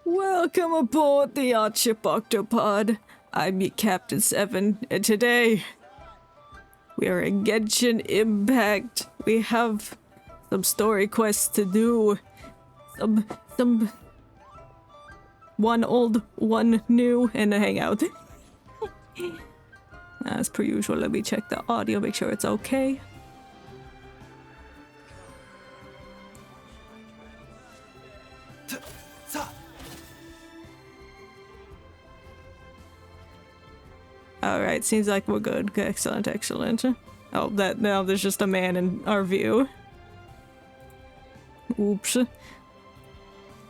Welcome aboard the Archip Octopod. I'm your Captain 7, and today we are in Genshin Impact. We have some story quests to do. Some one old, one new, and a hangout. As per usual, let me check the audio, make sure it's okay. Alright, seems like we're good. Excellent, excellent. Oh, that now there's just a man in our view. Oops.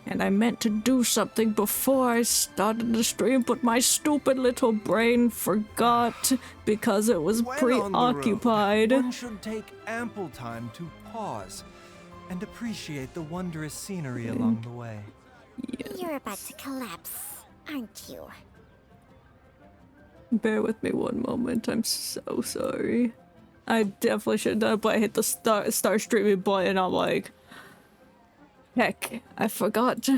And I meant to do something before I started the stream, but my stupid little brain forgot because it was preoccupied. One should take ample time to pause and appreciate the wondrous scenery along the way. Yes. You're about to collapse, aren't you? Bear with me one moment, I'm so sorry. I definitely should have done it, but I hit the start streaming button, I'm like... Heck, I forgot.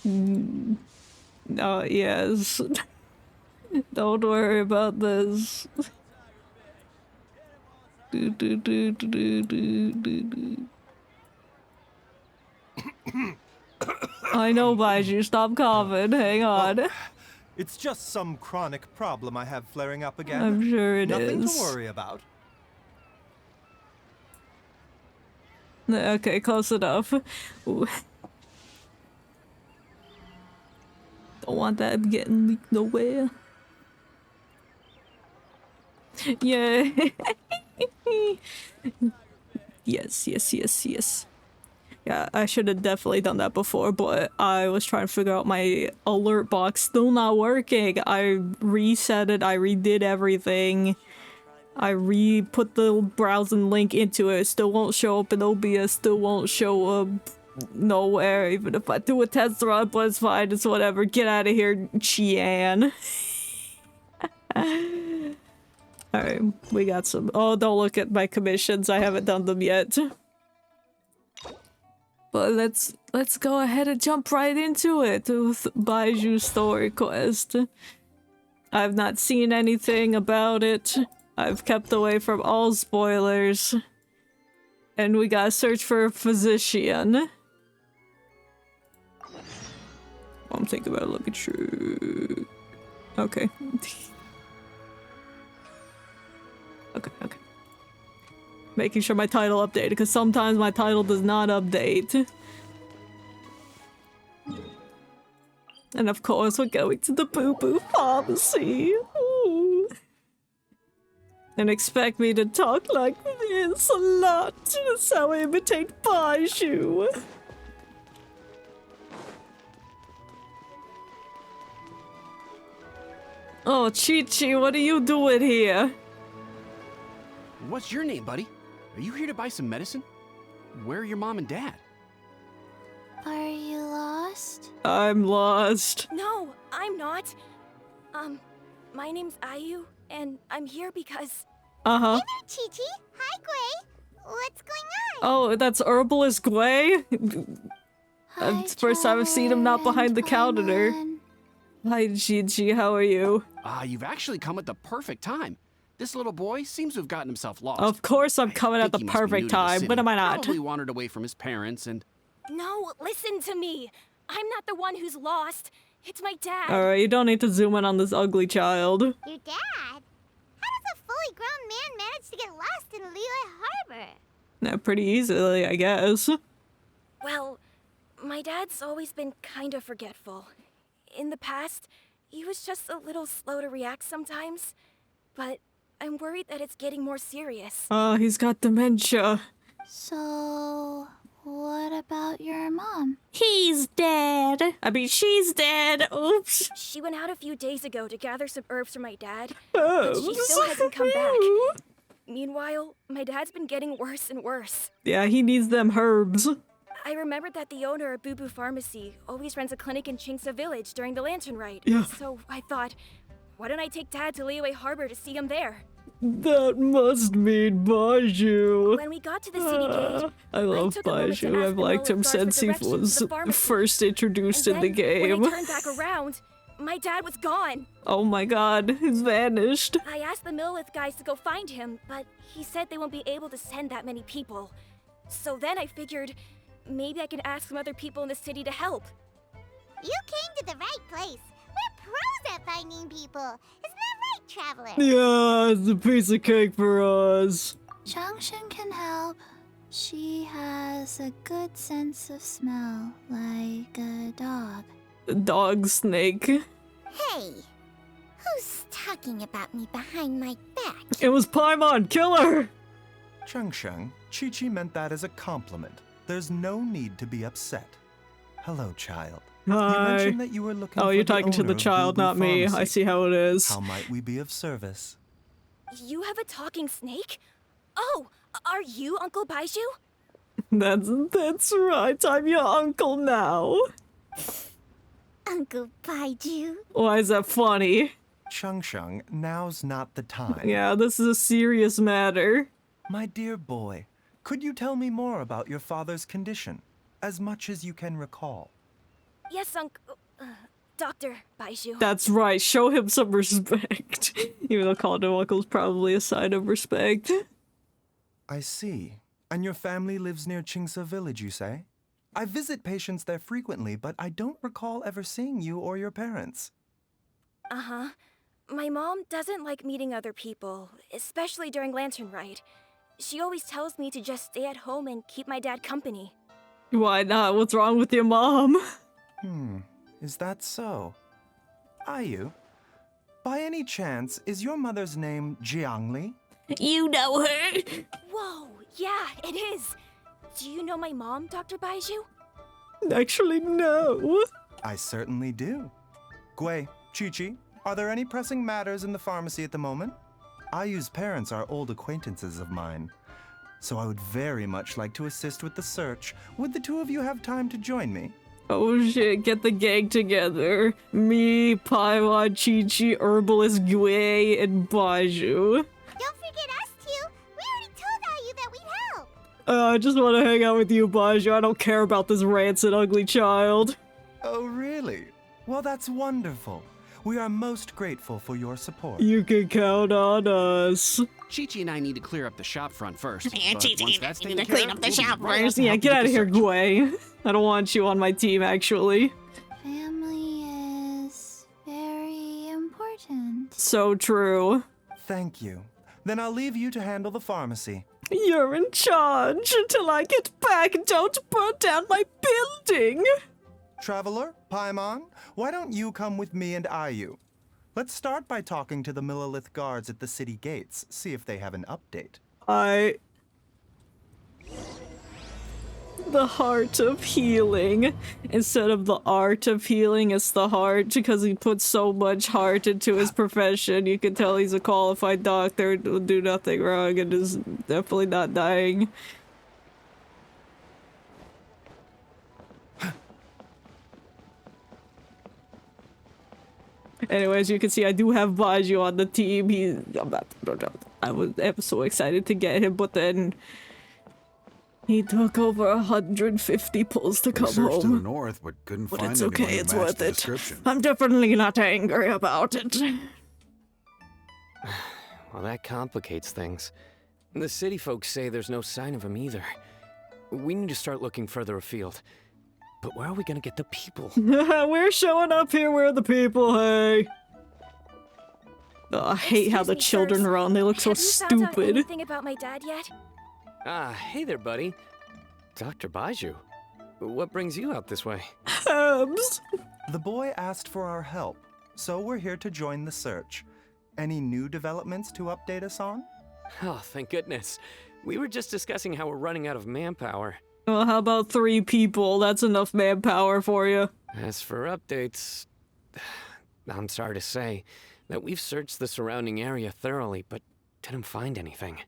Oh, yes. Don't worry about this. I know, Baizhu, stop coughing, hang on. Oh, it's just some chronic problem I have flaring up again. I'm sure it Nothing is. to worry about. Okay, close enough. Ooh. Don't want that getting leaked nowhere. Yeah. Yes. Yeah, I should have definitely done that before, but I was trying to figure out my alert box. Still not working. I reset it, I redid everything. I re-put the browsing link into it. Still won't show up in OBS, still won't show up nowhere. Even if I do a test run, but it's fine, it's whatever. Get out of here, Chian. Alright, we got some. Oh, don't look at my commissions, I haven't done them yet. But let's go ahead and jump right into it with Baizhu's story quest. I've not seen anything about it. I've kept away from all spoilers. And we gotta search for a physician. I'm thinking about it, let me check. Okay. Okay. Making sure my title updated, because sometimes my title does not update. And of course, we're going to the boo-boo pharmacy. Ooh. And expect me to talk like this a lot. That's how I imitate Baizhu. Oh, Chi-Chi, what are you doing here? What's your name, buddy? Are you here to buy some medicine? Where are your mom and dad? Are you lost? I'm lost. No, I'm not. My name's Ayu, and I'm here because... Uh-huh. Hey there, Chi-Chi. Hi, Gui. What's going on? Oh, that's Herbalist Gwei? Hi, It's the first time I've seen him not behind the counter. Hi, Gigi, how are you? You've actually come at the perfect time. This little boy seems to have gotten himself lost. Of course I'm coming at the He must be new perfect to the time. city. When am I not? Probably wandered away from his parents and... No, listen to me. I'm not the one who's lost. It's my dad. Alright, you don't need to zoom in on this ugly child. Your dad? How does a fully grown man manage to get lost in Liyue Harbor? Yeah, pretty easily, I guess. Well, my dad's always been kind of forgetful. In the past, he was just a little slow to react sometimes. But I'm worried that it's getting more serious. Oh, he's got dementia. So, what about your mom? He's dead. I mean, she's dead. Oops. She went out a few days ago to gather some herbs for my dad, Oops. but she still hasn't come back. Meanwhile, my dad's been getting worse and worse. Yeah, he needs them herbs. I remembered that the owner of Boo Boo Pharmacy always runs a clinic in Chingsa Village during the Lantern Rite. Yeah. So I thought, why don't I take Dad to Liyue Harbor to see him there? That must mean Baizhu. When we got to the city gate, I love took a moment to Baizhu. ask I've the liked him Lilith guard since for he directions to was the pharmacy. first introduced in and the then, game. when I turned back around, my dad was gone. Oh my god, he's vanished. I asked the Millith guys to go find him, but he said they won't be able to send that many people. So then I figured maybe I can ask some other people in the city to help. You came to the right place. We're pros at finding people. Isn't that right, Traveler? Yeah, it's a piece of cake for us. Changshan can help. She has a good sense of smell, like a dog. Dog snake. Hey, who's talking about me behind my back? It was Paimon, killer! Chengsheng, Chi-Chi meant that as a compliment. There's no need to be upset. Hello, child. You Hi. mentioned that you were looking Oh, for you're the talking to owner the of child, Blue not me. I Pharmacy. see how it is. How might we be of service? You have a talking snake? Oh, are you Uncle Baizhu? That's right. I'm your uncle now. Uncle Baizhu. Why is that funny? Chengsheng, now's not the time. Yeah, this is a serious matter. My dear boy, could you tell me more about your father's condition? As much as you can recall. Yes, Dr. Baizhu. That's right. Show him some respect. Even though calling him uncle is probably a sign of respect. I see. And your family lives near Qingse village, you say? I visit patients there frequently, but I don't recall ever seeing you or your parents. Uh-huh. My mom doesn't like meeting other people, especially during Lantern Rite. She always tells me to just stay at home and keep my dad company. Why not? What's wrong with your mom? Is that so? Ayu, by any chance, is your mother's name Jiangli? You know her. Whoa, yeah, it is. Do you know my mom, Dr. Baizhu? Actually, no. I certainly do. Gui, Chi-Chi, are there any pressing matters in the pharmacy at the moment? Ayu's parents are old acquaintances of mine, so I would very much like to assist with the search. Would the two of you have time to join me? Oh shit, get the gang together. Me, Paimon, Chi-Chi, Herbalist, Gui, and Baizhu. Don't forget us two. We already told Ayu that we'd help. I just want to hang out with you, Baizhu. I don't care about this rancid, ugly child. Oh, really? Well, that's wonderful. We are most grateful for your support. You can count on us. Chi-Chi and I need to clear up the shop front first. Yeah, but Chi-Chi, once that's we need taken to clean care up of, the we'll be shop right out first. to Yeah, help get with out the of here, search. Gui. I don't want you on my team, actually. Family is very important. So true. Thank you. Then I'll leave you to handle the pharmacy. You're in charge until I get back. Don't burn down my building. Traveler, Paimon, why don't you come with me and Ayu? Let's start by talking to the Millilith guards at the city gates, see if they have an update. The heart of healing. Instead of the art of healing, it's the heart, because he puts so much heart into his profession. You can tell he's a qualified doctor, will do nothing wrong, and is definitely not dying. Anyways, you can see I do have Baizhu on the team. I am so excited to get him, but then he took over 150 pulls to We come searched to the home. north, but couldn't But find it's anyone okay, who it's matched worth the it. description. I'm definitely not angry about it. Well, that complicates things. The city folks say there's no sign of him either. We need to start looking further afield. But where are we gonna get the people? We're showing up here, we're the people, hey! Oh, I hate how Excuse the me, children sirs. run, they look so Have you found out stupid. anything about my dad yet? Ah, hey there, buddy. Dr. Baizhu. What brings you out this way? Abs! The boy asked for our help, so we're here to join the search. Any new developments to update us on? Oh, thank goodness. We were just discussing how we're running out of manpower. Well, how about 3 people? That's enough manpower for you. As for updates, I'm sorry to say that we've searched the surrounding area thoroughly, but didn't find anything.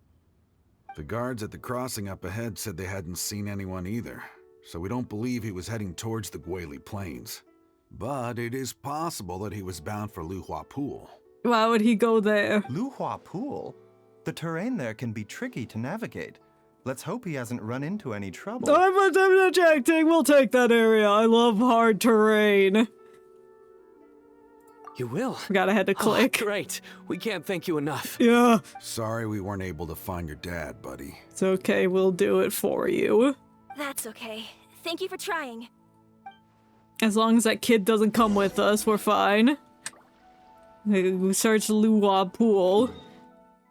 The guards at the crossing up ahead said they hadn't seen anyone either, so we don't believe he was heading towards the Guili Plains. But it is possible that he was bound for Luhua Pool. Why would he go there? Luhua Pool? The terrain there can be tricky to navigate. Let's hope he hasn't run into any trouble. I'm objecting. We'll take that area. I love hard terrain. You will? Forgot I had to Oh, click. great. We can't thank you enough. Yeah. Sorry we weren't able to find your dad, buddy. It's okay. We'll do it for you. That's okay. Thank you for trying. As long as that kid doesn't come with us, we're fine. We search the Luwa pool.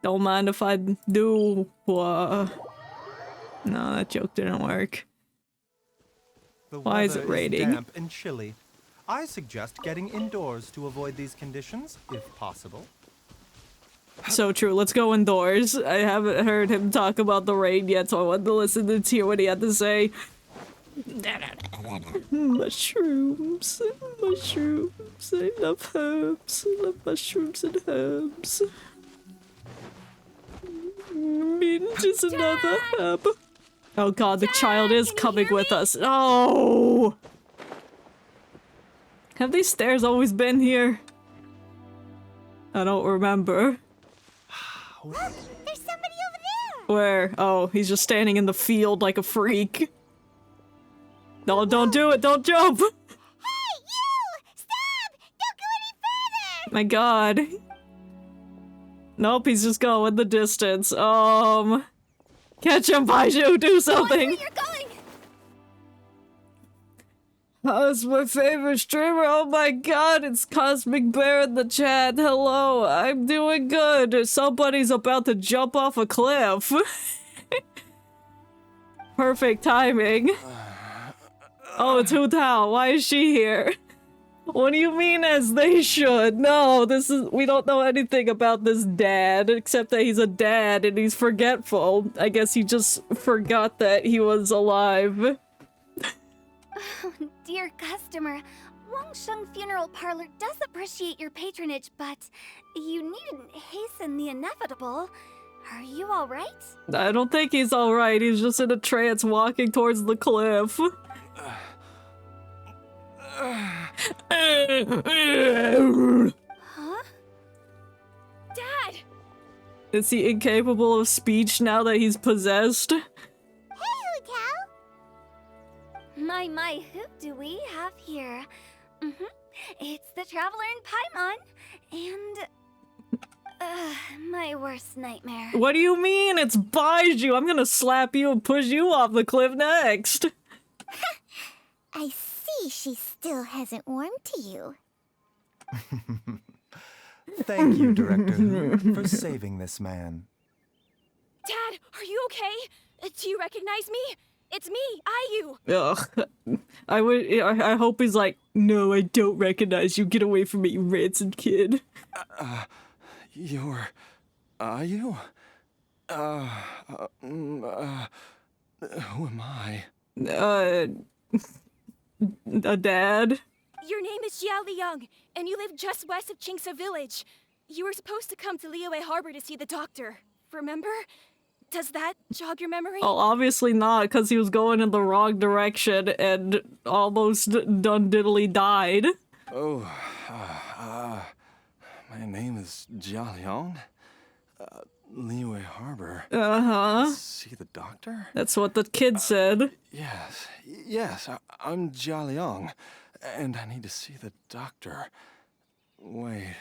Don't mind if I do. No, that joke didn't work. The Why is it weather raining? damp and chilly. I suggest getting indoors to avoid these conditions, if possible. So true. Let's go indoors. I haven't heard him talk about the rain yet, so I wanted to listen to hear what he had to say. Mushrooms. Mushrooms. I love herbs. I love mushrooms and herbs. Mint is another herb. Oh god, the child is coming with us. Oh! Have these stairs always been here? I don't remember. Look, there's somebody over there. Where? Oh, he's just standing in the field like a freak. No, don't do it. Don't jump. Hey, you! Stop! Don't go any further! My god. Nope, he's just going the distance. Catch him, Baizhu. Do something. Where you're going? That's my favorite streamer. Oh my god, it's Cosmic Bear in the chat. Hello, I'm doing good. Somebody's about to jump off a cliff. Perfect timing. Oh, it's Hu Tao. Why is she here? What do you mean as they should? No, we don't know anything about this dad, except that he's a dad and he's forgetful. I guess he just forgot that he was alive. Dear customer, Wangsheng Funeral Parlor does appreciate your patronage, but you needn't hasten the inevitable. Are you alright? I don't think he's alright. He's just in a trance walking towards the cliff. Huh? Dad! Is he incapable of speech now that he's possessed? Hey, Hu Tao. My, who do we have here? It's the Traveler in Paimon, and my worst nightmare. What do you mean? It's Baizhu. I'm gonna slap you and push you off the cliff next. I see she still hasn't warmed to you. Thank you, Director Hu, for saving this man. Dad, are you okay? Do you recognize me? It's me, Ayu. Ugh. I hope he's like, no, I don't recognize you. Get away from me, you ransom kid. Are you? Who am I? A dad? Your name is Xiao Liang, and you live just west of Qingse Village. You were supposed to come to Liyue Harbor to see the doctor. Remember? Does that jog your memory? Oh, obviously not, because he was going in the wrong direction and almost done diddly died. Oh, my name is Jia Liang. Liyue Harbor. Uh-huh. See the doctor? That's what the kid said. Yes, I'm Jia Liang, and I need to see the doctor. Wait,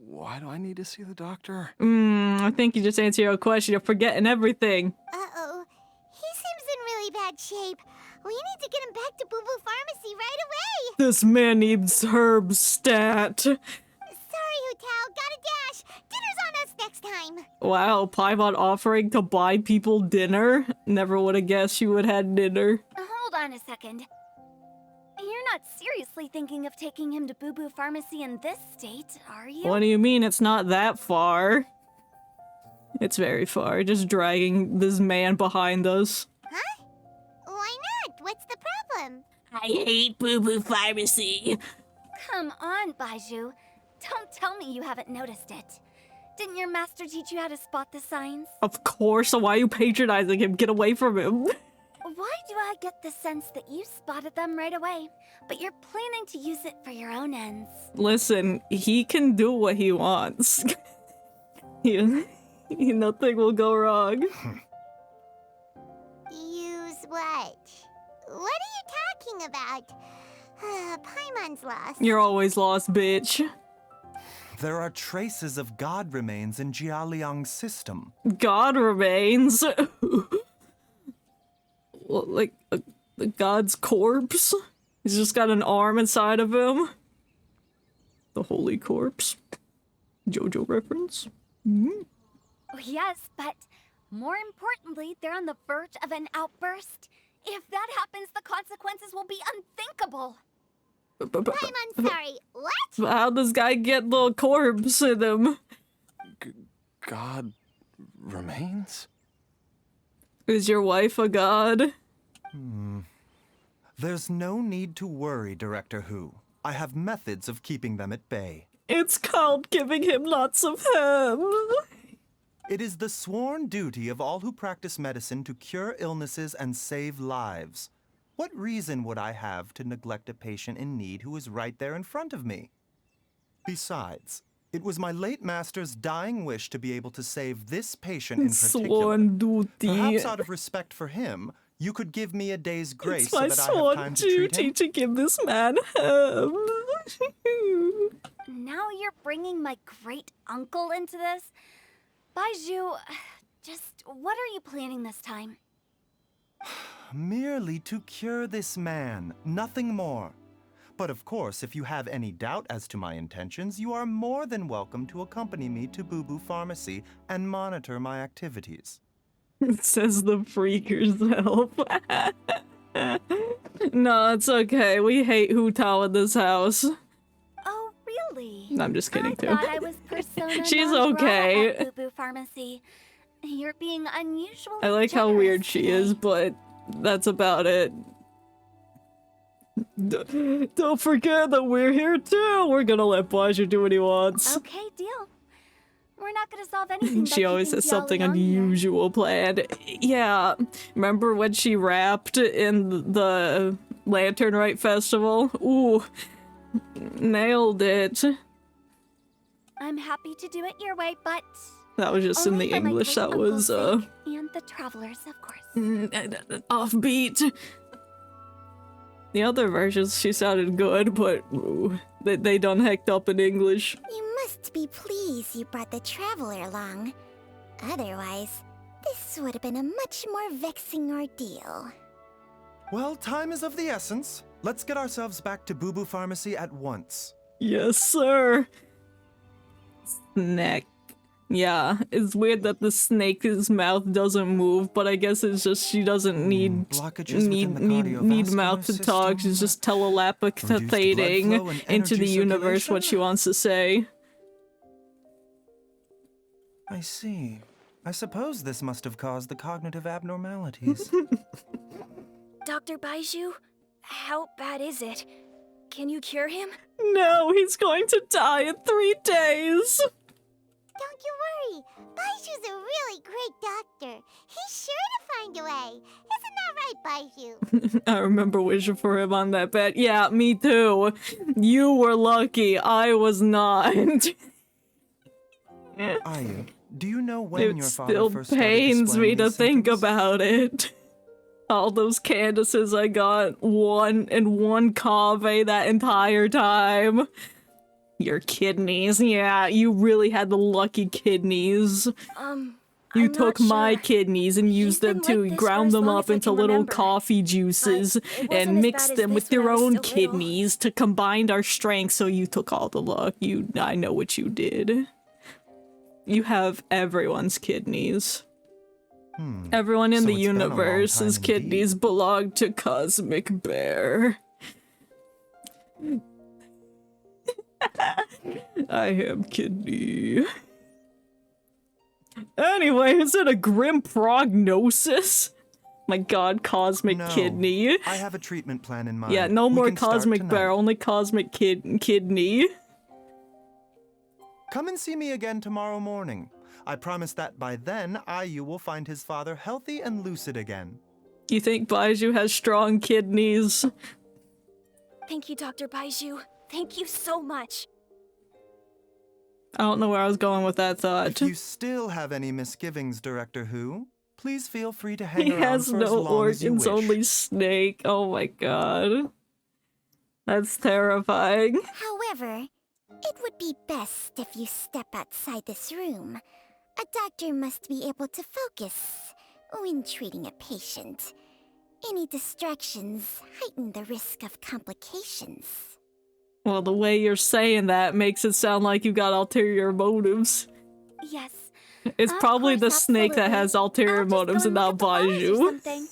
why do I need to see the doctor? I think you just answered your question. You're forgetting everything. Uh-oh. He seems in really bad shape. We need to get him back to Boo Boo Pharmacy right away. This man needs herb stat. Sorry, Hu Tao. Gotta dash. Dinner's on us next time. Wow, Paimon offering to buy people dinner? Never would have guessed she would have had dinner. Hold on a second. You're not seriously thinking of taking him to Boo Boo Pharmacy in this state, are you? What do you mean? It's not that far. It's very far. Just dragging this man behind us. Huh? Why not? What's the problem? I hate Boo Boo Pharmacy. Come on, Baizhu. Don't tell me you haven't noticed it. Didn't your master teach you how to spot the signs? Of course, so why are you patronizing him? Get away from him. Why do I get the sense that you spotted them right away, but you're planning to use it for your own ends? Listen, he can do what he wants. Nothing will go wrong. Use what? What are you talking about? Paimon's lost. You're always lost, bitch. There are traces of god remains in Jialiang's system. God remains. Well, like the god's corpse. He's just got an arm inside of him. The holy corpse. JoJo reference. Oh, yes, but more importantly, they're on the verge of an outburst. If that happens, the consequences will be unthinkable. Paimon, sorry, what? How does guy get the corpse in him? God remains? Is your wife a god? There's no need to worry, Director Hu. I have methods of keeping them at bay. It's called giving him lots of hem. It is the sworn duty of all who practice medicine to cure illnesses and save lives. What reason would I have to neglect a patient in need who is right there in front of me? Besides, it was my late master's dying wish to be able to save this patient in particular. Sworn duty. Perhaps out of respect for him, you could give me a day's grace It's my so that I have sworn time to treat duty him. to give this man hem. Now you're bringing my great uncle into this? Baizhu, just what are you planning this time? Merely to cure this man, nothing more. But of course, if you have any doubt as to my intentions, you are more than welcome to accompany me to Boo Pharmacy and monitor my activities. Says the freak herself. No, it's okay. We hate Hu Tao in this house. Oh, really? I'm just kidding, too. I thought I was persona She's non grata okay. at Boo Pharmacy. You're being unusually I like how generous weird she is, today. but that's about it. Don't forget that we're here too. We're gonna let Baizhu do what he wants. Okay, deal. We're not gonna solve anything. She by always keeping has something Jiao Liang here. unusual planned. Yeah, remember when she rapped in the Lantern Rite Festival? Ooh, nailed it. I'm happy to do it your way, but That was just in only the for my English. great That was uncle's sake and the travelers, of course. offbeat. The other versions, she sounded good, but ooh, they done hecked up in English. You must be pleased you brought the traveler along. Otherwise, this would have been a much more vexing ordeal. Well, time is of the essence. Let's get ourselves back to Boo Pharmacy at once. Yes, sir. Snack. Yeah, it's weird that the snake's mouth doesn't move, but I guess it's just she doesn't need blockages need within the need cardiovascular mouth to talk. She's system, just telepathating reduced blood flow and into the energy universe what circulation? she wants to say. I see. I suppose this must have caused the cognitive abnormalities. Dr. Baizhu, how bad is it? Can you cure him? No, he's going to die in 3 days. Don't you worry. Baizhu's a really great doctor. He's sure to find a way. Isn't that right, Baizhu? I remember wishing for him on that bed. Yeah, me too. You were lucky. I was not. Ayu, do you know when It your father still first started pains me displaying to these think symptoms? about it. All those Candaces I got one cave that entire time. Your kidneys, yeah, you really had the lucky kidneys. You I'm took not my sure. kidneys and used them been like to this for ground as them long up as I into can little remember. coffee juices But it wasn't and as mixed bad as them with this when your I was own still little. kidneys to combine our strength, so you took all the luck. I know what you did. You have everyone's kidneys. Everyone in So the it's been a long universe's time kidneys belong to Cosmic Bear. I am kidney. Anyway, is it a grim prognosis? My god, Cosmic No, Kidney. I have a treatment plan in mind. Yeah, no We more can start Cosmic Bear, tonight. only Cosmic Kidney. Come and see me again tomorrow morning. I promise that by then, Ayu will find his father healthy and lucid again. You think Baizhu has strong kidneys? Thank you, Dr. Baizhu. Thank you so much. I don't know where I was going with that thought. If you still have any misgivings, Director Who, please feel free to hang He around has for as no long as you organs, wish. only snake. Oh my god. That's terrifying. However, it would be best if you step outside this room. A doctor must be able to focus when treating a patient. Any distractions heighten the risk of complications. Well, the way you're saying that makes it sound like you got ulterior motives. Yes. It's Of probably the course, snake that absolutely. has ulterior I'll just motives go and look not at the walls or Baizhu. something.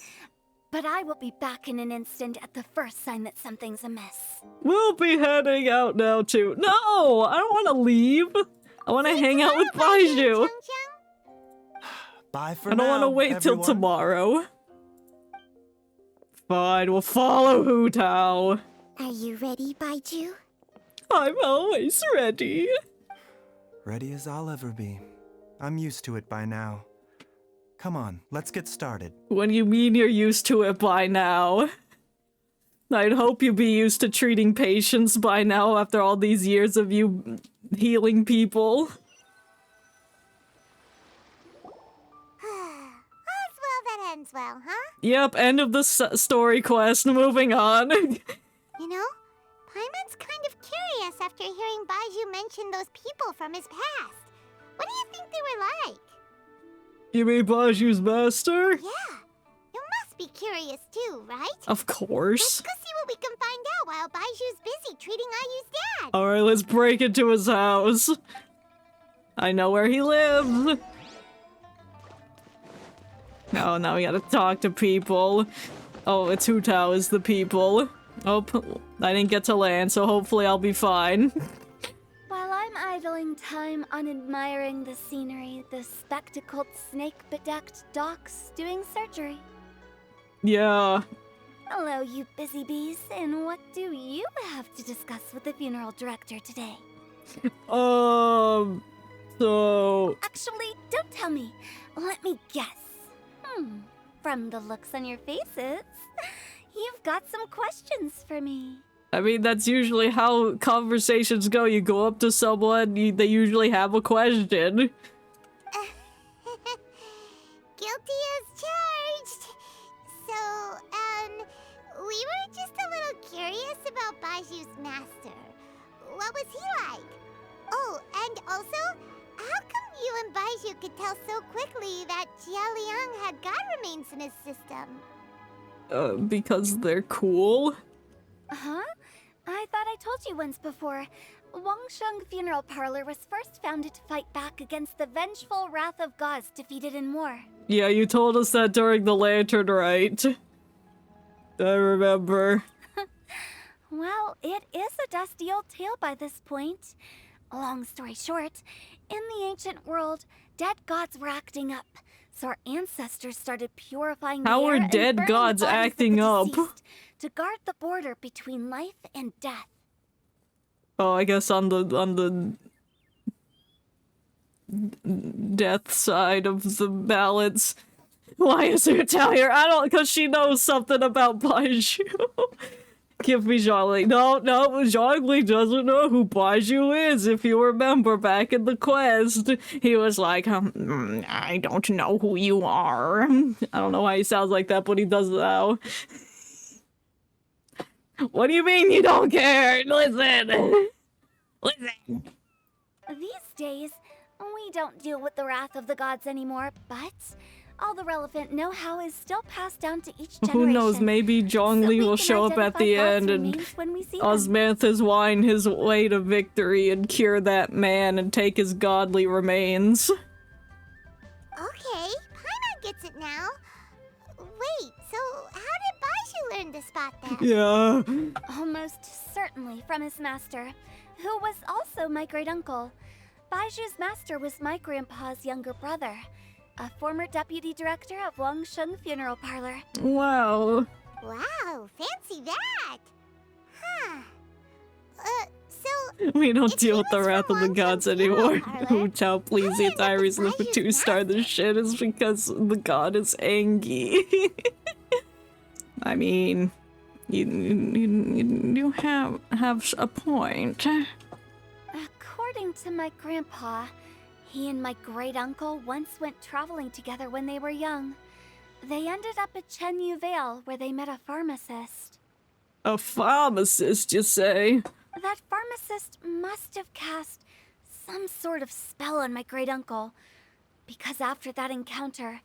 But I will be back in an instant at the first sign that something's amiss. We'll be heading out now too. No, I don't want to leave. I want to hang out with Baizhu. Bye for I now, don't want to wait till everyone. tomorrow. Fine, we'll follow Hu Tao. Are you ready, Baizhu? I'm always ready. Ready as I'll ever be. I'm used to it by now. Come on, let's get started. When you mean you're used to it by now? I'd hope you'd be used to treating patients by now after all these years of you healing people. All's well that ends well, huh? Yep, end of the story quest, moving on. You know, Paimon's kind of curious after hearing Baizhu mention those people from his past. What do you think they were like? You mean Baizhu's master? Yeah, you must be curious too, right? Of Let's course. go see what we can find out while Baizhu's busy treating Ayu's dad. Alright, let's break into his house. I know where he lives. Oh, now we gotta talk to people. Oh, it's Hu Tao is the people. Oh, I didn't get to land, so hopefully I'll be fine. While I'm idling time on admiring the scenery, the spectacled snake-bedecked docs doing surgery. Yeah. Hello, you busy bees, and what do you have to discuss with the funeral director today? So... Actually, don't tell me. Let me guess. From the looks on your faces, you've got some questions for me. I mean, that's usually how conversations go. You go up to someone, they usually have a question. Guilty as charged. So, we were just a little curious about Baizhu's master. What was he like? Oh, and also, how come you and Baizhu could tell so quickly that Jia Liang had god remains in his system? Because they're cool? Huh? I thought I told you once before. Wangsheng Funeral Parlor was first founded to fight back against the vengeful wrath of gods defeated in war. Yeah, you told us that during the Lantern Rite. I remember. Well, it is a dusty old tale by this point. Long story short, in the ancient world, dead gods were acting up, so our ancestors started purifying the How air are and dead burning gods the bodies of acting the up? deceased to guard the border between life and death. Oh, I guess on the death side of the balance. Why is her here? I don't, because she knows something about Baizhu. Give me Zhongli. No, Zhongli doesn't know who Baizhu is. If you remember back in the quest, he was like, I don't know who you are. I don't know why he sounds like that, but he does now. What do you mean you don't care? Listen. Listen. These days, we don't deal with the wrath of the gods anymore, but all the relevant know-how is still passed down to each generation. Who knows, maybe Zhongli will show up at the end and Osmanthus whine his way to victory and cure that man and take his godly remains. Okay, Paimon gets it now. Wait, so how did Baizhu learn to spot that? Yeah. Almost certainly from his master, who was also my great-uncle. Baizhu's master was my grandpa's younger brother, a former deputy director of Wangsheng Funeral Parlor. Wow. Wow, fancy that! Huh. So... We don't deal with the wrath of the gods anymore. Hu Tao, please, the diaries live for 2-star. This shit is because the god is angry. I mean, you have a point. According According to my grandpa, he and my great-uncle once went traveling together when they were young. They ended up at Chen Vale, where they met a pharmacist. A pharmacist, you say? That pharmacist must have cast some sort of spell on my great-uncle, because after that encounter,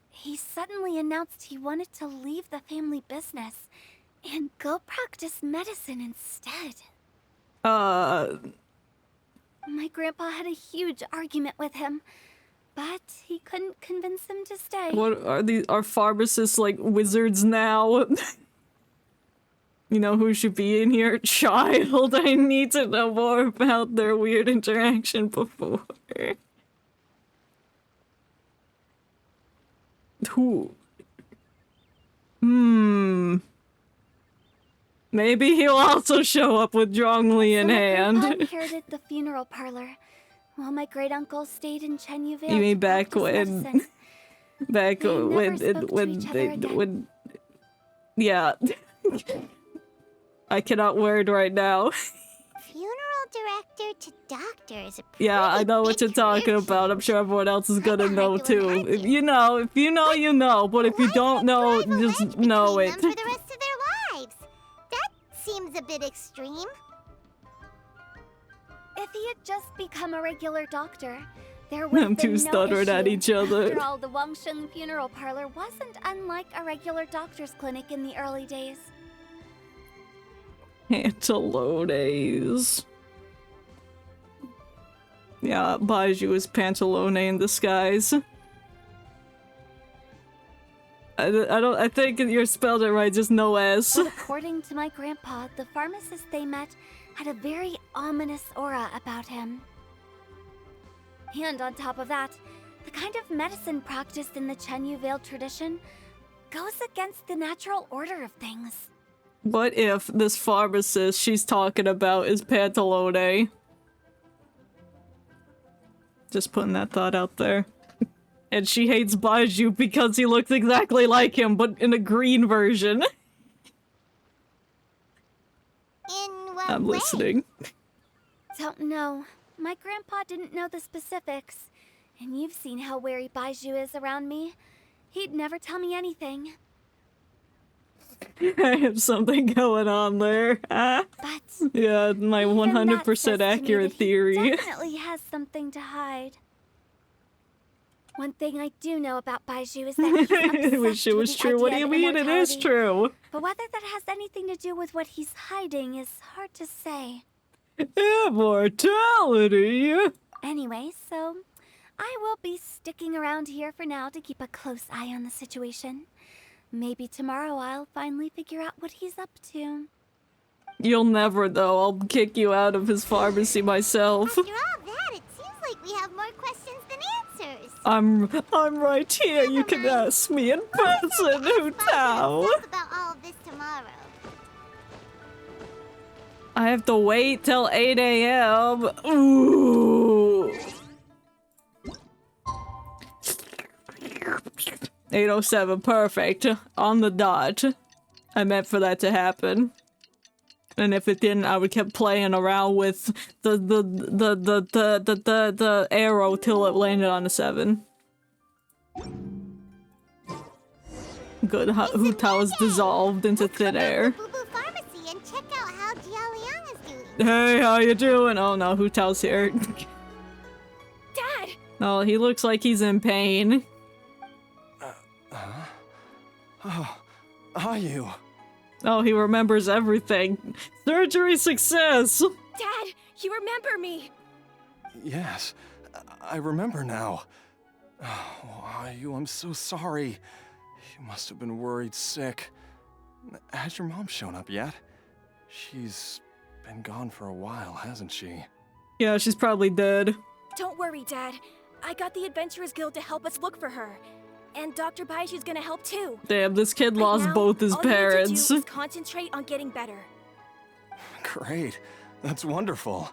he suddenly announced he wanted to leave the family business and go practice medicine instead. My grandpa had a huge argument with him, but he couldn't convince him to stay. What are these? Are pharmacists like wizards now? You know who should be in here? Child. I need to know more about their weird interaction before. Who? Maybe he'll also show up with Zhongli in So hand. my grandpa inherited the funeral parlor, while my great-uncle stayed in Chen Vale. You mean to back practice when... medicine. Back They never when... spoke to When each other they... again. When... Yeah. I cannot word right now. Funeral director to doctor is a pretty Yeah, I know what big you're talking career about. I'm change. sure everyone else is gonna I'm know not doing too. that If you know, you know. But if you Why don't not know, drive a just wedge know between it. them for the rest of their lives? That seems a bit extreme. If he had just become a regular doctor, there would I'm have been too no stuttered at issue. each other. After all, the Wangsheng Funeral Parlor wasn't unlike a regular doctor's clinic in the early days. Pantalones. Yeah, Baizhu is Pantalone in disguise. I think you spelled it right, just no S. But according to my grandpa, the pharmacist they met had a very ominous aura about him. And on top of that, the kind of medicine practiced in the Chen Vale tradition goes against the natural order of things. What if this pharmacist she's talking about is Pantalone? Just putting that thought out there. And she hates Baizhu because he looks exactly like him, but in a green version. In what I'm way? listening. Don't know. My grandpa didn't know the specifics. And you've seen how wary Baizhu is around me. He'd never tell me anything. I have something going on there. Ah. But Yeah, my even that 100% says to me accurate that theory. He definitely has something to hide. One thing I do know about Baizhu is that he's I wish it obsessed was with the true. What do idea you of mean? It is immortality. true. But whether that has anything to do with what he's hiding is hard to say. Immortality. Anyway, so I will be sticking around here for now to keep a close eye on the situation. Maybe tomorrow I'll finally figure out what he's up to. You'll never though. I'll kick you out of his pharmacy myself. After all that, it seems like we have more questions than answers. I'm right here. You can ask me in person, Hu Tao. Talk about all of this tomorrow. I have to wait till 8 a.m. Ooh. 8:07, perfect. On the dot. I meant for that to happen. And if it didn't, I would keep playing around with the arrow till it landed on a 7. Good, Hu Tao is dissolved into thin air. Boo Boo Pharmacy and check out how Jialiang is doing. Hey, how you doing? Oh no, Hu Tao's here. Dad! Oh, he looks like he's in pain. Oh, are you? Oh, he remembers everything. Surgery success! Dad, you remember me! Yes, I remember now. Oh, are you? I'm so sorry. You must have been worried sick. Has your mom shown up yet? She's been gone for a while, hasn't she? Yeah, she's probably dead. Don't worry, Dad. I got the Adventurers Guild to help us look for her. And Dr. Baizhu's gonna help too. Damn, this kid Right lost now, both his all you need to parents. do is concentrate on getting better. Great. That's wonderful.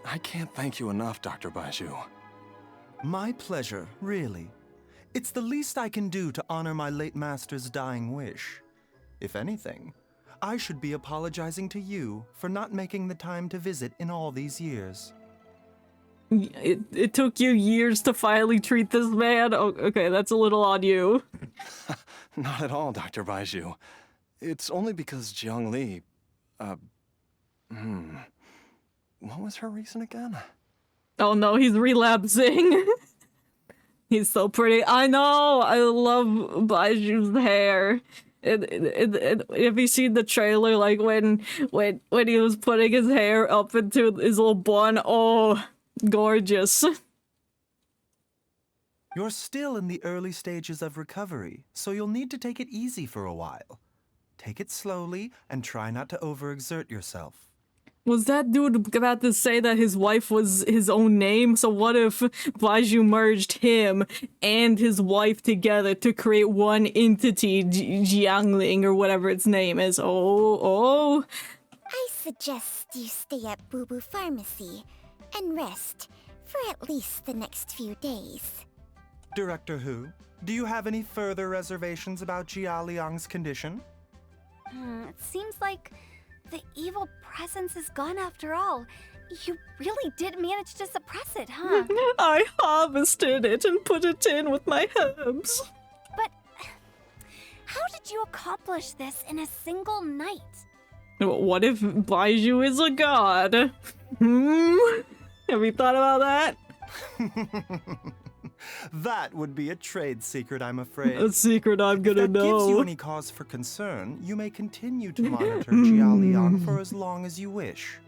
I can't thank you enough, Dr. Baizhu. My pleasure, really. It's the least I can do to honor my late master's dying wish. If anything, I should be apologizing to you for not making the time to visit in all these years. It took you years to finally treat this man? Oh, okay, that's a little on you. Not at all, Dr. Baizhu. It's only because Jiang Li, what was her reason again? Oh no, he's relapsing. He's so pretty. I know! I love Baiju's hair. Have you seen the trailer, like when he was putting his hair up into his little bun? Oh, gorgeous. You're still in the early stages of recovery, so you'll need to take it easy for a while. Take it slowly and try not to overexert yourself. Was that dude about to say that his wife was his own name? So what if Baizhu merged him and his wife together to create one entity, Jiangling or whatever its name is? Oh. I suggest you stay at Boo Boo Pharmacy and rest for at least the next few days. Director Hu, do you have any further reservations about Jia Liang's condition? It seems like the evil presence is gone after all. You really did manage to suppress it, huh? I harvested it and put it in with my herbs. But how did you accomplish this in a single night? What if Baizhu is a god? Have you thought about that? That would be a trade secret, I'm afraid. A secret I'm gonna if that know. gives you any cause for concern, you may continue to monitor Jia Liang for as long as you wish.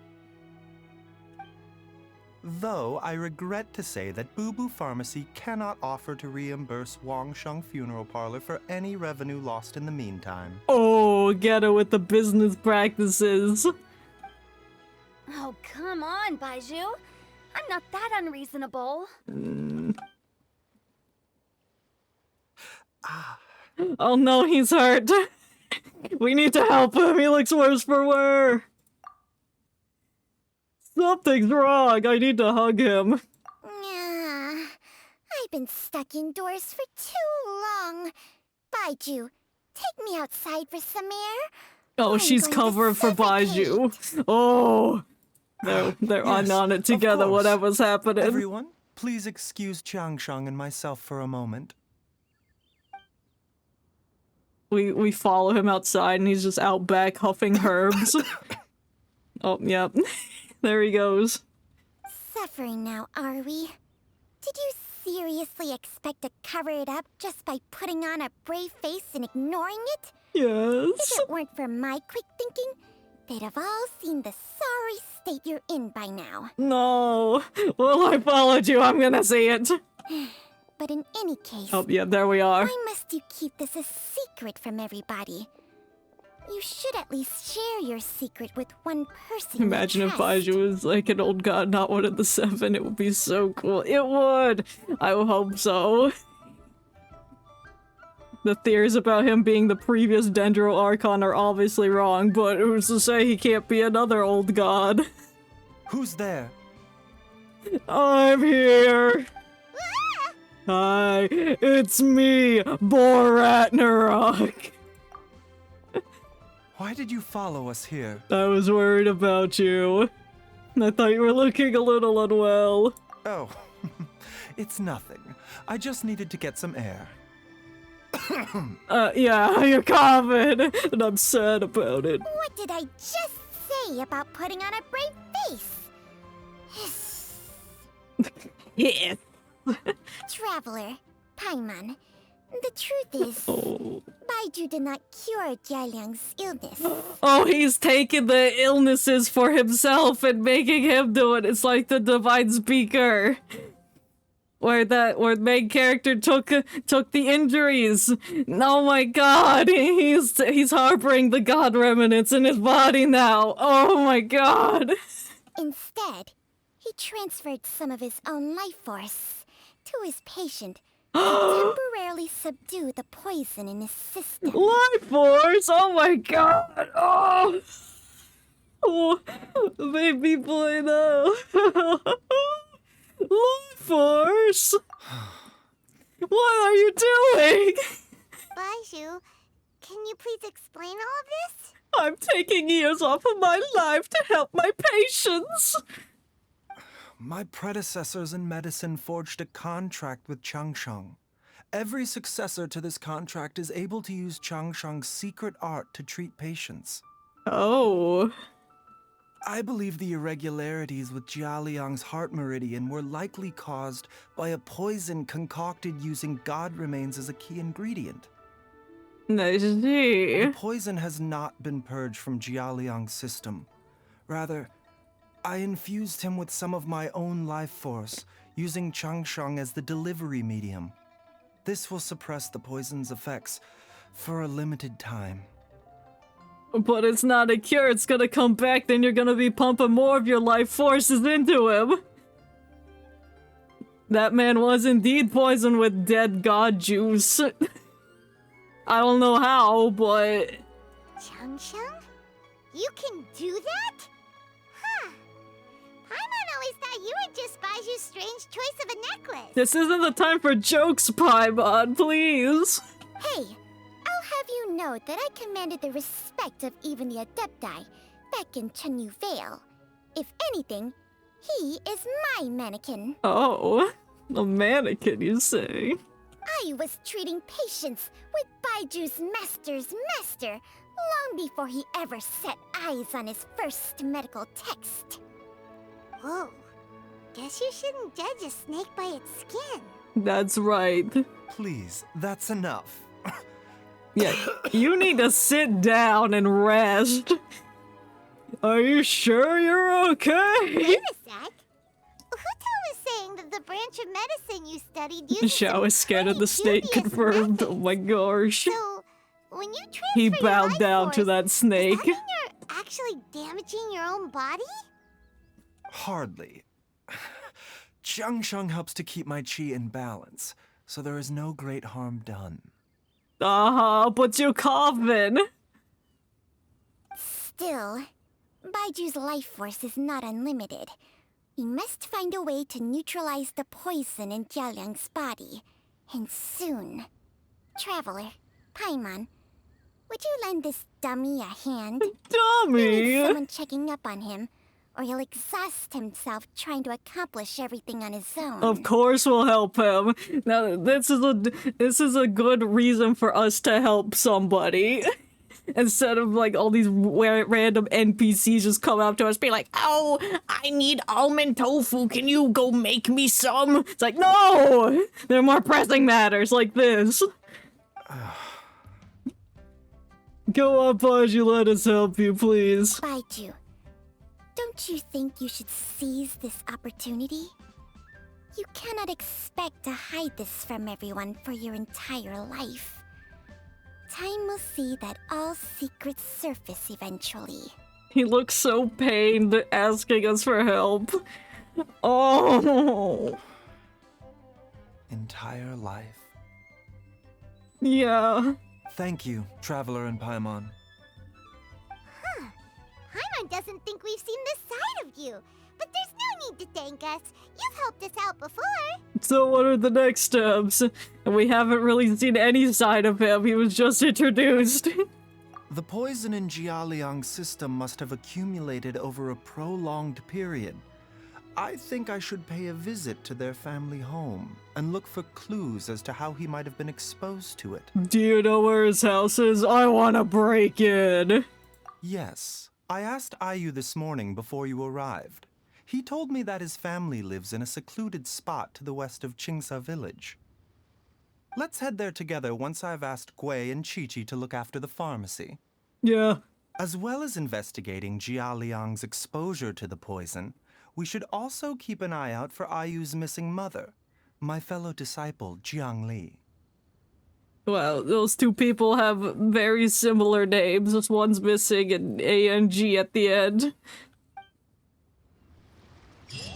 Though I regret to say that Boo Boo Pharmacy cannot offer to reimburse Wang Sheng Funeral Parlor for any revenue lost in the meantime. Oh, get it with the business practices. Oh, come on, Baizhu. I'm not that unreasonable. Oh no, he's hurt. We need to help him. He looks worse for wear. Something's wrong. I need to hug him. I've been stuck indoors for too long. Baizhu, take me outside for some air. Oh, I'm she's going to covering for suffocate. Baizhu. Oh, they're Yes, on it of together. course. Whatever's happening. Everyone, please excuse Changsheng and myself for a moment. We follow him outside, and he's just out back huffing herbs. Oh, yep. There he goes. Suffering now, are we? Did you seriously expect to cover it up just by putting on a brave face and ignoring it? Yes. If it weren't for my quick thinking, they'd have all seen the sorry state you're in by now. No. Well, I followed you. I'm gonna see it. But in any case, Oh, yeah, there we are. why must you keep this a secret from everybody? You should at least share your secret with one person. you Imagine if trust. Baizhu was like an old god, not one of the seven. It would be so cool. It would. I would hope so. The theories about him being the previous Dendro Archon are obviously wrong, but who's to say he can't be another old god? Who's there? I'm here. Hi, it's me, Borat Narok. Why did you follow us here? I was worried about you. I thought you were looking a little unwell. Oh, it's nothing. I just needed to get some air. Yeah, You're coughing, and I'm sad about it. What did I just say about putting on a brave face? Yeah. Traveler, Paimon, the truth is, Baizhu did not cure Jialiang's illness. Oh, he's taking the illnesses for himself and making him do it. It's like the Divine Speaker. Where the main character took the injuries. Oh my god, he's harboring the god remnants in his body now. Oh my god. Instead, he transferred some of his own life force to his patient to temporarily subdue the poison in his system. Life force! Oh my god! Oh, baby boy, no. Life force! What are you doing? Baizhu, can you please explain all of this? I'm taking years off of my life to help my patients. My predecessors in medicine forged a contract with Changsheng. Every successor to this contract is able to use Changsheng's secret art to treat patients. Oh. I believe the irregularities with Jialiang's heart meridian were likely caused by a poison concocted using god remains as a key ingredient. I see. The poison has not been purged from Jialiang's system. Rather, I infused him with some of my own life force, using Changsheng as the delivery medium. This will suppress the poison's effects for a limited time. But it's not a cure, it's gonna come back, then you're gonna be pumping more of your life forces into him. That man was indeed poisoned with dead god juice. I don't know how, but... Changsheng? You can do that? Huh. Paimon always thought you were just Baiju's strange choice of a necklace. This isn't the time for jokes, Paimon, please. Hey, I'll have you know that I commanded the respect of even the Adepti back in Chenyu Vale. If anything, he is my mannequin. Oh, a mannequin, you say? I was treating patients with Baiju's master's master long before he ever set eyes on his first medical text. Whoa. Guess you shouldn't judge a snake by its skin. That's right. Please, that's enough. Yeah, you need to sit down and rest. Are you sure you're okay? Wait a sec. Huto was saying that the branch of medicine you studied uses Xiao is scared of the snake, dubious confirmed. methods. Oh my gosh. So, when you transfer He your bowed life down to force, that snake. does that mean you're actually damaging your own body? Hardly. Changsheng helps to keep my chi in balance, so there is no great harm done. But you coughing. Still, Baiju's life force is not unlimited. We must find a way to neutralize the poison in Jialiang's body. And soon. Traveler, Paimon, would you lend this dummy a hand? He needs Dummy! someone checking up on him, or he'll exhaust himself trying to accomplish everything on his own. Of course we'll help him. Now, this is a good reason for us to help somebody. Instead of like all these random NPCs just come up to us be like, oh, I need almond tofu, can you go make me some? It's like, no! There are more pressing matters like this. Go on, Baizhu, let us help you, please. Baizhu, don't you think you should seize this opportunity? You cannot expect to hide this from everyone for your entire life. Time will see that all secrets surface eventually. He looks so pained asking us for help. Oh. Entire life. Yeah. Thank you, Traveler and Paimon. Huh. Paimon doesn't think we've seen this side of you. But there's no need to thank us. You've helped us out before. So what are the next steps? We haven't really seen any side of him. He was just introduced. The poison in Jialiang's system must have accumulated over a prolonged period. I think I should pay a visit to their family home and look for clues as to how he might have been exposed to it. Do you know where his house is? I want to break in. Yes. I asked Ayu this morning before you arrived. He told me that his family lives in a secluded spot to the west of Qingsa village. Let's head there together once I've asked Gui and Chi-Chi to look after the pharmacy. Yeah. As well as investigating Jialiang's exposure to the poison, we should also keep an eye out for Ayu's missing mother, my fellow disciple Jiang Li. Well, those two people have very similar names. This one's missing an A-N-G at the end.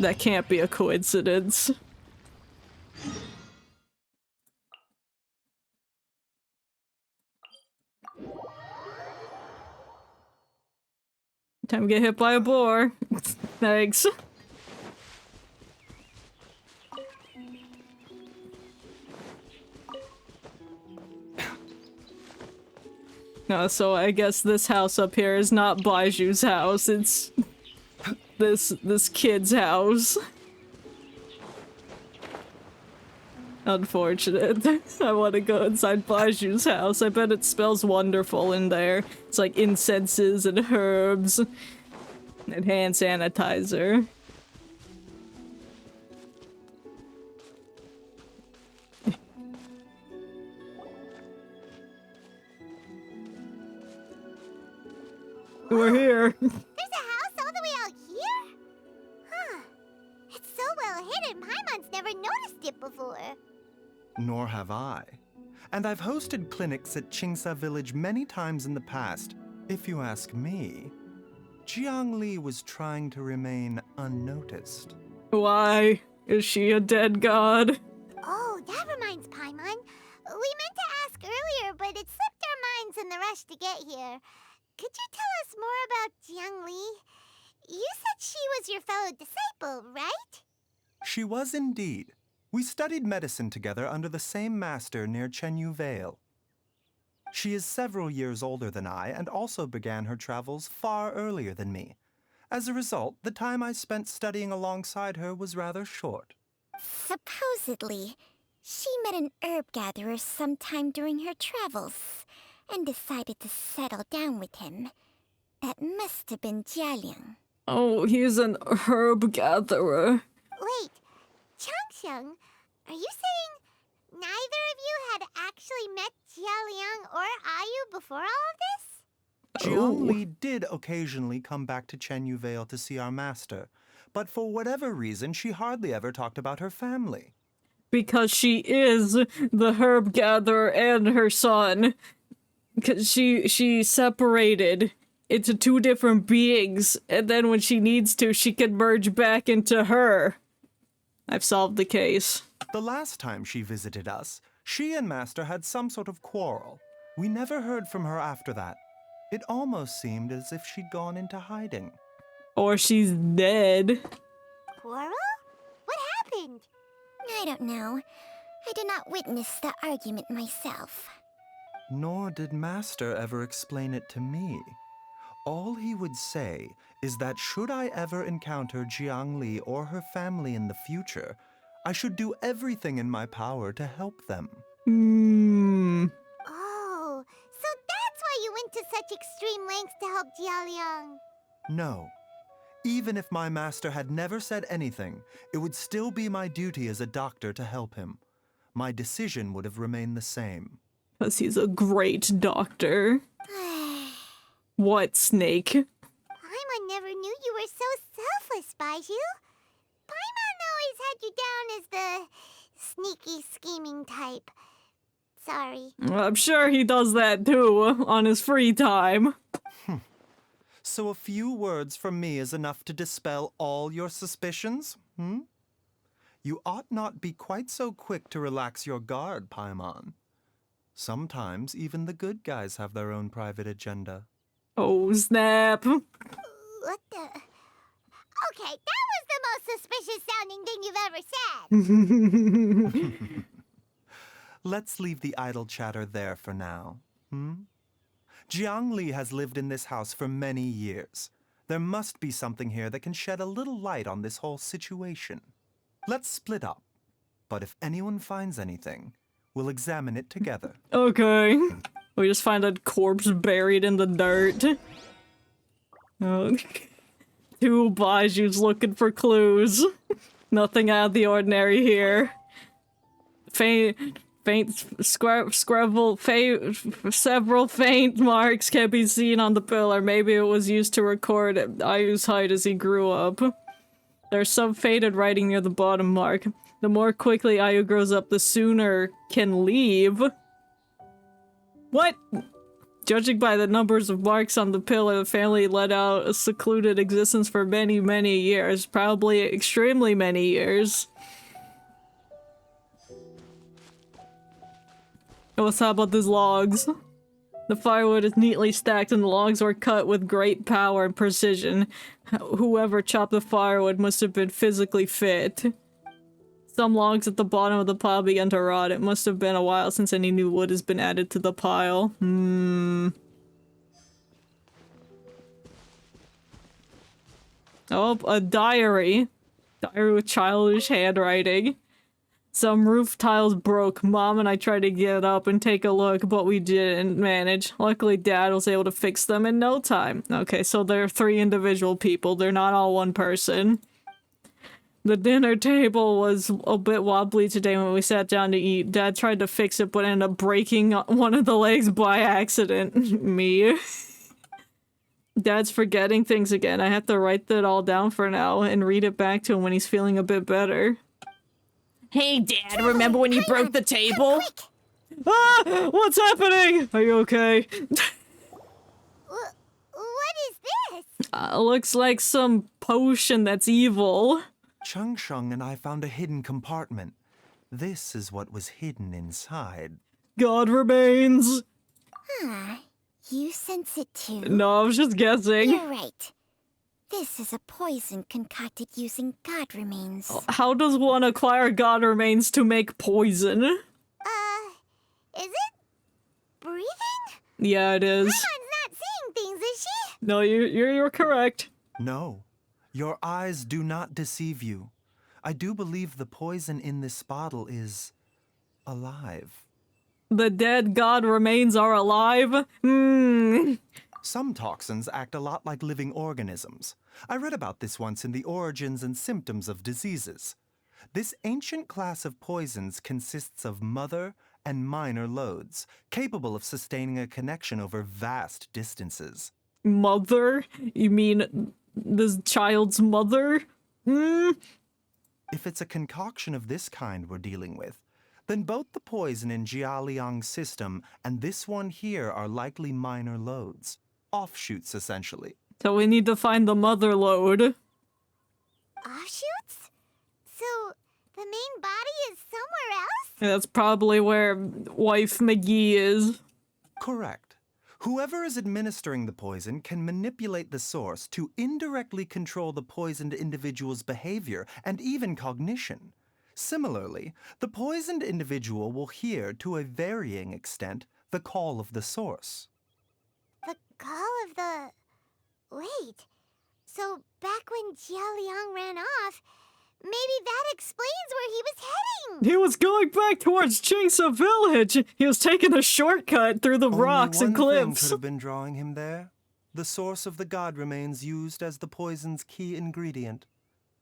That can't be a coincidence. Time to get hit by a boar. Thanks. So I guess this house up here is not Baiju's house, it's this kid's house. Unfortunate. I want to go inside Baizhu's house. I bet it smells wonderful in there. It's like incenses and herbs and hand sanitizer. We're here. There's a house all the way out here? Huh. It's so well hidden, Paimon's never noticed it before. Nor have I. And I've hosted clinics at Qingsa Village many times in the past. If you ask me, Jiangli was trying to remain unnoticed. Why? Is she a dead god? Oh, that reminds Paimon. We meant to ask earlier, but it slipped our minds in the rush to get here. Could you tell us more about Jiangli? You said she was your fellow disciple, right? She was indeed. We studied medicine together under the same master near Chenyu Vale. She is several years older than I and also began her travels far earlier than me. As a result, the time I spent studying alongside her was rather short. Supposedly, she met an herb gatherer sometime during her travels and decided to settle down with him. That must have been Jialiang. Oh, he's an herb gatherer. Wait, Changxiang, are you saying neither of you had actually met Jialiang or Ayu before all of this? Jiangli did occasionally come back to Chenyu Vale to see our master, but for whatever reason, she hardly ever talked about her family. Because she is the herb gatherer and her son. Because she separated into two different beings, and then when she needs to, she can merge back into her. I've solved the case. The last time she visited us, she and Master had some sort of quarrel. We never heard from her after that. It almost seemed as if she'd gone into hiding. Or she's dead. Quarrel? What happened? I don't know. I did not witness the argument myself. Nor did Master ever explain it to me. All he would say is that should I ever encounter Jiangli or her family in the future, I should do everything in my power to help them. Oh, so that's why you went to such extreme lengths to help Jialiang. No. Even if my master had never said anything, it would still be my duty as a doctor to help him. My decision would have remained the same. Because he's a great doctor. What, Snake? Paimon never knew you were so selfless, Baizhu. Paimon always had you down as the sneaky, scheming type. Sorry. I'm sure he does that too, on his free time. So a few words from me is enough to dispel all your suspicions, You ought not be quite so quick to relax your guard, Paimon. Sometimes even the good guys have their own private agenda. Oh, snap. What the? Okay, that was the most suspicious sounding thing you've ever said. Let's leave the idle chatter there for now, Jiangli has lived in this house for many years. There must be something here that can shed a little light on this whole situation. Let's split up. But if anyone finds anything, we'll examine it together. Okay. We just find a corpse buried in the dirt. Oh. Two Baizhus looking for clues. Nothing out of the ordinary here. Several faint marks can be seen on the pillar. Maybe it was used to record Ayu's height as he grew up. There's some faded writing near the bottom mark. The more quickly Ayu grows up, the sooner can leave. What? Judging by the numbers of marks on the pillar, the family led out a secluded existence for many, many years. Probably extremely many years. What's up about these logs? The firewood is neatly stacked and the logs were cut with great power and precision. Whoever chopped the firewood must have been physically fit. Some logs at the bottom of the pile began to rot. It must have been a while since any new wood has been added to the pile. Oh, a diary. Diary with childish handwriting. Some roof tiles broke. Mom and I tried to get up and take a look, but we didn't manage. Luckily, Dad was able to fix them in no time. Okay, so they're 3 individual people. They're not all one person. The dinner table was a bit wobbly today when we sat down to eat. Dad tried to fix it, but ended up breaking one of the legs by accident. Me. Dad's forgetting things again. I have to write that all down for now and read it back to him when he's feeling a bit better. Hey, Dad, remember when you broke the table? Ah! What's happening? Are you okay? What is this? Looks like some potion that's evil. Chung Shung and I found a hidden compartment. This is what was hidden inside. God remains. You sense it too? No, I was just guessing. You're right. This is a poison concocted using god remains. How does one acquire god remains to make poison? Is it breathing? Yeah, it is. Paimon's not seeing things, is she? No, you're correct. No, your eyes do not deceive you. I do believe the poison in this bottle is alive. The dead god remains are alive? Some toxins act a lot like living organisms. I read about this once in The Origins and Symptoms of Diseases. This ancient class of poisons consists of mother and minor loads, capable of sustaining a connection over vast distances. Mother? You mean this child's mother? If it's a concoction of this kind we're dealing with, then both the poison in Jialiang's system and this one here are likely minor loads. Offshoots, essentially. So we need to find the mother load. Offshoots? So the main body is somewhere else? That's probably where wife McGee is. Correct. Whoever is administering the poison can manipulate the source to indirectly control the poisoned individual's behavior and even cognition. Similarly, the poisoned individual will hear, to a varying extent, the call of the source. The call of the... Wait. So back when Jialiang ran off, maybe that explains where he was heading. He was going back towards Chingsa village. He was taking a shortcut through the rocks and Only one thing cliffs. could have been drawing him there. The source of the god remains used as the poison's key ingredient,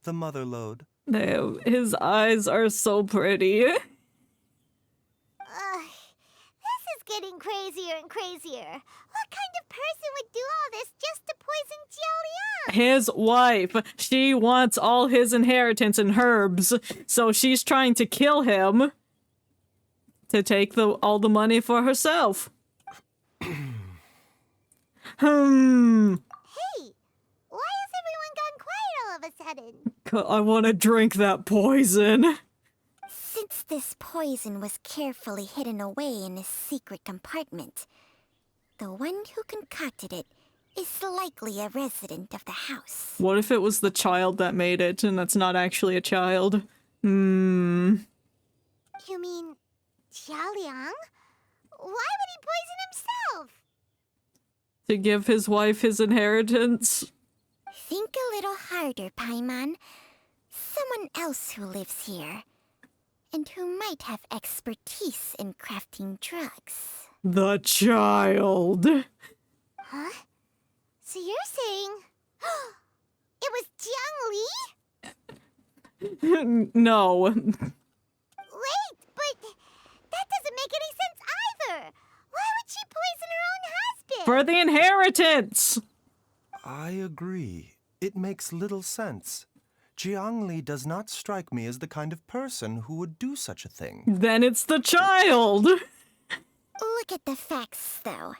the mother load. Damn, his eyes are so pretty. This is getting crazier and crazier. What kind of person would do all this just to poison Jialiang? His wife. She wants all his inheritance and herbs, so she's trying to kill him to take all the money for herself. Hey, why has everyone gone quiet all of a sudden? I want to drink that poison. Since this poison was carefully hidden away in a secret compartment, the one who concocted it is likely a resident of the house. What if it was the child that made it, and that's not actually a child? You mean Jialiang? Why would he poison himself? To give his wife his inheritance? Think a little harder, Paimon. Someone else who lives here, and who might have expertise in crafting drugs. The child. Huh? So you're saying... it was Jiang Li? No. Wait, but that doesn't make any sense either. Why would she poison her own husband? For the inheritance! I agree. It makes little sense. Jiang Li does not strike me as the kind of person who would do such a thing. Then it's the child! Look at the facts, though.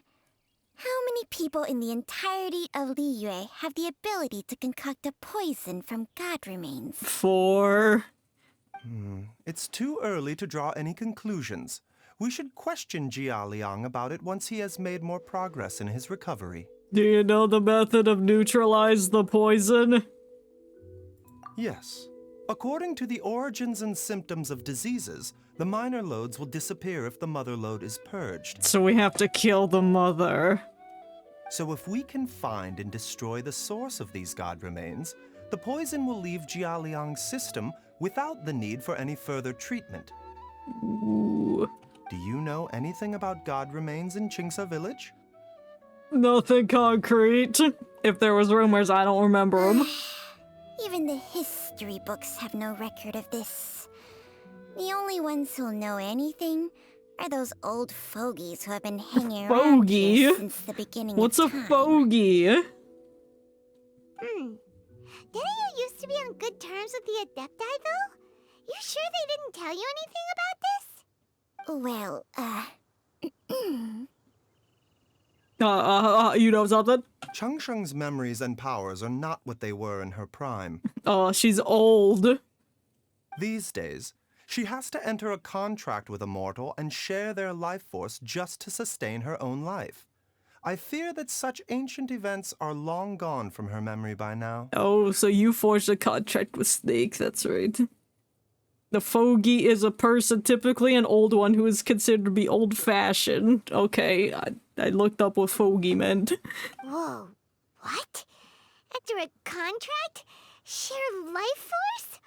How many people in the entirety of Liyue have the ability to concoct a poison from god remains? 4. It's too early to draw any conclusions. We should question Jia Liang about it once he has made more progress in his recovery. Do you know the method of neutralize the poison? Yes. According to the origins and symptoms of diseases, the minor loads will disappear if the mother load is purged. So we have to kill the mother. So if we can find and destroy the source of these god remains, the poison will leave Jia Liang's system without the need for any further treatment. Ooh. Do you know anything about god remains in Chingsa village? Nothing concrete. If there was rumors, I don't remember them. Even the history books have no record of this. The only ones who'll know anything are those old fogies who have been hanging around here Fogey? since the beginning What's of a time. fogey? Didn't you used to be on good terms with the Adepti, though? You sure they didn't tell you anything about this? Well, You know something? Changsheng's memories and powers are not what they were in her prime. Oh, she's old. These days, she has to enter a contract with a mortal and share their life force just to sustain her own life. I fear that such ancient events are long gone from her memory by now. Oh, so you forged a contract with Snake, that's right. The fogey is a person, typically an old one, who is considered to be old-fashioned. Okay, I looked up what fogey meant. Whoa, what? Enter a contract? Share life force?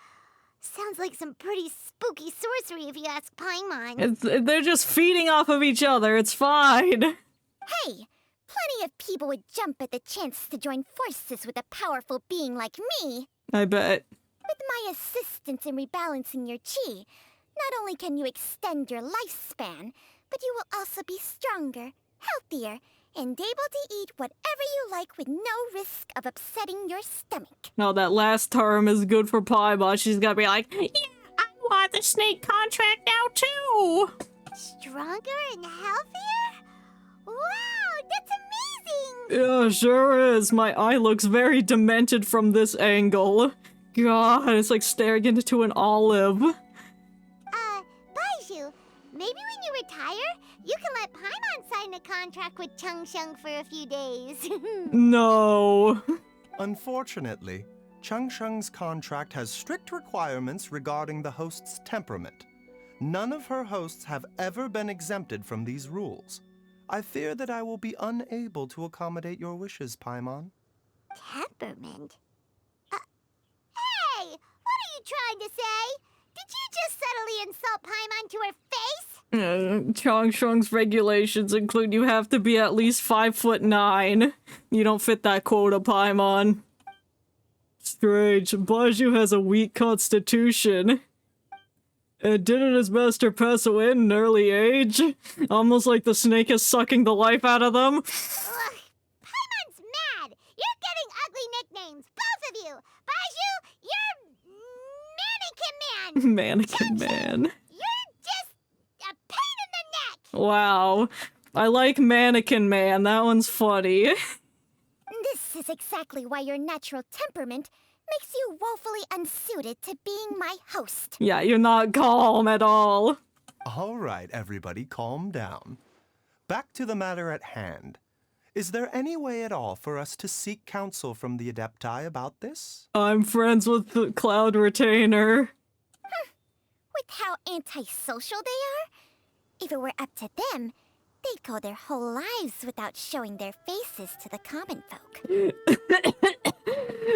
Sounds like some pretty spooky sorcery if you ask Paimon. They're just feeding off of each other, it's fine. Hey, plenty of people would jump at the chance to join forces with a powerful being like me. I bet. With my assistance in rebalancing your chi, not only can you extend your lifespan, but you will also be stronger, healthier, and able to eat whatever you like with no risk of upsetting your stomach. Now that last term is good for Paimon. She's gonna be like, yeah, I want the Snake contract now too. Stronger and healthier? Wow, that's amazing! Yeah, sure is. My eye looks very demented from this angle. God, it's like staring into an olive. Baizhu, maybe when you retire, you can let Paimon sign a contract with Changsheng for a few days. No. Unfortunately, Changsheng's contract has strict requirements regarding the host's temperament. None of her hosts have ever been exempted from these rules. I fear that I will be unable to accommodate your wishes, Paimon. Temperament? Hey, what are you trying to say? Did you just subtly insult Paimon to her face? Changsheng's regulations include you have to be at least 5'9". You don't fit that quota, Paimon. Strange. Baizhu has a weak constitution. And didn't his master pass away at an early age? Almost like the snake is sucking the life out of them. Ugh, Paimon's mad! You're getting ugly nicknames, both of you! Baizhu, you're Mannequin Man! Mannequin Man. You're just a pain in the neck! Wow. I like Mannequin Man. That one's funny. This is exactly why your natural temperament makes you woefully unsuited to being my host. Yeah, you're not calm at all. All right, everybody, calm down. Back to the matter at hand. Is there any way at all for us to seek counsel from the Adepti about this? I'm friends with the Cloud Retainer. With how antisocial they are? If it were up to them, they'd go their whole lives without showing their faces to the common folk.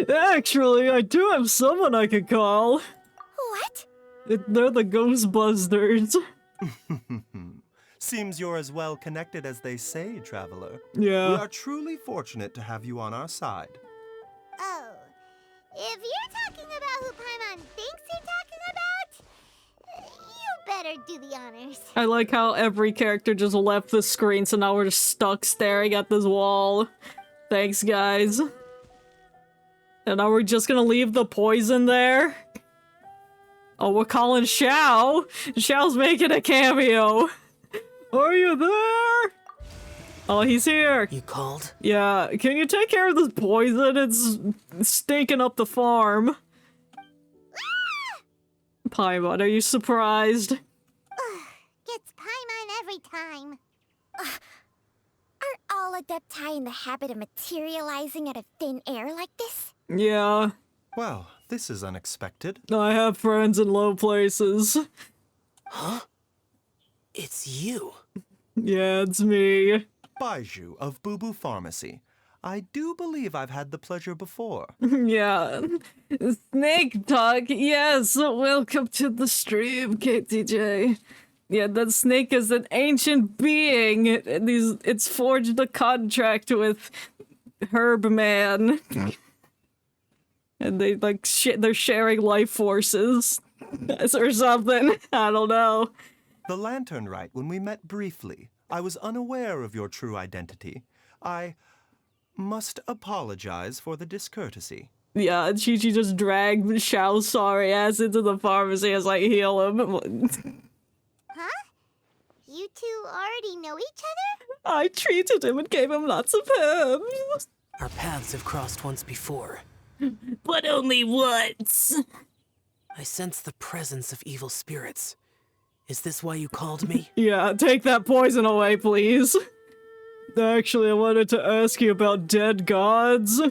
Actually, I do have someone I could call. What? They're the Ghostbusters. Seems you're as well connected as they say, traveler. Yeah. We are truly fortunate to have you on our side. Oh, if you're talking about who Paimon thinks you're talking about, you better do the honors. I like how every character just left the screen, so now we're just stuck staring at this wall. Thanks, guys. And now we're just gonna leave the poison there? Oh, we're calling Xiao. Xiao's making a cameo. Are you there? Oh, he's here. You called? Yeah, can you take care of this poison? It's stinking up the farm. Paimon, are you surprised? Gets Paimon every time. Aren't all Adepti in the habit of materializing out of thin air like this? Yeah, Well, this is unexpected. I have friends in low places. Huh? It's you. Yeah, it's me. Baizhu of Boo Boo Pharmacy. I do believe I've had the pleasure before. Yeah. Snake talk. Yes, welcome to the stream, KTJ. Yeah, that snake is an ancient being. It's forged a contract with Herb Man. And they they're sharing life forces or something. I don't know. The Lantern Rite, when we met briefly, I was unaware of your true identity. I must apologize for the discourtesy. Yeah, Chi-Chi just dragged Xiao's sorry ass into the pharmacy as I heal him. Huh? You two already know each other? I treated him and gave him lots of herbs. Our paths have crossed once before. But only once. I sense the presence of evil spirits. Is this why you called me? Yeah, take that poison away, please. Actually, I wanted to ask you about dead gods.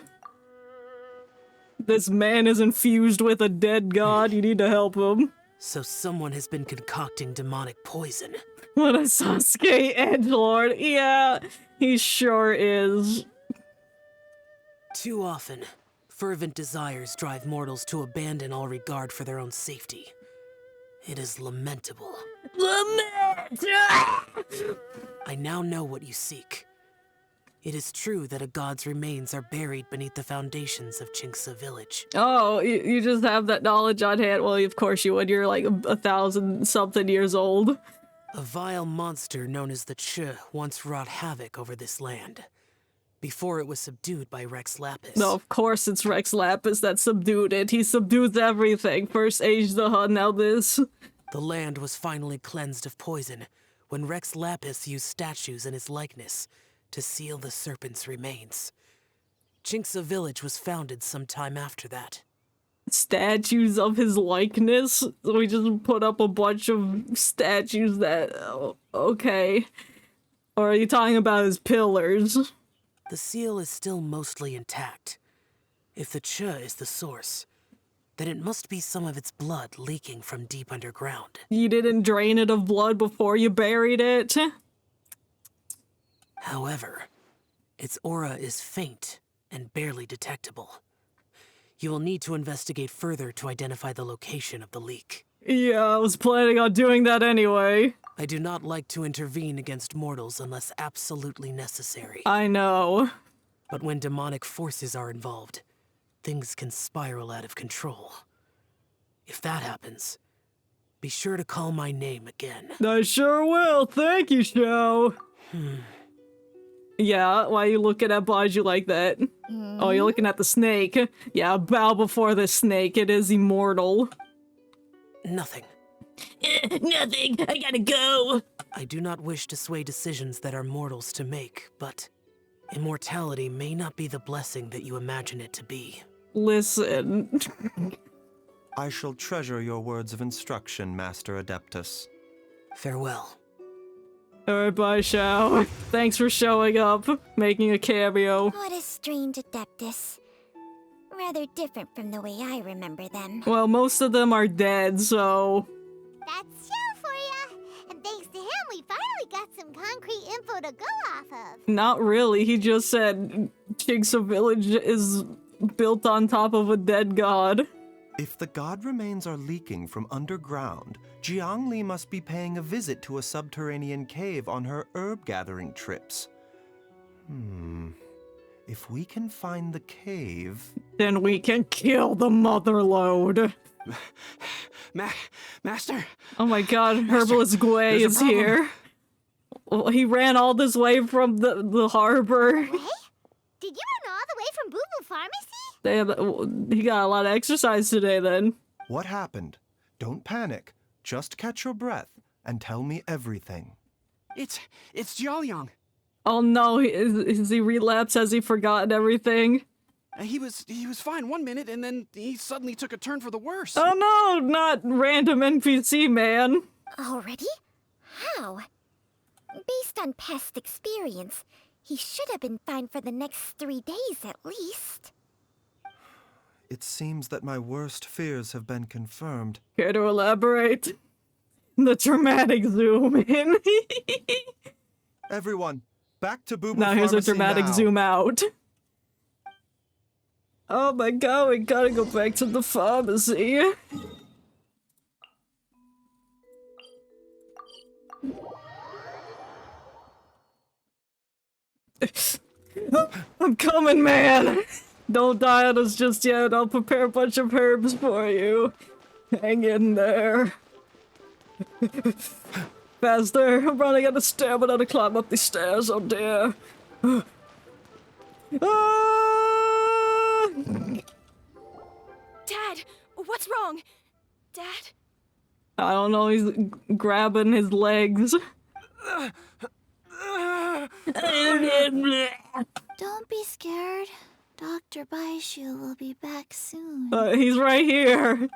This man is infused with a dead god. You need to help him. So someone has been concocting demonic poison. What a Sasuke edgelord. Yeah, he sure is. Too often, fervent desires drive mortals to abandon all regard for their own safety. It is lamentable. Lament! I now know what you seek. It is true that a god's remains are buried beneath the foundations of Chinksa village. Oh, you just have that knowledge on hand? Well, of course you would. You're like 1,000-something years old. A vile monster known as the Chi once wrought havoc over this land, before it was subdued by Rex Lapis. No, of course it's Rex Lapis that subdued it. He subdues everything. First Age the Hun, now this. The land was finally cleansed of poison when Rex Lapis used statues in his likeness to seal the serpent's remains. Chinksa village was founded some time after that. Statues of his likeness? We just put up a bunch of statues that... okay. Or are you talking about his pillars? The seal is still mostly intact. If the Chi is the source, then it must be some of its blood leaking from deep underground. You didn't drain it of blood before you buried it? However, its aura is faint and barely detectable. You will need to investigate further to identify the location of the leak. Yeah, I was planning on doing that anyway. I do not like to intervene against mortals unless absolutely necessary. I know. But when demonic forces are involved, things can spiral out of control. If that happens, be sure to call my name again. I sure will. Thank you, Xiao. Yeah, why are you looking at Baizhu like that? Oh, you're looking at the snake. Yeah, bow before the snake. It is immortal. Nothing. Nothing. I gotta go. I do not wish to sway decisions that are mortals to make, but immortality may not be the blessing that you imagine it to be. Listen. I shall treasure your words of instruction, Master Adeptus. Farewell. Alright, bye, Xiao. Thanks for showing up, making a cameo. What a strange Adeptus. Rather different from the way I remember them. Well, most of them are dead, so... That's Xiao for ya! And thanks to him, we finally got some concrete info to go off of. Not really, he just said Chinksa village is built on top of a dead god. If the god remains are leaking from underground, Jiangli must be paying a visit to a subterranean cave on her herb-gathering trips. If we can find the cave... Then we can kill the motherlode. Master? Oh my god, Herbalist Gui there's a is problem. here. Well, he ran all this way from the harbor. Hey? Did you run all the way from Boo Boo Pharmacy? He got a lot of exercise today then. What happened? Don't panic. Just catch your breath and tell me everything. It's Jiaoliang. Oh no, has he relapsed? Has he forgotten everything? He was fine one minute, and then he suddenly took a turn for the worse. Oh no, not random NPC man. Already? How? Based on past experience, he should have been fine for the next 3 days at least. It seems that my worst fears have been confirmed. Care to elaborate? The dramatic zoom in. Everyone, back to Boo Boo Now here's a Pharmacy dramatic now. zoom out. Oh my god, we gotta go back to the pharmacy. I'm coming, man! Don't die on us just yet, I'll prepare a bunch of herbs for you. Hang in there. Faster, I'm running out of stamina to climb up these stairs, oh dear. Ah! Dad, what's wrong? Dad? I don't know, he's grabbing his legs. Don't be scared. Dr. Baizhu will be back soon. He's right here.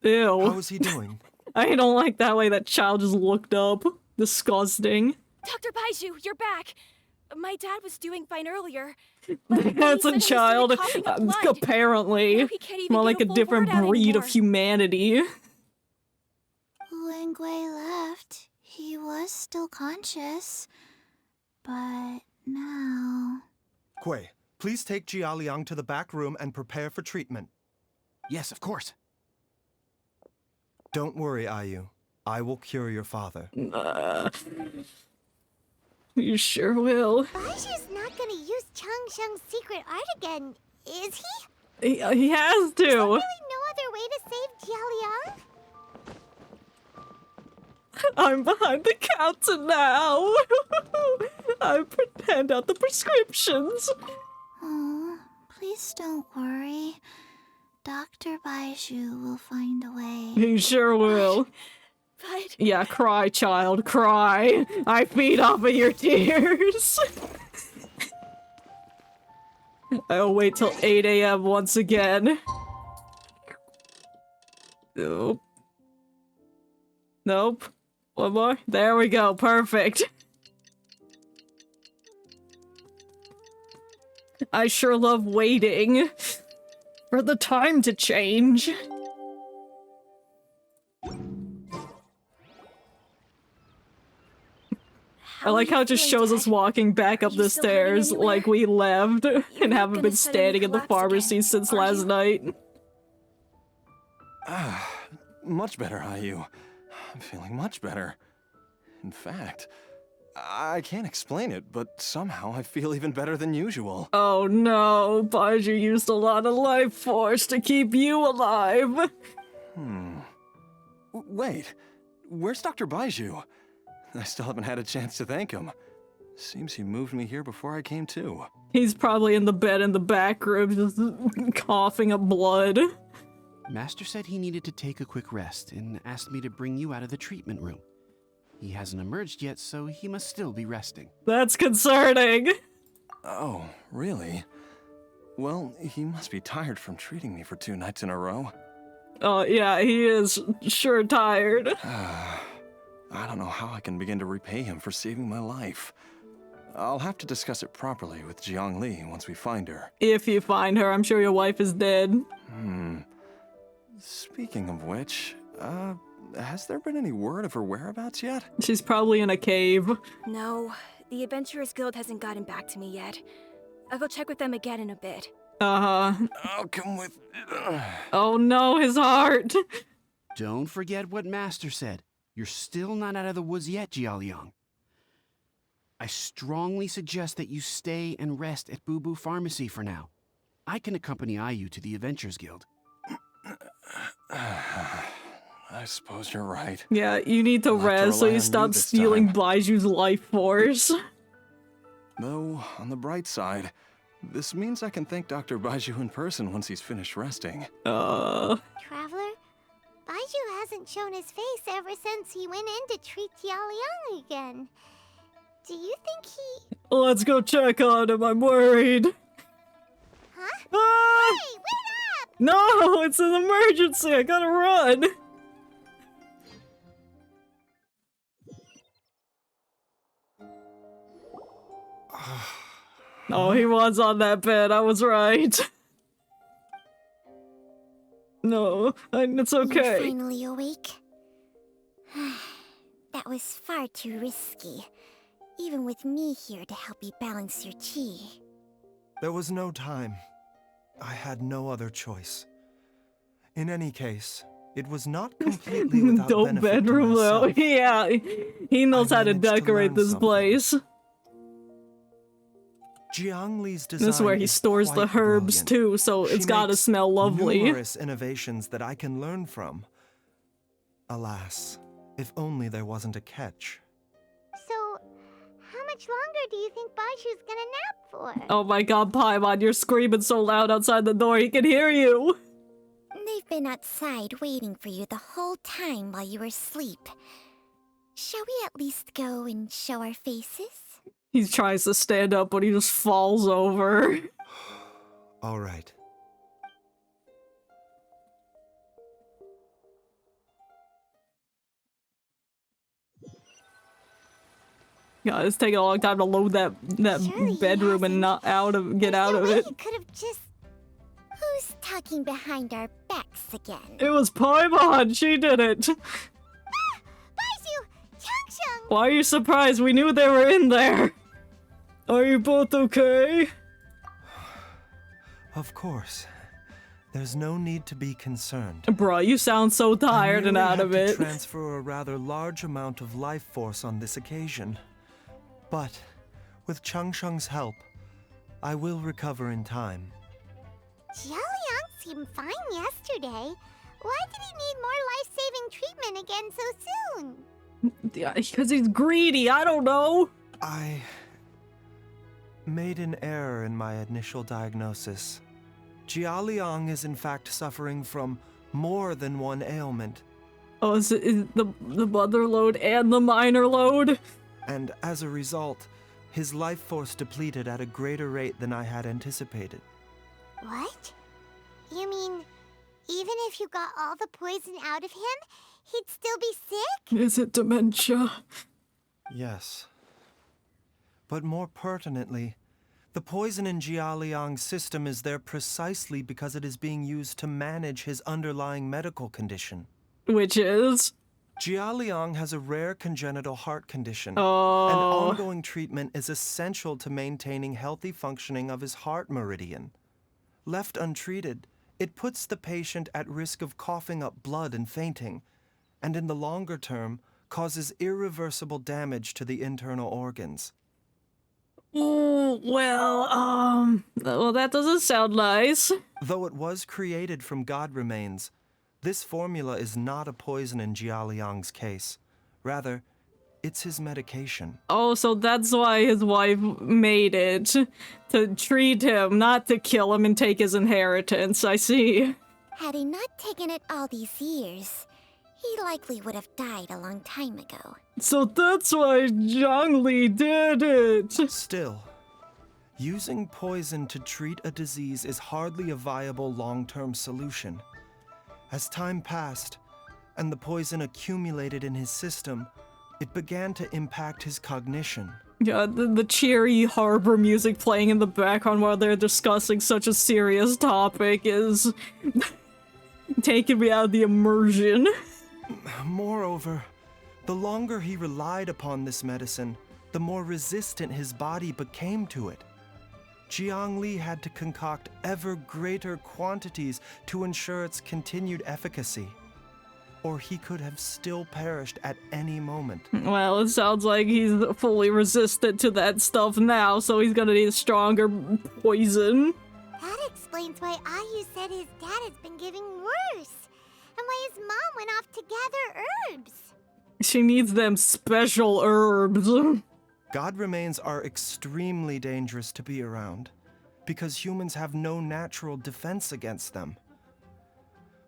Ew. How is he doing? I don't like that way that child just looked up. Disgusting. Dr. Baizhu, you're back! My dad was doing fine earlier. But then That's he a suddenly started child. coughing up blood. Apparently. Now he can't even More get like a full different word out breed of anymore. humanity. When Gui left, he was still conscious. But now... Gui, please take Jialiang to the back room and prepare for treatment. Yes, of course. Don't worry, Ayu. I will cure your father. You sure will. Baizhu's not gonna use Changsheng's secret art again, is he? He has to. There's really no other way to save Jialiang? I'm behind the counter now. I hand out the prescriptions. Oh, please don't worry. Dr. Baizhu will find a way. He sure will. But... Yeah, cry, child, cry. I feed off of your tears. I'll wait till 8 a.m. once again. Nope. Nope. One more. There we go. Perfect. I sure love waiting for the time to change. I like how it just shows us walking back up the stairs like we left and haven't been standing in the pharmacy since last night. Much better, Ayu. I'm feeling much better. In fact, I can't explain it, but somehow I feel even better than usual. Oh no, Baizhu used a lot of life force to keep you alive. Wait, where's Dr. Baizhu? I still haven't had a chance to thank him. Seems he moved me here before I came to. He's probably in the bed in the back room, just coughing up blood. Master said he needed to take a quick rest and asked me to bring you out of the treatment room. He hasn't emerged yet, so he must still be resting. That's concerning. Oh, really? Well, he must be tired from treating me for 2 nights in a row. Oh, yeah, he is sure tired. I don't know how I can begin to repay him for saving my life. I'll have to discuss it properly with Jiangli once we find her. If you find her, I'm sure your wife is dead. Speaking of which, has there been any word of her whereabouts yet? She's probably in a cave. No, the Adventurers Guild hasn't gotten back to me yet. I'll go check with them again in a bit. Uh-huh. I'll come with... Oh no, his heart! Don't forget what Master said. You're still not out of the woods yet, Jialiang. I strongly suggest that you stay and rest at Boo Boo Pharmacy for now. I can accompany Ayu to the Adventurers Guild. I suppose you're right. Yeah, you need to I'll have to rest so rely you on stop you this stealing time. Baiju's life force. Though, on the bright side, this means I can thank Dr. Baizhu in person once he's finished resting. Traveler? Baizhu hasn't shown his face ever since he went in to treat Jialiang again. Do you think he... Let's go check on him, I'm worried. Huh? Ah! Hey, wait up! No, it's an emergency, I gotta run! Oh, he was on that bed, I was right. No, it's You're okay. finally awake? That was far too risky. Even with me here to help you balance your chi. There was no time. I had no other choice. In any case, it was not completely without Dope benefit to bedroom though. myself. Yeah, he knows how to managed to decorate learn this something. place. Jiang Li's design This is where he stores the quite herbs brilliant. too, so She it's gotta makes smell lovely. Numerous innovations that I can learn from. Alas, if only there wasn't a catch. So, how much longer do you think Baizhu's gonna nap for? Oh my god, Paimon, you're screaming so loud outside the door, he can hear you! They've been outside waiting for you the whole time while you were asleep. Shall we at least go and show our faces? He tries to stand up, but he just falls over. All right. God, it's taking a long time to load that Surely he bedroom and hasn't. get out No of way it. He could have just. Who's talking behind our backs again? It was Paimon, she did it! Baizhu! Changsheng! Why are you surprised? We knew they were in there! Are you both okay? Of course. There's no need to be concerned. Bruh, you sound so tired and out of I merely had it. to transfer a rather large amount of life force on this occasion. But, with Changsheng's help, I will recover in time. Jialiang seemed fine yesterday. Why did he need more life-saving treatment again so soon? Yeah, because he's greedy, I don't know. I made an error in my initial diagnosis. Jialiang is in fact suffering from more than one ailment, Oh, is it the mother load and the minor load? and as a result, his life force depleted at a greater rate than I had anticipated. What? You mean, even if you got all the poison out of him, he'd still be sick? Is it dementia? Yes. But more pertinently, the poison in Jialiang's system is there precisely because it is being used to manage his underlying medical condition. Which is? Jialiang has a rare congenital heart condition, and Oh. ongoing treatment is essential to maintaining healthy functioning of his heart meridian. Left untreated, it puts the patient at risk of coughing up blood and fainting, and in the longer term, causes irreversible damage to the internal organs. Ooh, well, that doesn't sound nice. Though it was created from god remains, this formula is not a poison in Jialiang's case. Rather, it's his medication. Oh, so that's why his wife made it. To treat him, not to kill him and take his inheritance, I see. Had he not taken it all these years, he likely would have died a long time ago. So that's why Zhang Li did it. Still, using poison to treat a disease is hardly a viable long-term solution. As time passed, and the poison accumulated in his system, it began to impact his cognition. Yeah, the cheery harbor music playing in the background while they're discussing such a serious topic is taking me out of the immersion. Moreover, the longer he relied upon this medicine, the more resistant his body became to it. Jiang Li had to concoct ever greater quantities to ensure its continued efficacy, or he could have still perished at any moment. Well, it sounds like he's fully resistant to that stuff now, so he's gonna need a stronger poison. That explains why Ayu said his dad has been getting worse, and why his mom went off to gather herbs. She needs them special herbs. God remains are extremely dangerous to be around, because humans have no natural defense against them.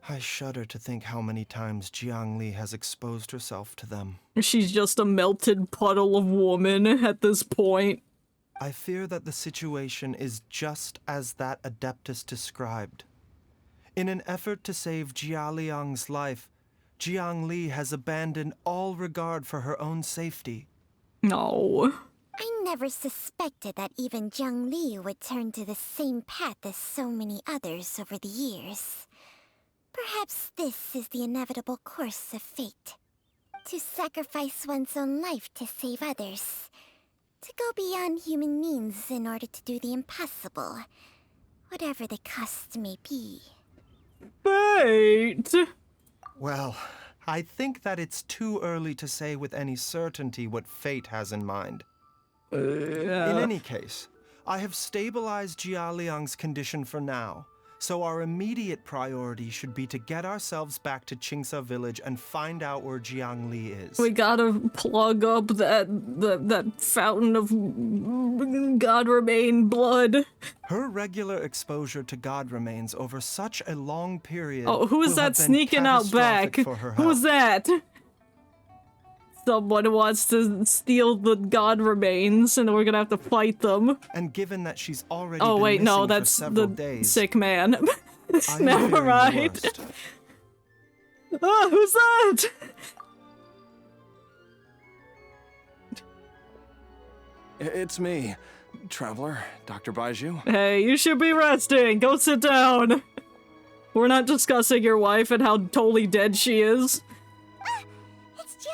I shudder to think how many times Jiang Li has exposed herself to them. She's just a melted puddle of woman at this point. I fear that the situation is just as that Adeptus described. In an effort to save Jialiang's life, Jiang Li has abandoned all regard for her own safety. No. I never suspected that even Zhang Li would turn to the same path as so many others over the years. Perhaps this is the inevitable course of fate. To sacrifice one's own life to save others. To go beyond human means in order to do the impossible. Whatever the cost may be. Fate! Well, I think that it's too early to say with any certainty what fate has in mind. In any case, I have stabilized Jia Liang's condition for now, so our immediate priority should be to get ourselves back to Qingce village and find out where Jiang Li is. We gotta plug up that fountain of God remain blood. Her regular exposure to God remains over such a long period. Oh, who's will that have been sneaking out back? catastrophic for her Who's health. that? Someone wants to steal the God remains, and we're gonna have to fight them. And given that she's already Oh been wait, no, missing for that's several the days, sick man. I am Never fearing the mind. worst. Oh, who's that? It's me, Traveler, Dr. Baizhu. Hey, you should be resting. Go sit down. We're not discussing your wife and how totally dead she is. It's Jiao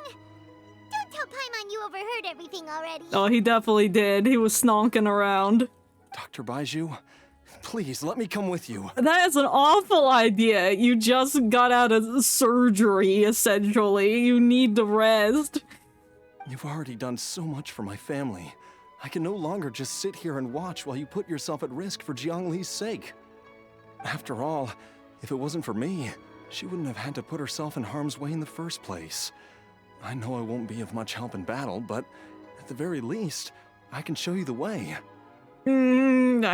Liang! Don't tell Paimon you overheard everything already. Oh, he definitely did. He was stonking around. Dr. Baizhu, please let me come with you. That is an awful idea. You just got out of surgery, essentially. You need to rest. You've already done so much for my family. I can no longer just sit here and watch while you put yourself at risk for Jiang Li's sake. After all, if it wasn't for me, she wouldn't have had to put herself in harm's way in the first place. I know I won't be of much help in battle, but at the very least, I can show you the way. No.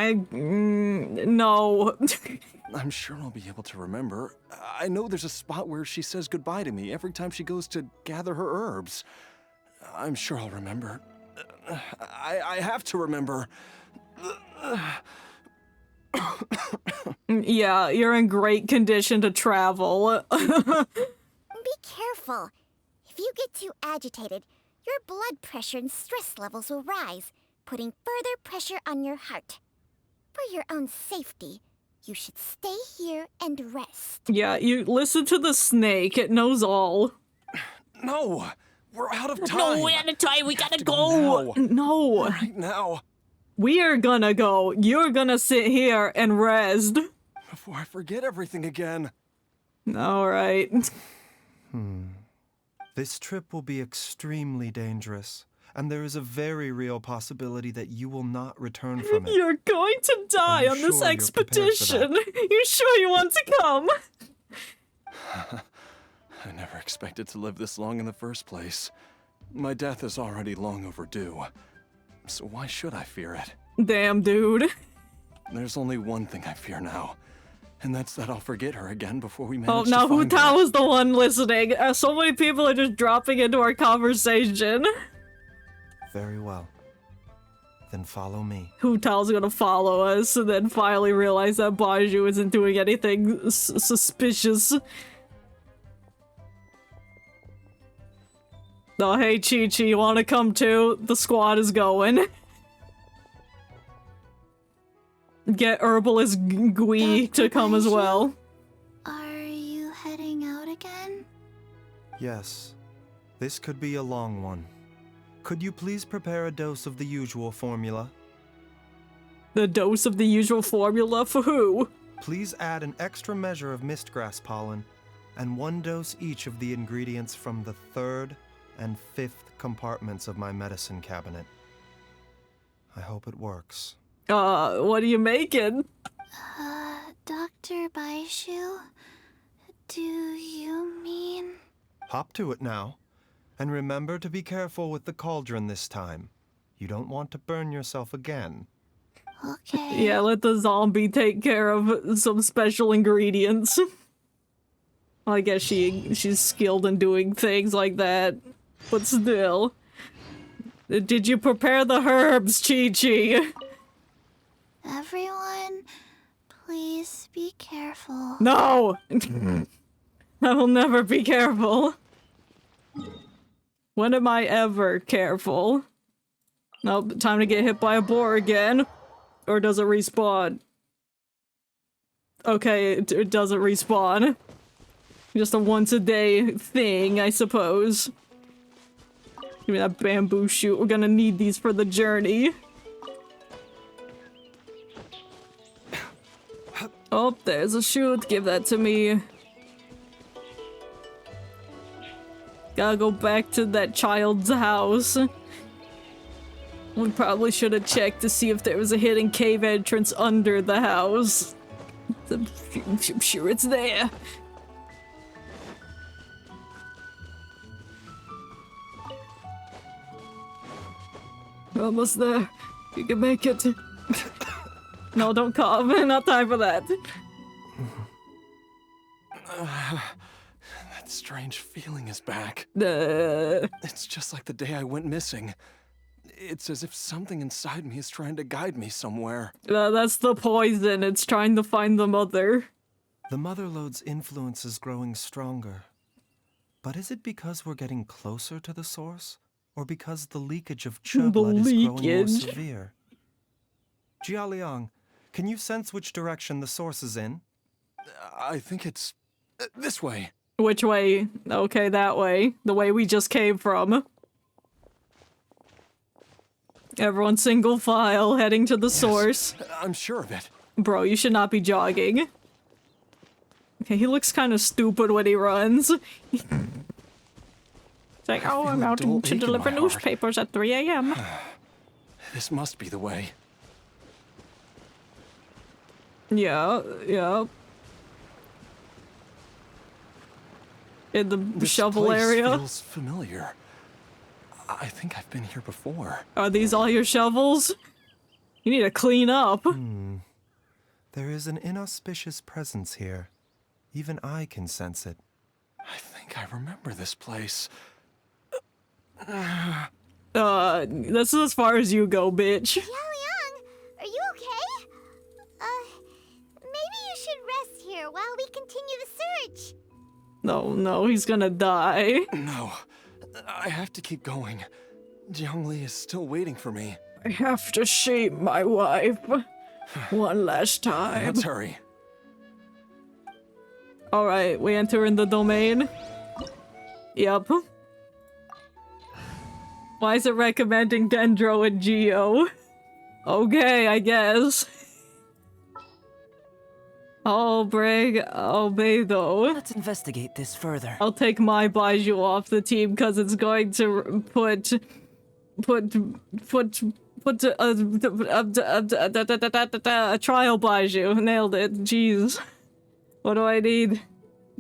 I'm sure I'll be able to remember. I know there's a spot where she says goodbye to me every time she goes to gather her herbs. I'm sure I'll remember. I have to remember. Yeah, you're in great condition to travel. Be careful. If you get too agitated, your blood pressure and stress levels will rise, putting further pressure on your heart. For your own safety, you should stay here and rest. Yeah, you listen to the snake. It knows all. No! We're out of time! No, we're out of time. We gotta go! Now. No. Right now! We are gonna go. You're gonna sit here and rest. Before I forget everything again. Alright. This trip will be extremely dangerous, and there is a very real possibility that you will not return from it. You're going to die I'm on this sure you're prepared for expedition. You sure you want to come? I never expected to live this long in the first place. My death is already long overdue. So why should I fear it? Damn, dude. There's only one thing I fear now, and that's that I'll forget her again before we manage Oh, to now find Hu Tao her. is the one listening. So many people are just dropping into our conversation. Very well. Then follow me. Hu Tao's gonna follow us and then finally realize that Baizhu isn't doing anything suspicious. Oh, hey, Chi-Chi, you wanna come too? The squad is going. Get Herbalist Gui to come as well. Are you heading out again? Yes. This could be a long one. Could you please prepare a dose of the usual formula? The dose of the usual formula for who? Please add an extra measure of mistgrass pollen, and 1 dose each of the ingredients from the 3rd and 5th compartments of my medicine cabinet. I hope it works. What are you making? Dr. Baizhu? Do you mean... Hop to it now. And remember to be careful with the cauldron this time. You don't want to burn yourself again. Okay. Yeah, let the zombie take care of some special ingredients. I guess she's skilled in doing things like that. But still. Did you prepare the herbs, Chi-Chi? Everyone, please be careful. No! I will never be careful. When am I ever careful? Nope, time to get hit by a boar again. Or does it respawn? Okay, it doesn't respawn. Just a once a day thing, I suppose. Give me that bamboo shoot. We're gonna need these for the journey. Oh, there's a shoot. Give that to me. Gotta go back to that child's house. We probably should have checked to see if there was a hidden cave entrance under the house. I'm sure it's there. Almost there. You can make it. No, don't cough. Not time for that. That strange feeling is back. It's just like the day I went missing. It's as if something inside me is trying to guide me somewhere. That's the poison. It's trying to find the mother. The Mother Lode's influence is growing stronger. But is it because we're getting closer to the source? Or because the leakage of Che blood is growing more severe? Jialiang, can you sense which direction the source is in? I think it's this way. Which way? Okay, that way. The way we just came from. Everyone single file, heading to the source. I'm sure of it. Bro, you should not be jogging. Okay, he looks kind of stupid when he runs. It's like, oh, I'm out to deliver newspapers at 3 a.m. This must be the way. Yeah. In the This shovel place area. feels familiar. I think I've been here before. Are these all your shovels? You need to clean up. There is an inauspicious presence here. Even I can sense it. I think I remember this place. This is as far as you go, bitch. Young, are you okay? Maybe you should rest here while we continue the search. No, he's gonna die. No, I have to keep going. Jiangli is still waiting for me. I have to shape my wife. One last time. Let's hurry. Alright, we enter in the domain. Yep. Why is it recommending Dendro and Geo? Okay, I guess. I'll obey though. Let's investigate this further. I'll take my Baizhu off the team because it's going to put a trial Baizhu. Nailed it. Jeez. What do I need?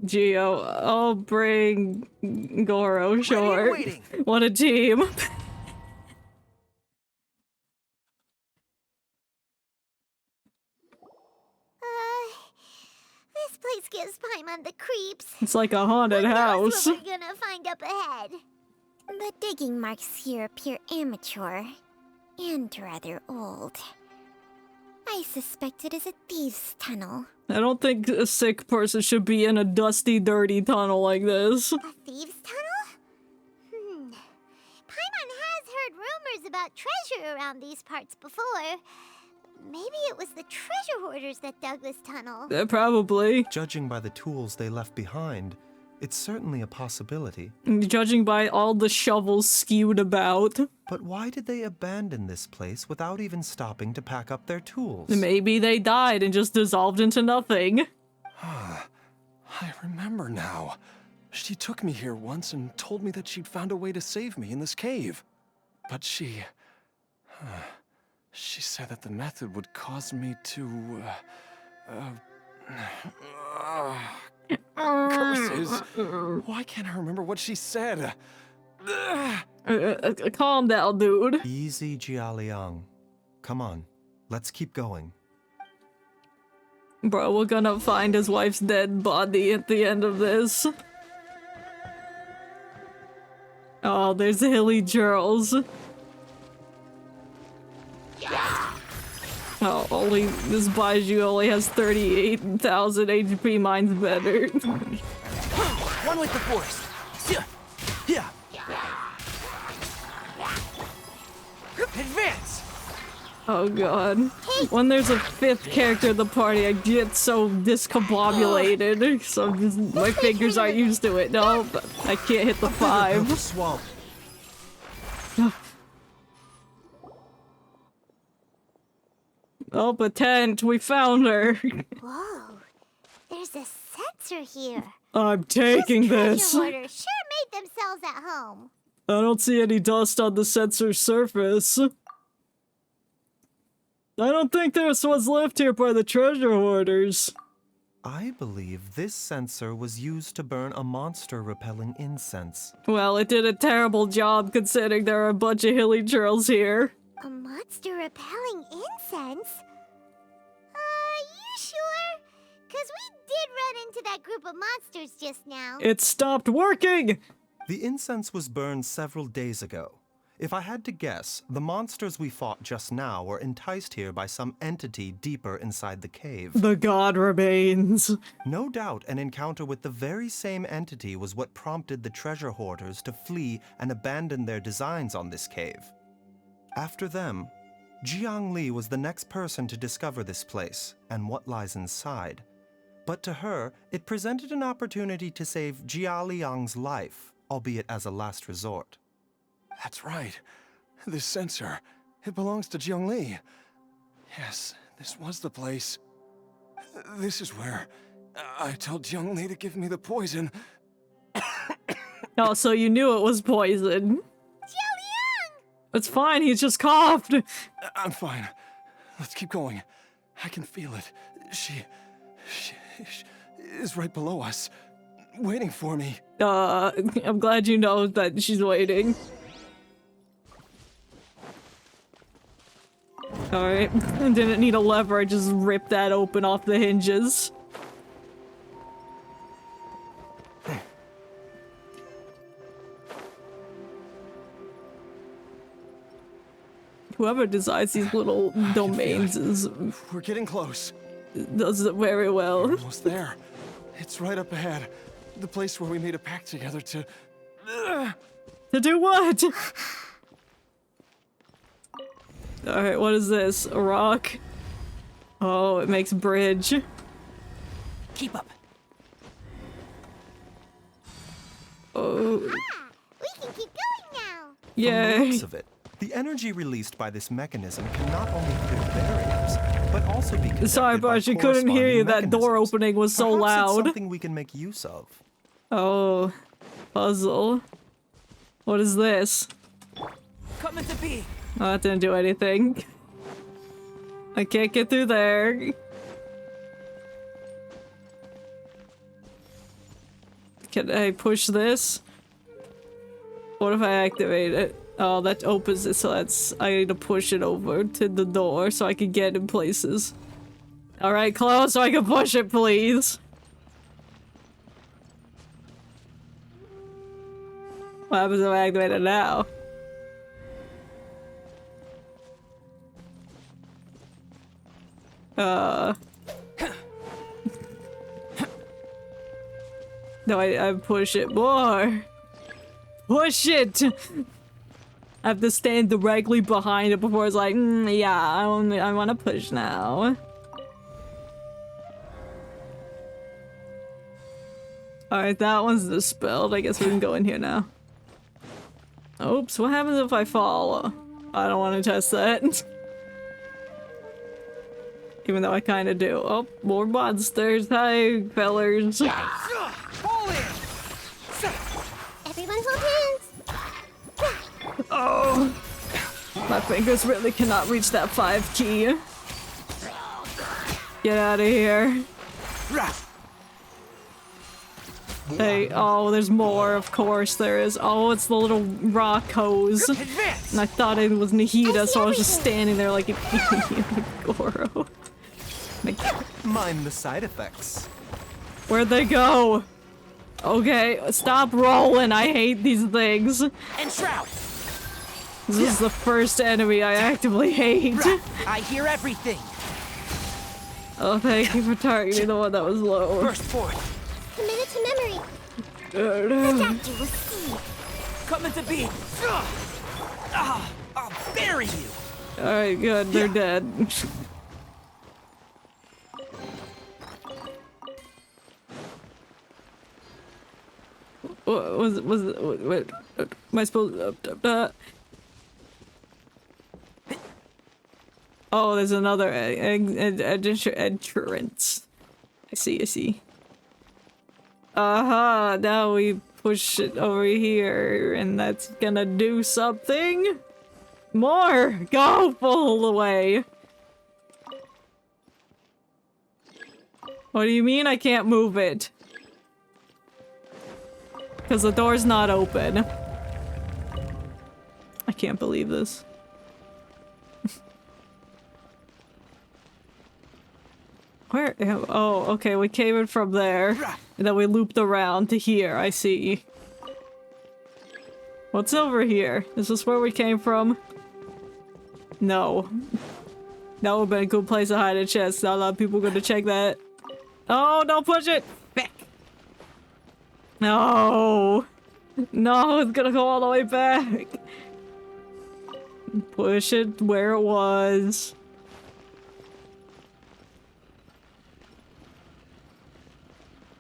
Geo. I'll bring Goro. Sure. What a team. This place gives Paimon the creeps. It's like a haunted house. What we're gonna find up ahead. The digging marks here appear amateur and rather old. I suspect it is a thieves' tunnel. I don't think a sick person should be in a dusty, dirty tunnel like this. A thieves' tunnel? Paimon has heard rumors about treasure around these parts before. Maybe it was the treasure hoarders that dug this tunnel. Probably. Judging by the tools they left behind, it's certainly a possibility. Judging by all the shovels skewed about. But why did they abandon this place without even stopping to pack up their tools? Maybe they died and just dissolved into nothing. I remember now. She took me here once and told me that she'd found a way to save me in this cave. But she said that the method would cause me to, curses. Why can't I remember what she said? Calm down, dude. Easy, Jialiang. Come on, let's keep going. Bro, we're gonna find his wife's dead body at the end of this. Oh, there's Hilly Charles. Oh, this Baizhu only has 38,000 HP, mine's better. One with the force. Yeah. Advance. Oh god. When there's a fifth character in the party, I get so discombobulated. So my fingers aren't used to it. No, I can't hit the 5. Oh, a tent. We found her. Whoa, there's a sensor here. I'm taking Those this. treasure hoarders sure made themselves at home. I don't see any dust on the sensor's surface. I don't think this was left here by the treasure hoarders. I believe this sensor was used to burn a monster-repelling incense. Well, it did a terrible job considering there are a bunch of hilly churls here. A monster repelling incense? You sure? 'Cause we did run into that group of monsters just now. It stopped working! The incense was burned several days ago. If I had to guess, the monsters we fought just now were enticed here by some entity deeper inside the cave. The god remains. No doubt an encounter with the very same entity was what prompted the treasure hoarders to flee and abandon their designs on this cave. After them, Jiang Li was the next person to discover this place and what lies inside. But to her, it presented an opportunity to save Jia Liang's life, albeit as a last resort. That's right. This sensor, it belongs to Jiang Li. Yes, this was the place. This is where I told Jiang Li to give me the poison. Oh, so you knew it was poison. Jiang! It's fine, he just coughed. I'm fine. Let's keep going. I can feel it. She is right below us, waiting for me. I'm glad you know that she's waiting. Alright, didn't need a lever, I just ripped that open off the hinges. Whoever decides these little domains We're getting close. does it very well. We're almost there. It's right up ahead. The place where we made a pact together to... To do what? Alright, what is this? A rock? Oh, it makes bridge. Keep up. Oh, We can keep going now. From the yay. looks of it, the energy released by this mechanism can not only clear barriers, but also be conducted Sorry, by Baizhu, couldn't hear you. That door mechanisms. opening was so Perhaps it's loud. something we can make use of. Oh, puzzle. What is this? Coming to be. Oh, that didn't do anything. I can't get through there. Can I push this? What if I activate it? Oh, that opens it, so that's... I need to push it over to the door so I can get in places. Alright, close so I can push it, please. What happens if I activate it now? No, I push it more. Push it! I have to stand directly behind it before it's like, yeah, I want to push now. Alright, that one's dispelled. I guess we can go in here now. Oops, what happens if I fall? I don't want to test that. Even though I kind of do. Oh, more monsters. Hi, fellers. Everyone hold hands. Oh, my fingers really cannot reach that 5 key. Get out of here. Hey, oh, there's more, of course there is. Oh, it's the little rock hose. And I thought it was Nahida, so I was just standing there like a Goro. Mind the side effects. Where'd they go? Okay, stop rolling. I hate these things. And Shroud. This is the first enemy I actively hate. I hear everything. Oh, thank you for targeting the one that was low. Burst forth. Commit it to memory. Oh, Statue will see. Coming to be. I'll bury you. alright, good. They're dead. What am I supposed to... Oh, there's another entrance. I see. Aha, now we push it over here, and that's gonna do something. More! Go full the way! What do you mean I can't move it? Because the door's not open. I can't believe this. Where? Oh, okay, we came in from there. And then we looped around to here, I see. What's over here? Is this where we came from? No. That would've been a good place to hide a chest. Not a lot of people gonna check that. Oh, don't push it! Back! No! No, it's gonna go all the way back! Push it where it was.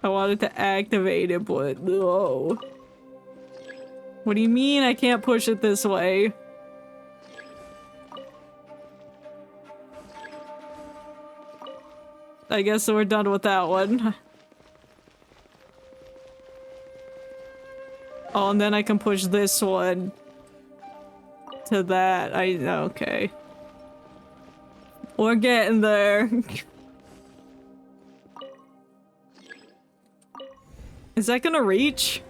I wanted to activate it, but no. What do you mean I can't push it this way? I guess we're done with that one. Oh, and then I can push this one to that. Okay. We're getting there. Is that gonna reach?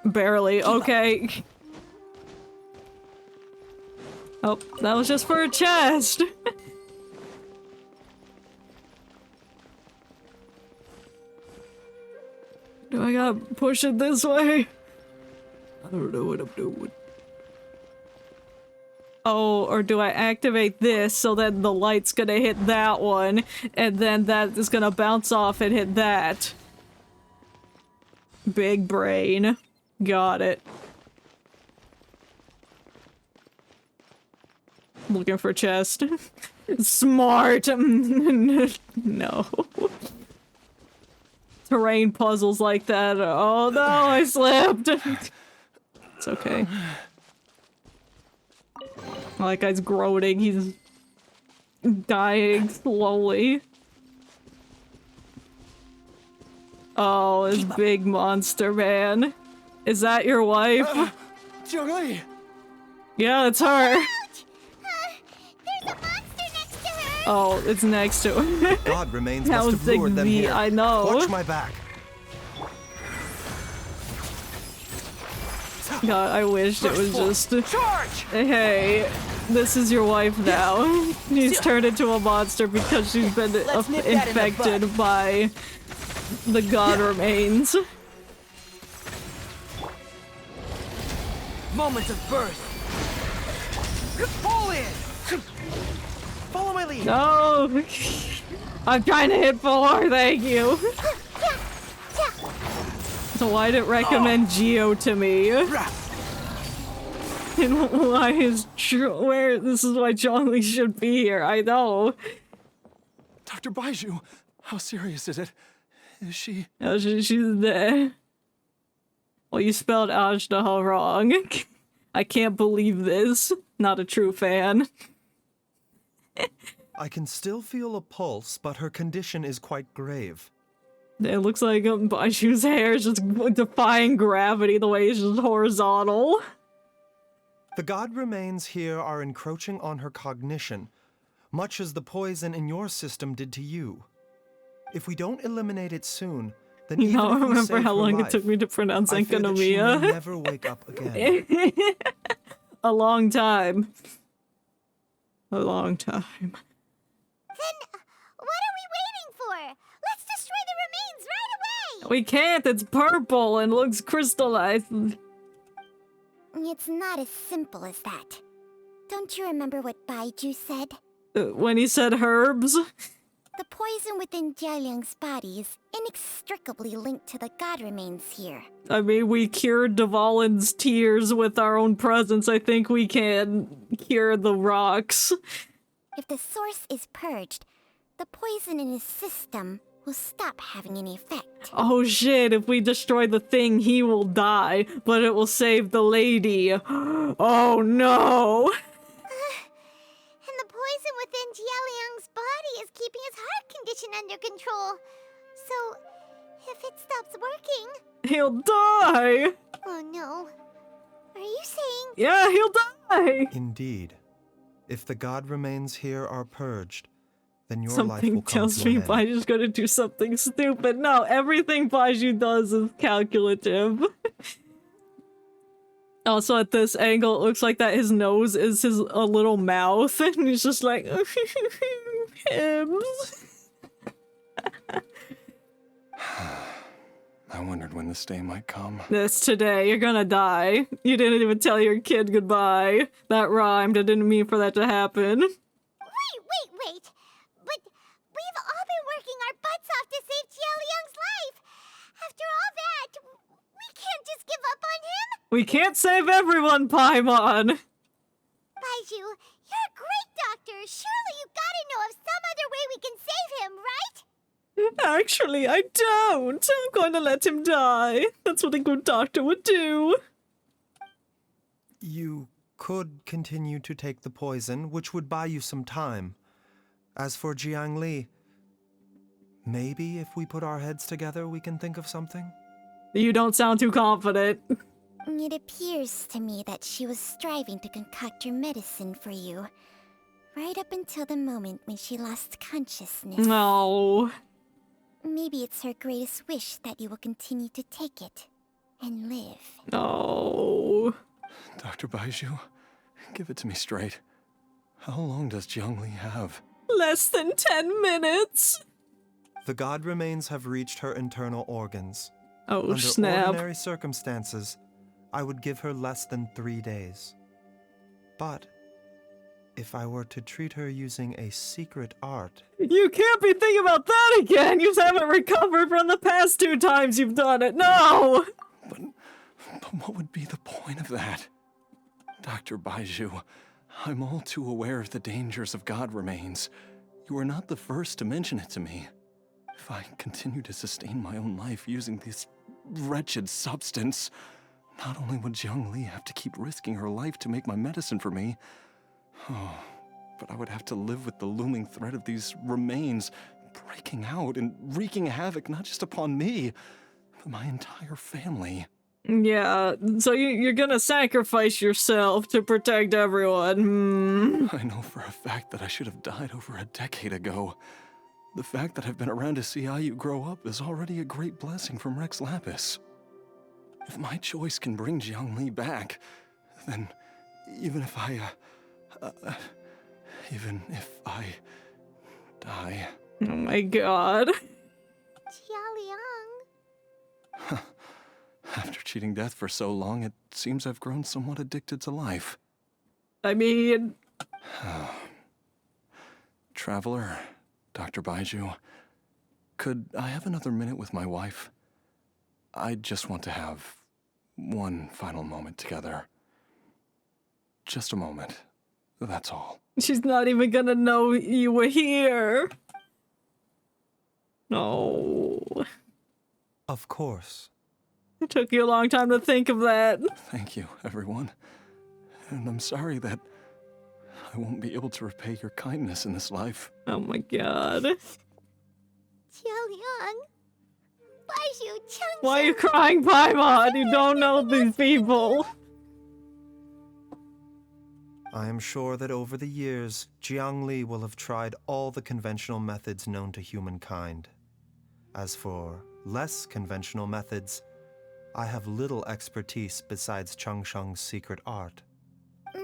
Barely. Okay. Oh, that was just for a chest. Do I gotta push it this way? I don't know what I'm doing. Oh, or do I activate this so that the light's gonna hit that one, and then that is gonna bounce off and hit that? Big brain. Got it. Looking for chest. Smart! No. Terrain puzzles like that. Oh no, I slipped! It's okay. That guy's groaning, he's dying slowly. Oh, this big monster man. Is that your wife? Zhongli! Yeah, it's her. There's a monster next to her! Oh, it's next to her. God remains That must was have lured them the here. I know. Watch my back. God, I wished it was just. Charge! Hey, this is your wife now. She's turned into a monster because she's been Let's nip that in the infected bud. by the god remains. Moment of birth. Pull in! Follow my lead. No! I'm trying to hit 4, thank you. So why did it recommend Geo to me? And why is where this is why Zhongli should be here, I know. Dr. Baizhu, how serious is it? Is she... Oh, she's there. Well, you spelled Ajnaha wrong. I can't believe this. Not a true fan. I can still feel a pulse, but her condition is quite grave. It looks like Baizhu's hair is just defying gravity the way it's just horizontal. The god remains here are encroaching on her cognition, much as the poison in your system did to you. If we don't eliminate it soon, then You even know, if we remember save how her long life, it took me to pronounce I fear that she may Yoimiya? never wake up again. A long time. A long time. Then what are we waiting for? Let's destroy the remains right away! We can't, it's purple and looks crystallized. It's not as simple as that. Don't you remember what Baizhu said? When he said herbs? The poison within Jialiang's body is inextricably linked to the god remains here. I mean, we cured Dvalin's tears with our own presence. I think we can cure the rocks. If the source is purged, the poison in his system will stop having any effect. Oh shit, if we destroy the thing, he will die, but it will save the lady. Oh no! keeping his heart condition under control. So, if it stops working... He'll die! Oh no. Are you saying... Yeah, he'll die! Indeed. If the god remains here are purged, then your life Something will come tells to me an end. Baiju's gonna do something stupid. No, everything Baizhu does is calculative. Also, at this angle, it looks like that his nose is a little mouth, and he's just like, Hims. I wondered when this day might come. This today, you're gonna die. You didn't even tell your kid goodbye. That rhymed, I didn't mean for that to happen. Wait. But we've all been working our butts off to save Jialiang's life. After all that, we can't just give up on him. We can't save everyone, Paimon! Baizhu, you're a great doctor. Surely you gotta know of some other way we can save him, right? Actually, I don't. I'm going to let him die. That's what a good doctor would do. You could continue to take the poison, which would buy you some time. As for Jiang Li, maybe if we put our heads together, we can think of something? You don't sound too confident. It appears to me that she was striving to concoct your medicine for you, right up until the moment when she lost consciousness. No. Maybe it's her greatest wish that you will continue to take it and live. No. Dr. Baizhu, give it to me straight. How long does Jiang Li have? Less than 10 minutes. The god remains have reached her internal organs. Oh, Under snap. ordinary circumstances, I would give her less than 3 days. But if I were to treat her using a secret art... You can't be thinking about that again! You haven't recovered from the past 2 times you've done it! No! But what would be the point of that? Dr. Baizhu, I'm all too aware of the dangers of God remains. You are not the first to mention it to me. If I continue to sustain my own life using this wretched substance, not only would Jiang Li have to keep risking her life to make my medicine for me, but I would have to live with the looming threat of these remains breaking out and wreaking havoc not just upon me, but my entire family. Yeah, so you're gonna sacrifice yourself to protect everyone. I know for a fact that I should have died over a decade ago. The fact that I've been around to see how you grow up is already a great blessing from Rex Lapis. If my choice can bring Jiang Li back, then even if I die... Oh my god. Jialiang. After cheating death for so long, it seems I've grown somewhat addicted to life. I mean... Traveler, Dr. Baizhu, could I have another minute with my wife? I just want to have one final moment together. Just a moment. That's all. She's not even gonna know you were here. No. Of course. It took you a long time to think of that. Thank you, everyone. And I'm sorry that I won't be able to repay your kindness in this life. Oh my god. Jialiang. Baizhu, Changsheng. Why are you crying, Paimon? You don't know these people. I am sure that over the years, Jiang Li will have tried all the conventional methods known to humankind. As for less conventional methods, I have little expertise besides Changsheng's secret art.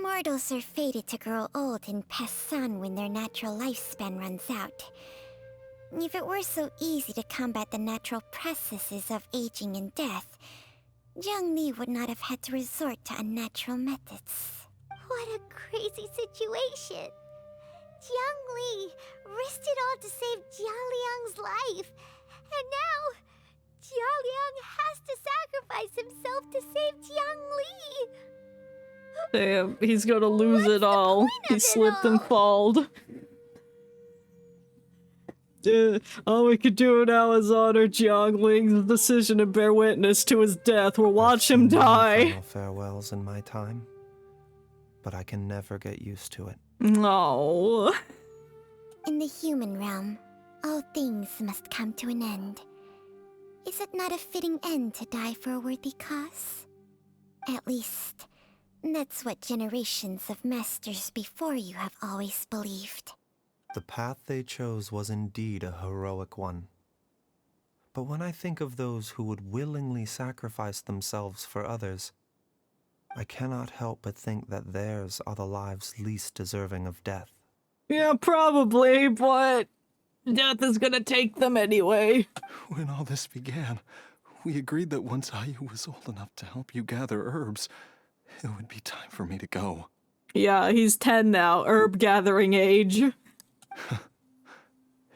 Mortals are fated to grow old and pass on when their natural lifespan runs out. If it were so easy to combat the natural processes of aging and death, Jiang Li would not have had to resort to unnatural methods. What a crazy situation. Jiang Li risked it all to save Jialiang's life. And now, Jialiang has to sacrifice himself to save Jiang Li. Damn, he's gonna lose it all. He slipped and falled. All we could do now is honor Jiang Ling's decision and bear witness to his death. We'll watch him die. Final farewells in my time, but I can never get used to it. No. In the human realm, all things must come to an end. Is it not a fitting end to die for a worthy cause? At least, that's what generations of masters before you have always believed. The path they chose was indeed a heroic one. But when I think of those who would willingly sacrifice themselves for others, I cannot help but think that theirs are the lives least deserving of death. Yeah, probably, but death is gonna take them anyway. When all this began, we agreed that once Ayu was old enough to help you gather herbs, it would be time for me to go. Yeah, he's 10 now, herb gathering age.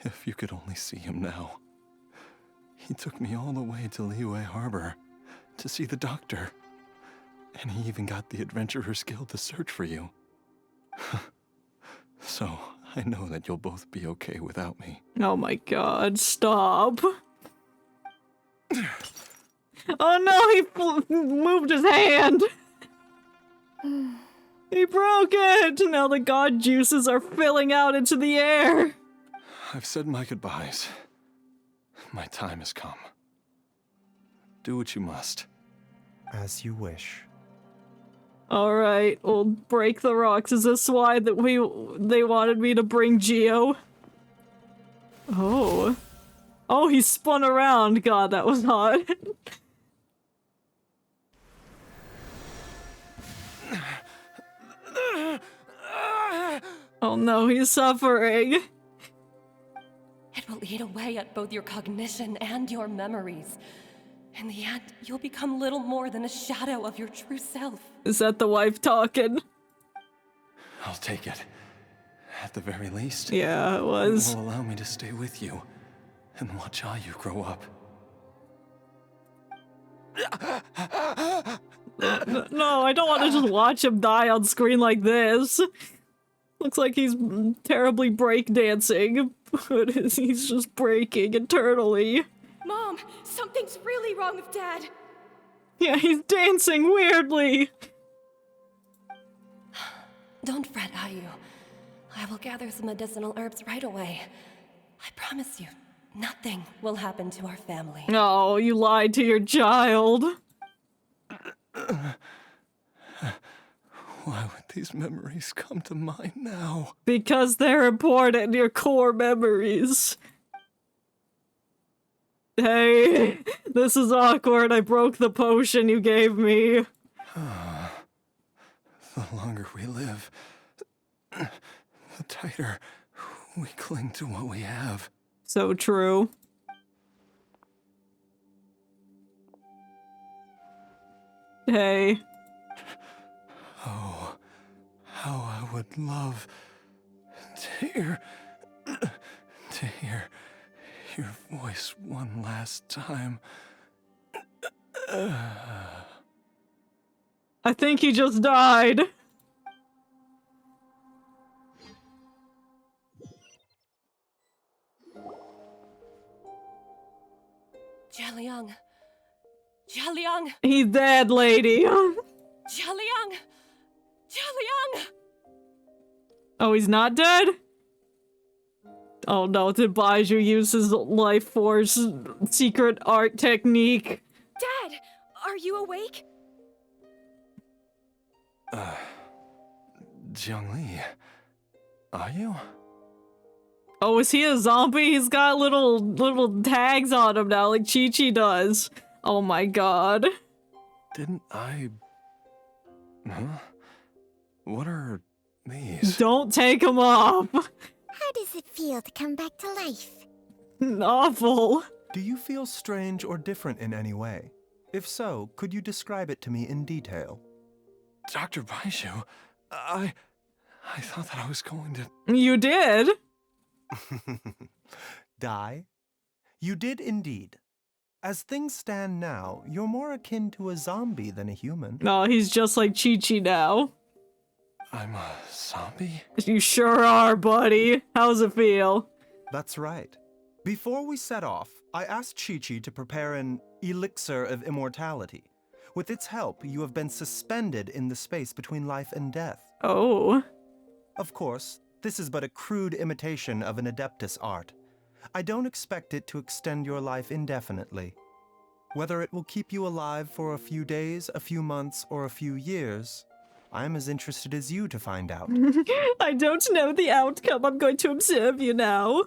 If you could only see him now. He took me all the way to Liyue Harbor to see the doctor. And he even got the Adventurers Guild to search for you. So, I know that you'll both be okay without me. Oh my god, stop. Oh no, he moved his hand! He broke it! Now the god juices are filling out into the air! I've said my goodbyes. My time has come. Do what you must. As you wish. Alright, we'll break the rocks. Is this why that they wanted me to bring Geo? Oh. Oh, he spun around. God, that was hot. Oh no, he's suffering. It will eat away at both your cognition and your memories. In the end, you'll become little more than a shadow of your true self. Is that the wife talking? I'll take it. At the very least. Yeah, it was. It will allow me to stay with you and watch Ayu grow up. No, I don't want to just watch him die on screen like this. Looks like he's terribly breakdancing, but he's just breaking eternally. Mom, something's really wrong with Dad. Yeah, he's dancing weirdly. Don't fret, Ayu. I will gather some medicinal herbs right away. I promise you, nothing will happen to our family. Oh, you lied to your child. Why would these memories come to mind now? Because they're important, your core memories. Hey, this is awkward. I broke the potion you gave me. The longer we live, the tighter we cling to what we have. So true. Hey. Oh, how I would love to hear your voice one last time. I think he just died. Jialiang. Jialiang. He's dead, lady. Jialiang. Jialiang. Oh, he's not dead? Oh no, did Baizhu use his life force secret art technique? Dad, are you awake? Jiangli, are you? Oh, is he a zombie? He's got little tags on him now, like Chi-Chi does. Oh my god. Didn't I... Huh? What are these? Don't take him off. How does it feel to come back to life? Awful. Do you feel strange or different in any way? If so, could you describe it to me in detail? Dr. Baizhu, I thought that I was going to... You did? Die? You did indeed. As things stand now, you're more akin to a zombie than a human. No, he's just like Chi-Chi now. I'm a zombie? You sure are, buddy. How's it feel? That's right. Before we set off, I asked Chi-Chi to prepare an elixir of immortality. With its help, you have been suspended in the space between life and death. Oh. Of course, This is but a crude imitation of an Adeptus art. I don't expect it to extend your life indefinitely. Whether it will keep you alive for a few days, a few months, or a few years, I'm as interested as you to find out. I don't know the outcome. I'm going to observe you now.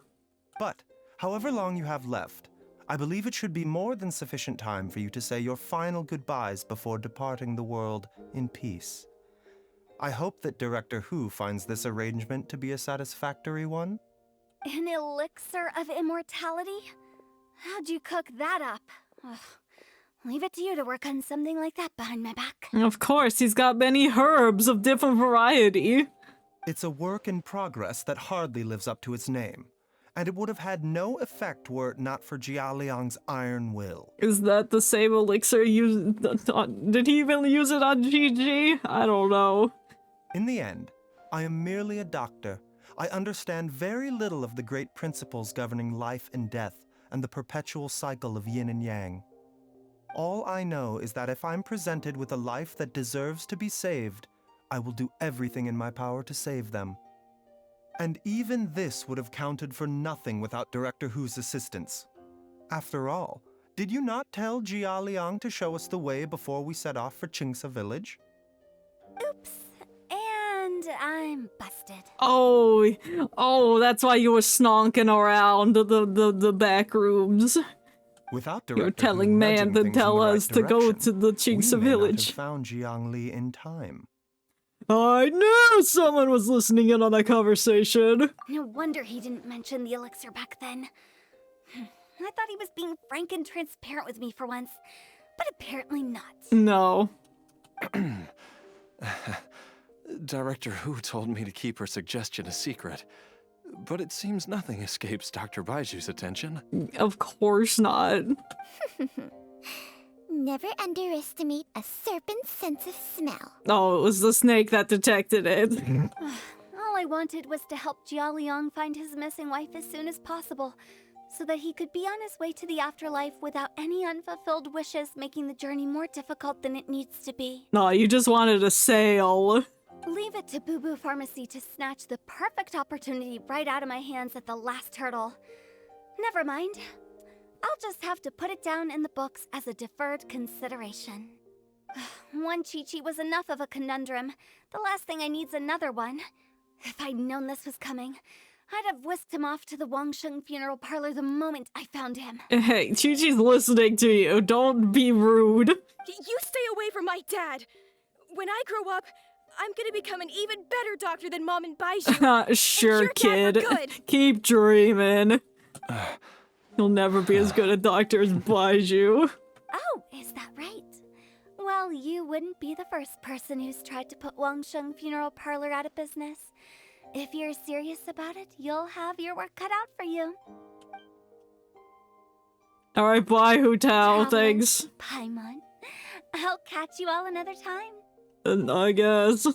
But, however long you have left, I believe it should be more than sufficient time for you to say your final goodbyes before departing the world in peace. I hope that Director Hu finds this arrangement to be a satisfactory one. An elixir of immortality? How'd you cook that up? Ugh. Leave it to you to work on something like that behind my back. Of course, he's got many herbs of different variety. It's a work in progress that hardly lives up to its name, and it would have had no effect were it not for Jia Liang's iron will. Is that the same elixir used? Did he even use it on Gigi? I don't know. In the end, I am merely a doctor. I understand very little of the great principles governing life and death and the perpetual cycle of yin and yang. All I know is that if I'm presented with a life that deserves to be saved, I will do everything in my power to save them. And even this would have counted for nothing without Director Hu's assistance. After all, did you not tell Jia Liang to show us the way before we set off for Qingce village? Oops. And I'm busted. Oh, that's why you were snonking around the back rooms. Without You're Director telling Hu man nudging to things tell in the us right to go direction, to the Qingce we may not village. have found Jiang Li in time. I knew someone was listening in on that conversation. No wonder he didn't mention the elixir back then. I thought he was being frank and transparent with me for once, but apparently not. No. Director Hu told me to keep her suggestion a secret, but it seems nothing escapes Dr. Baizhu's attention. Of course not. Never underestimate a serpent's sense of smell. Oh, it was the snake that detected it. All I wanted was to help Jia Liang find his missing wife as soon as possible, so that he could be on his way to the afterlife without any unfulfilled wishes making the journey more difficult than it needs to be. No, you just wanted a sale. Leave it to Boo Boo Pharmacy to snatch the perfect opportunity right out of my hands at the last hurdle. Never mind. I'll just have to put it down in the books as a deferred consideration. One Chi-Chi was enough of a conundrum. The last thing I need's another one. If I'd known this was coming, I'd have whisked him off to the Wangsheng funeral parlor the moment I found him. Hey, Chi-Chi's listening to you. Don't be rude. You stay away from my dad. When I grow up, I'm gonna become an even better doctor than Mom and Baizhu. Sure, your kid. dad for good. Keep dreaming. You'll never be as good a doctor as Baizhu. Oh, is that right? Well, you wouldn't be the first person who's tried to put Wangsheng funeral parlor out of business. If you're serious about it, you'll have your work cut out for you. Alright, bye, Hu Tao. Thanks. Paimon. I'll catch you all another time. And I guess.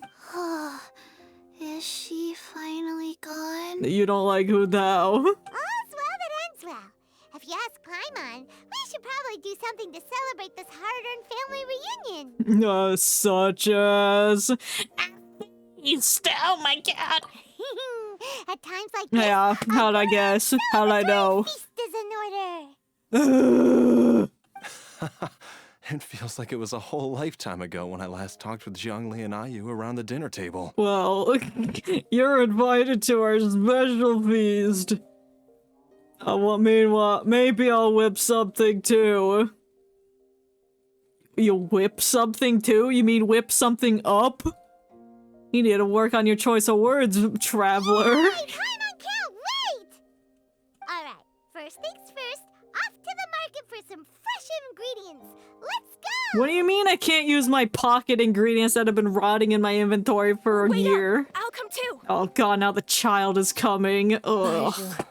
Is she finally gone? You don't like Hu Tao. All's well that ends well. If you ask Paimon, we should probably do something to celebrate this hard-earned family reunion. Such as... Oh my god. At times like this, Yeah, how'd I guess? How'd I know? feast is in order. It feels like it was a whole lifetime ago when I last talked with Jiangli and Ayu around the dinner table. Well, you're invited to our special feast. Maybe I'll whip something too. You whip something too? You mean whip something up? You need to work on your choice of words, traveler. Yay! Paimon can't wait! Alright, first things first, off to the market for some fresh ingredients. Let's go! What do you mean I can't use my pocket ingredients that have been rotting in my inventory for a year? I'll come too. Oh god, now the child is coming. Ugh. Baizhu,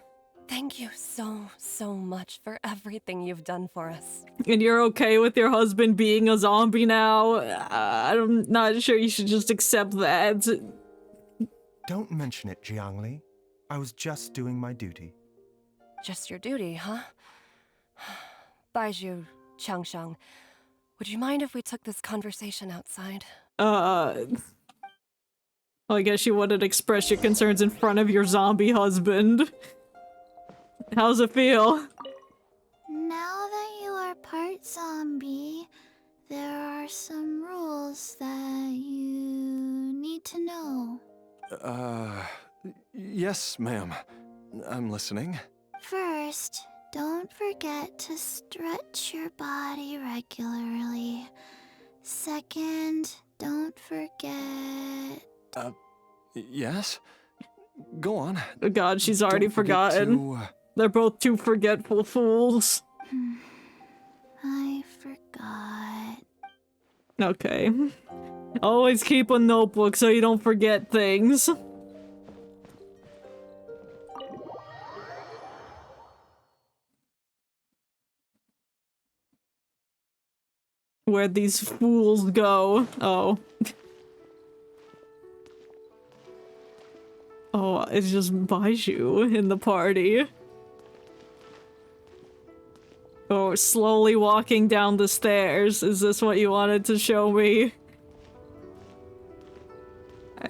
thank you so much for everything you've done for us. And you're okay with your husband being a zombie now? I'm not sure you should just accept that. Don't mention it, Jiangli. I was just doing my duty. Just your duty, huh? Baizhu, Changsheng, would you mind if we took this conversation outside? Well, I guess you wouldn't express your concerns in front of your zombie husband. How's it feel? Now that you are part zombie, there are some rules that you need to know. Yes, ma'am. I'm listening. First, don't forget to stretch your body regularly. Second, don't forget... Yes? Go on. Oh god, she's already Don't forget forgotten. to, They're both two forgetful fools. I forgot. Okay. Always keep a notebook so you don't forget things. Where'd these fools go? Oh. Oh, it's just Baizhu in the party. Oh, slowly walking down the stairs. Is this what you wanted to show me?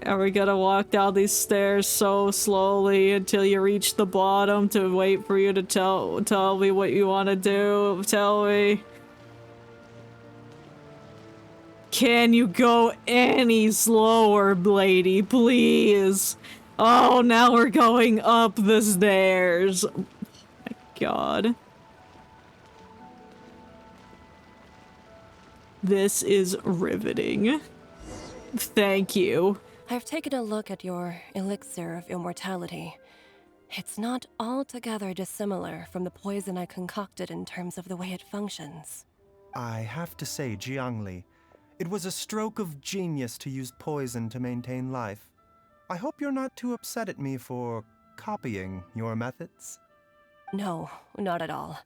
Are we gonna walk down these stairs so slowly until you reach the bottom to wait for you to tell me what you want to do? Tell me. Can you go any slower, lady, please? Oh, now we're going up the stairs. Oh my god. This is riveting. Thank you. I've taken a look at your elixir of immortality. It's not altogether dissimilar from the poison I concocted in terms of the way it functions. I have to say, Jiangli, it was a stroke of genius to use poison to maintain life. I hope you're not too upset at me for copying your methods. No, not at all.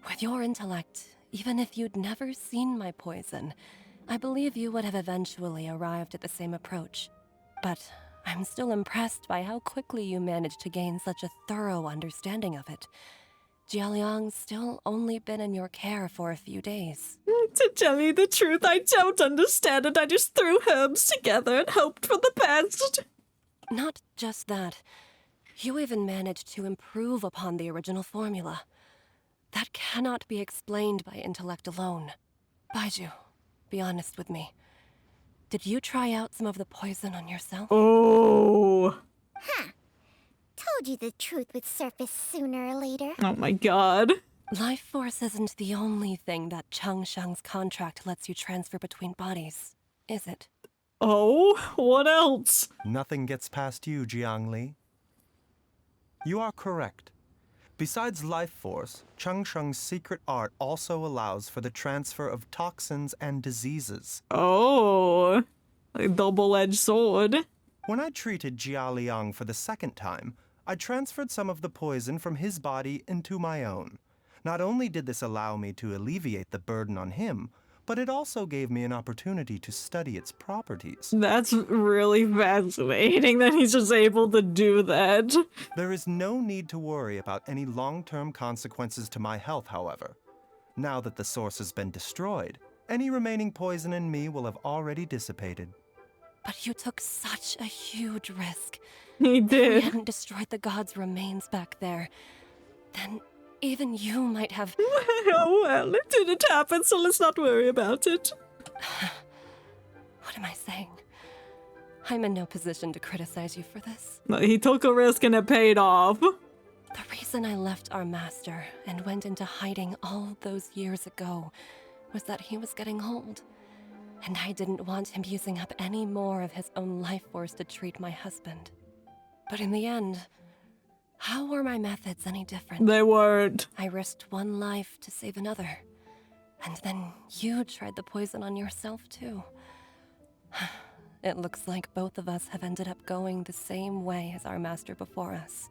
With your intellect, even if you'd never seen my poison, I believe you would have eventually arrived at the same approach. But I'm still impressed by how quickly you managed to gain such a thorough understanding of it. Jialiang's still only been in your care for a few days. To tell you the truth, I don't understand it. I just threw herbs together and hoped for the best. Not just that. You even managed to improve upon the original formula. That cannot be explained by intellect alone. Baizhu, be honest with me. Did you try out some of the poison on yourself? Oh. Huh. Told you the truth would surface sooner or later. Oh my god. Life force isn't the only thing that Changsheng's contract lets you transfer between bodies, is it? Oh, what else? Nothing gets past you, Jiangli. You are correct. Besides life force, Changsheng's secret art also allows for the transfer of toxins and diseases. Oh, a double-edged sword. When I treated Jia Liang for the second time, I transferred some of the poison from his body into my own. Not only did this allow me to alleviate the burden on him, but it also gave me an opportunity to study its properties. That's really fascinating that he's just able to do that. There is no need to worry about any long-term consequences to my health, however. Now that the source has been destroyed, any remaining poison in me will have already dissipated. But you took such a huge risk. He If we did. hadn't destroyed the god's remains back there, then even you might have... Oh well, it didn't happen, so let's not worry about it. What am I saying? I'm in no position to criticize you for this. He took a risk and it paid off. The reason I left our master and went into hiding all those years ago was that he was getting old. And I didn't want him using up any more of his own life force to treat my husband. But in the end, how were my methods any different? They weren't. I risked one life to save another. And then you tried the poison on yourself too. It looks like both of us have ended up going the same way as our master before us.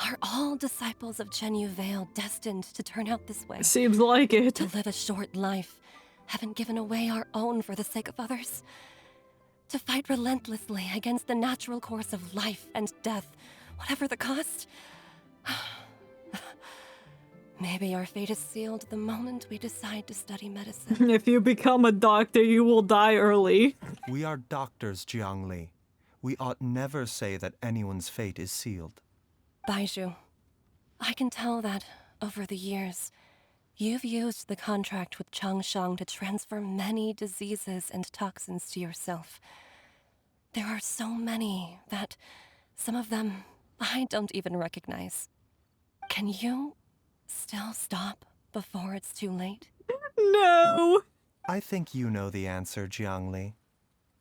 Are all disciples of Chenyu Vale destined to turn out this way? Seems like it. To live a short life, haven't given away our own for the sake of others? To fight relentlessly against the natural course of life and death, whatever the cost? Maybe our fate is sealed the moment we decide to study medicine. If you become a doctor, you will die early. We are doctors, Jiangli. We ought never say that anyone's fate is sealed. Baizhu, I can tell that, over the years, you've used the contract with Changshang to transfer many diseases and toxins to yourself. There are so many that some of them I don't even recognize. Can you still stop before it's too late? No! I think you know the answer, Jiangli.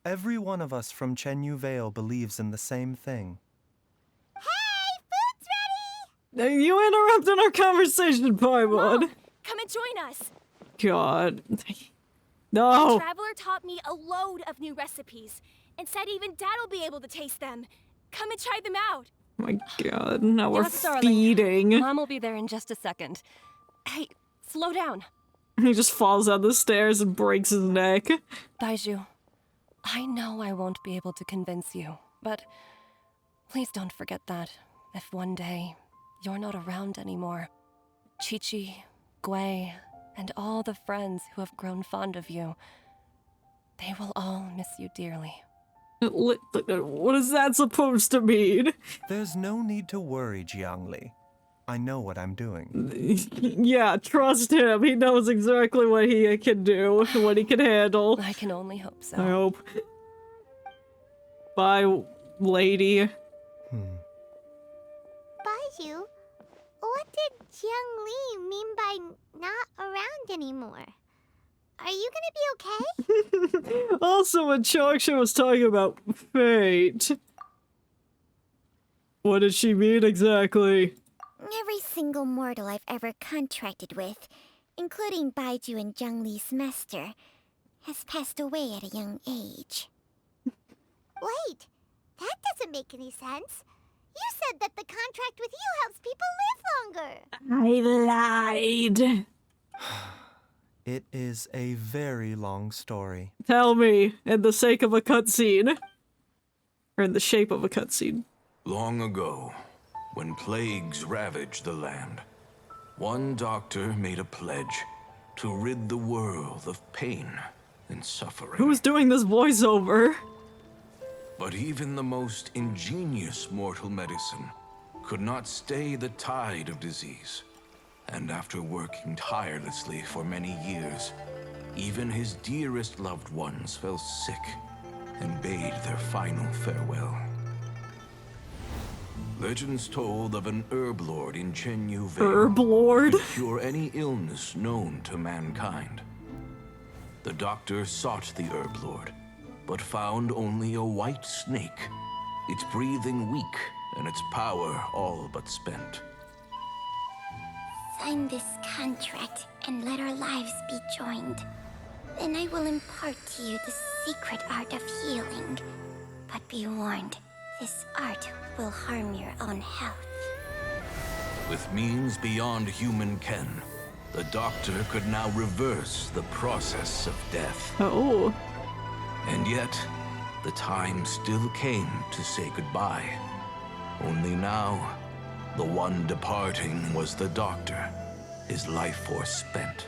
Every one of us from Chenyu Vale believes in the same thing. Hey, food's ready! You interrupted our conversation, Paimon. Mom, come and join us. God. No! Traveler taught me a load of new recipes and said even Dad'll be able to taste them. Come and try them out. My God, now we're Yes, darling. feeding. Mom will be there in just a second. Hey, slow down. He just falls down the stairs and breaks his neck. Baizhu, I know I won't be able to convince you, but please don't forget that if one day you're not around anymore, Chi-Chi, Gui, and all the friends who have grown fond of you, they will all miss you dearly. What is that supposed to mean? There's no need to worry, Jiangli. I know what I'm doing. Yeah, trust him. He knows exactly what he can do, what he can handle. I can only hope so. I hope. Bye, lady. Baizhu, what did Jiang Li mean by not around anymore? Are you gonna be okay? Also, when Changsha was talking about fate, what did she mean exactly? Every single mortal I've ever contracted with, including Baizhu and Jiang Li's master, has passed away at a young age. Wait, that doesn't make any sense. You said that the contract with you helps people live longer. I lied. It is a very long story. Tell me, in the sake of a cutscene. Or in the shape of a cutscene. Long ago, when plagues ravaged the land, one doctor made a pledge to rid the world of pain and suffering. Who's doing this voiceover? But even the most ingenious mortal medicine could not stay the tide of disease. And after working tirelessly for many years, even his dearest loved ones fell sick and bade their final farewell. Legends told of an herb lord in Chenyu Vale. Herb lord? Who could cure any illness known to mankind. The doctor sought the herb lord, but found only a white snake, its breathing weak and its power all but spent. Sign this contract and let our lives be joined. Then I will impart to you the secret art of healing. But be warned, this art will harm your own health. With means beyond human ken, the doctor could now reverse the process of death. Oh. And yet, the time still came to say goodbye. Only now, the one departing was the doctor, his life force spent.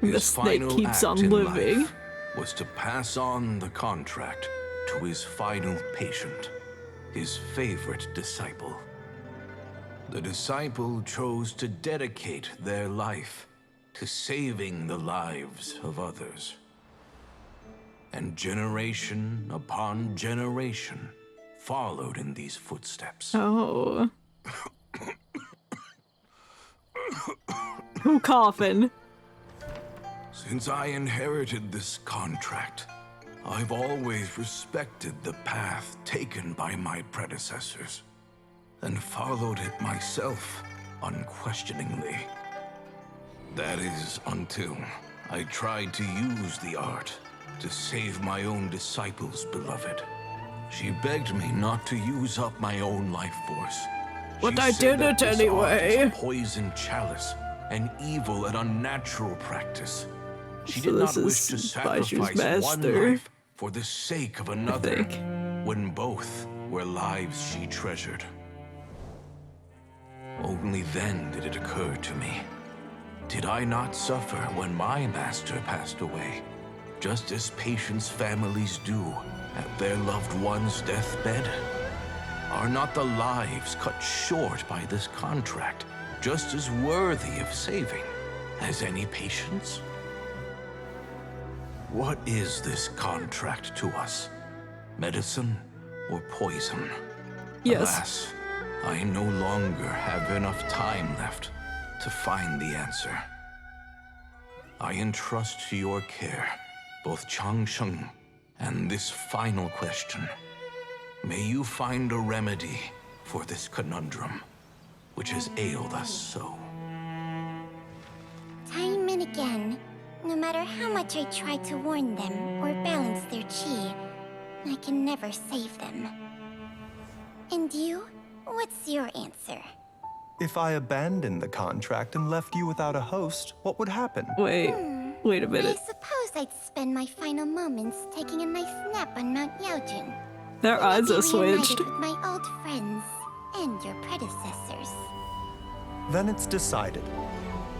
The His snake final keeps act on in living. life was to pass on the contract to his final patient, his favorite disciple. The disciple chose to dedicate their life to saving the lives of others. And generation upon generation followed in these footsteps. Oh. Who coughing? Since I inherited this contract, I've always respected the path taken by my predecessors, and followed it myself unquestioningly. That is, until I tried to use the art to save my own disciple's beloved. She begged me not to use up my own life force. But She I said did that it this art is anyway. a poisoned chalice, an evil and unnatural practice. She So did this not wish to is Baizhu's sacrifice one master. life for the sake of another, when both were lives she treasured. Only then did it occur to me. Did I not suffer when my master passed away? just as patients' families do at their loved one's deathbed? Are not the lives cut short by this contract just as worthy of saving as any patients? What is this contract to us? Medicine or poison? Yes. Alas, I no longer have enough time left to find the answer. I entrust to your care both Changsheng and this final question. May you find a remedy for this conundrum, which has ailed us so. Time and again, no matter how much I try to warn them or balance their chi, I can never save them. And you? What's your answer? If I abandoned the contract and left you without a host, what would happen? Wait a I minute. suppose I'd spend my final moments taking a nice nap on Mount Yaojin. Their eyes are switched. With my old friends and your predecessors. Then it's decided.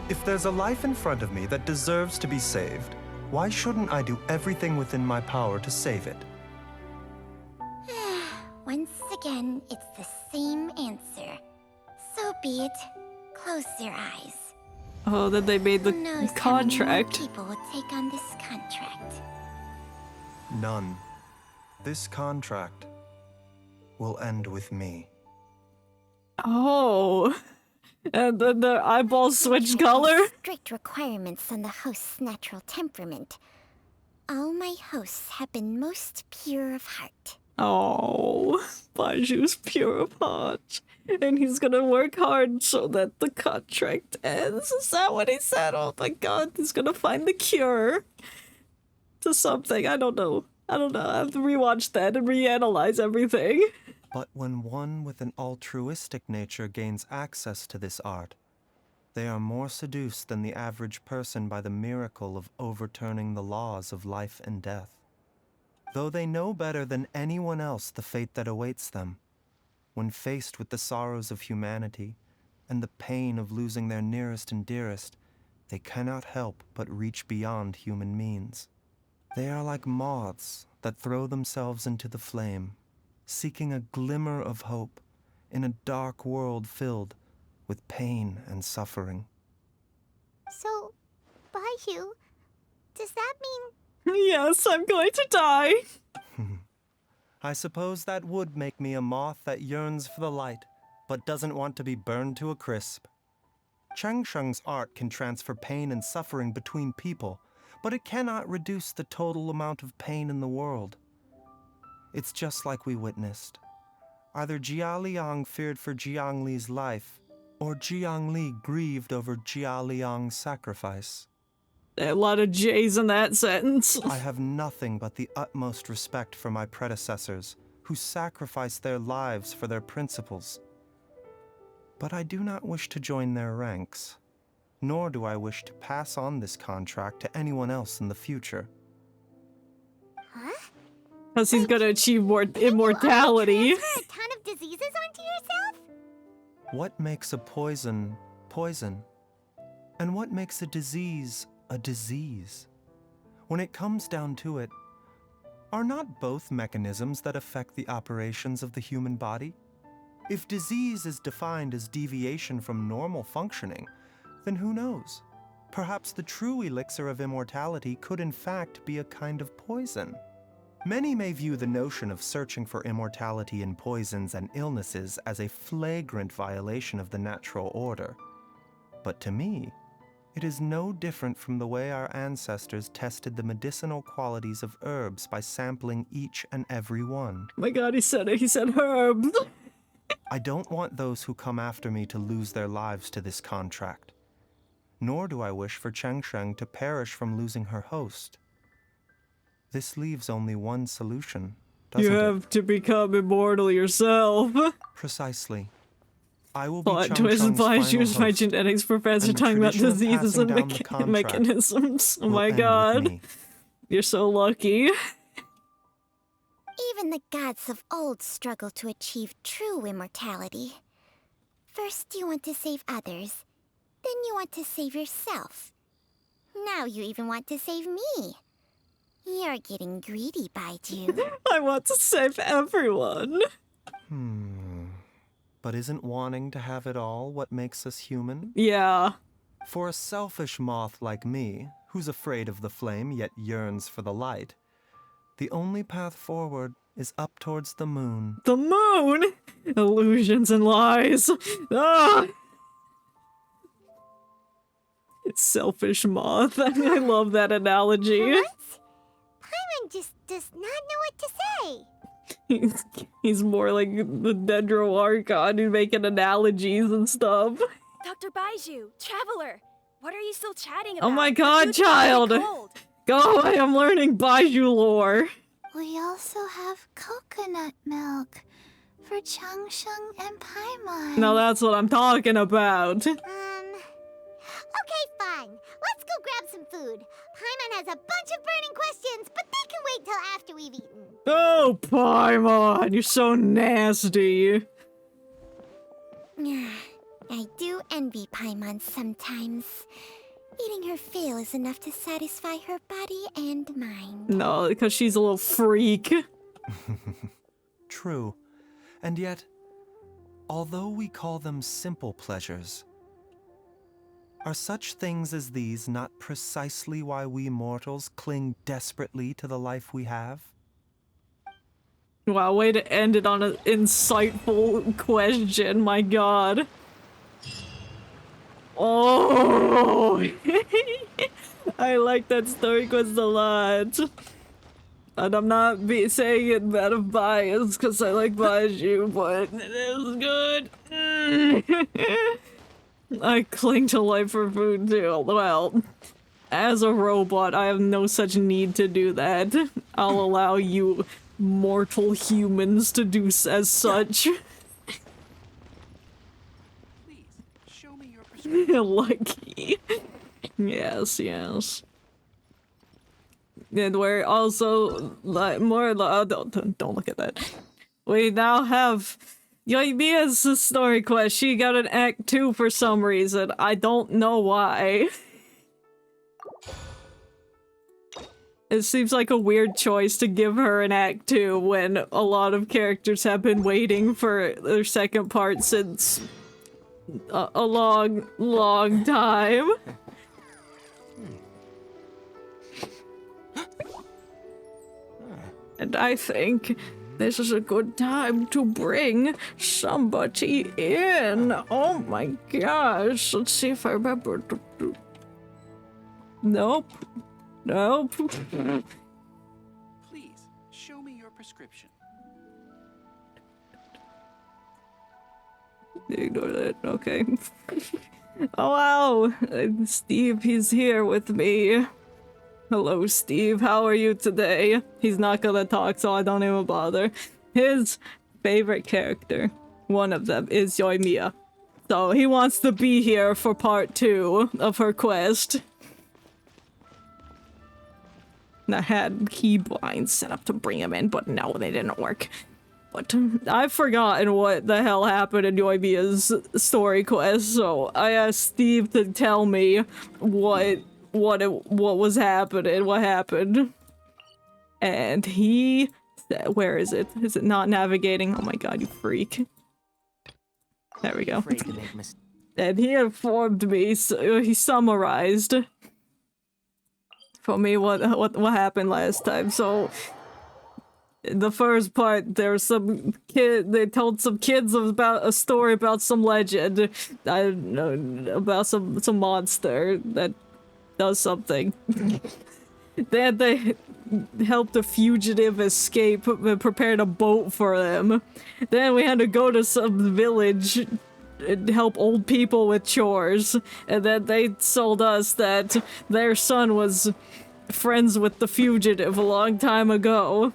If there's a life in front of me that deserves to be saved, why shouldn't I do everything within my power to save it? Once again, it's the same answer. So be it. Close your eyes. Oh, that they made Who knows the contract. how many more people will take on this contract? None. This contract will end with me. Oh. And then their eyeballs switch color. Strict requirements on the host's natural temperament. All my hosts have been most pure of heart. Oh, Baiju's pure of heart. And he's gonna work hard so that the contract ends. Is that what he said? Oh my god, he's gonna find the cure to something. I don't know. I have to rewatch that and reanalyze everything. But when one with an altruistic nature gains access to this art, they are more seduced than the average person by the miracle of overturning the laws of life and death. Though they know better than anyone else the fate that awaits them, when faced with the sorrows of humanity and the pain of losing their nearest and dearest, they cannot help but reach beyond human means. They are like moths that throw themselves into the flame, seeking a glimmer of hope in a dark world filled with pain and suffering. So, Baizhu, does that mean... Yes, I'm going to die. I suppose that would make me a moth that yearns for the light, but doesn't want to be burned to a crisp. Changsheng's art can transfer pain and suffering between people, but it cannot reduce the total amount of pain in the world. It's just like we witnessed. Either Jia Liang feared for Jiang Li's life, or Jiang Li grieved over Jia Liang's sacrifice. A lot of J's in that sentence. I have nothing but the utmost respect for my predecessors, who sacrificed their lives for their principles. But I do not wish to join their ranks, nor do I wish to pass on this contract to anyone else in the future. Huh? Because he's gonna achieve more immortality. Transfer a ton of diseases onto yourself? What makes a poison, poison? And what makes a disease, a disease? When it comes down to it, are not both mechanisms that affect the operations of the human body? If disease is defined as deviation from normal functioning, then who knows? Perhaps the true elixir of immortality could in fact be a kind of poison. Many may view the notion of searching for immortality in poisons and illnesses as a flagrant violation of the natural order. But to me, it is no different from the way our ancestors tested the medicinal qualities of herbs by sampling each and every one. Oh my god, he said it. He said herbs. I don't want those who come after me to lose their lives to this contract. Nor do I wish for Changsheng to perish from losing her host. This leaves only one solution, doesn't You it? have to become immortal yourself. Precisely. I will be Plot twist, Changsheng's final Baiju's my host, genetics professor and the talking about tradition of diseases passing and down the contract mechanisms. Oh will my end with god. me. You're so lucky. Even the gods of old struggle to achieve true immortality. First you want to save others, then you want to save yourself. Now you even want to save me. You're getting greedy, Baizhu. I want to save everyone. But isn't wanting to have it all what makes us human? Yeah. For a selfish moth like me, who's afraid of the flame yet yearns for the light, the only path forward is up towards the moon. The moon? Illusions and lies. Ah! It's selfish moth. I love that analogy. What? Paimon just does not know what to say. He's more like the Dendro Archon who's making analogies and stuff. Dr. Baizhu, Traveler, what are you still chatting about? Oh my The god, food's already child! cold. Go away, I'm learning Baizhu lore. We also have coconut milk for Changsheng and Paimon. Now that's what I'm talking about. Okay, fine. Let's go grab some food. Paimon has a bunch of burning questions, but they can wait till after we've eaten. Oh, Paimon, you're so nasty. I do envy Paimon sometimes. Eating her fill is enough to satisfy her body and mind. No, because she's a little freak. True. And yet, although we call them simple pleasures, are such things as these not precisely why we mortals cling desperately to the life we have? Wow, way to end it on an insightful question, my god. Oh! I like that story quest a lot. And I'm not saying it out of bias, because I like Baizhu, but it is good. I cling to life for food too. Well, as a robot, I have no such need to do that. I'll allow you mortal humans to do as such. Please, show me your prescription. Lucky. Yes, yes. And we're also like more. Don't look at that. We now have Yoimiya's story quest. She got an Act 2 for some reason. I don't know why. It seems like a weird choice to give her an Act 2 when a lot of characters have been waiting for their second part since a long, long time. And I think this is a good time to bring somebody in. Oh my gosh. Let's see if I remember. Nope. Nope. Please, show me your prescription. Ignore that. Okay. Oh wow. Steve, he's here with me. Hello, Steve. How are you today? He's not gonna talk, so I don't even bother. His favorite character, one of them, is Yoimiya. So he wants to be here for part 2 of her quest. And I had key blinds set up to bring him in, but no, they didn't work. But I've forgotten what the hell happened in Yoimiya's story quest, so I asked Steve to tell me what was happening, what happened. And he said, where is it? Is it not navigating? Oh my god, you freak. There we go. And he informed me, so he summarized for me what happened last time. So in the first part, there's some kid. They told some kids about a story about some legend. I don't know, about some monster that does something. Then they helped a fugitive escape and prepared a boat for them. Then we had to go to some village and help old people with chores. And then they told us that their son was friends with the fugitive a long time ago.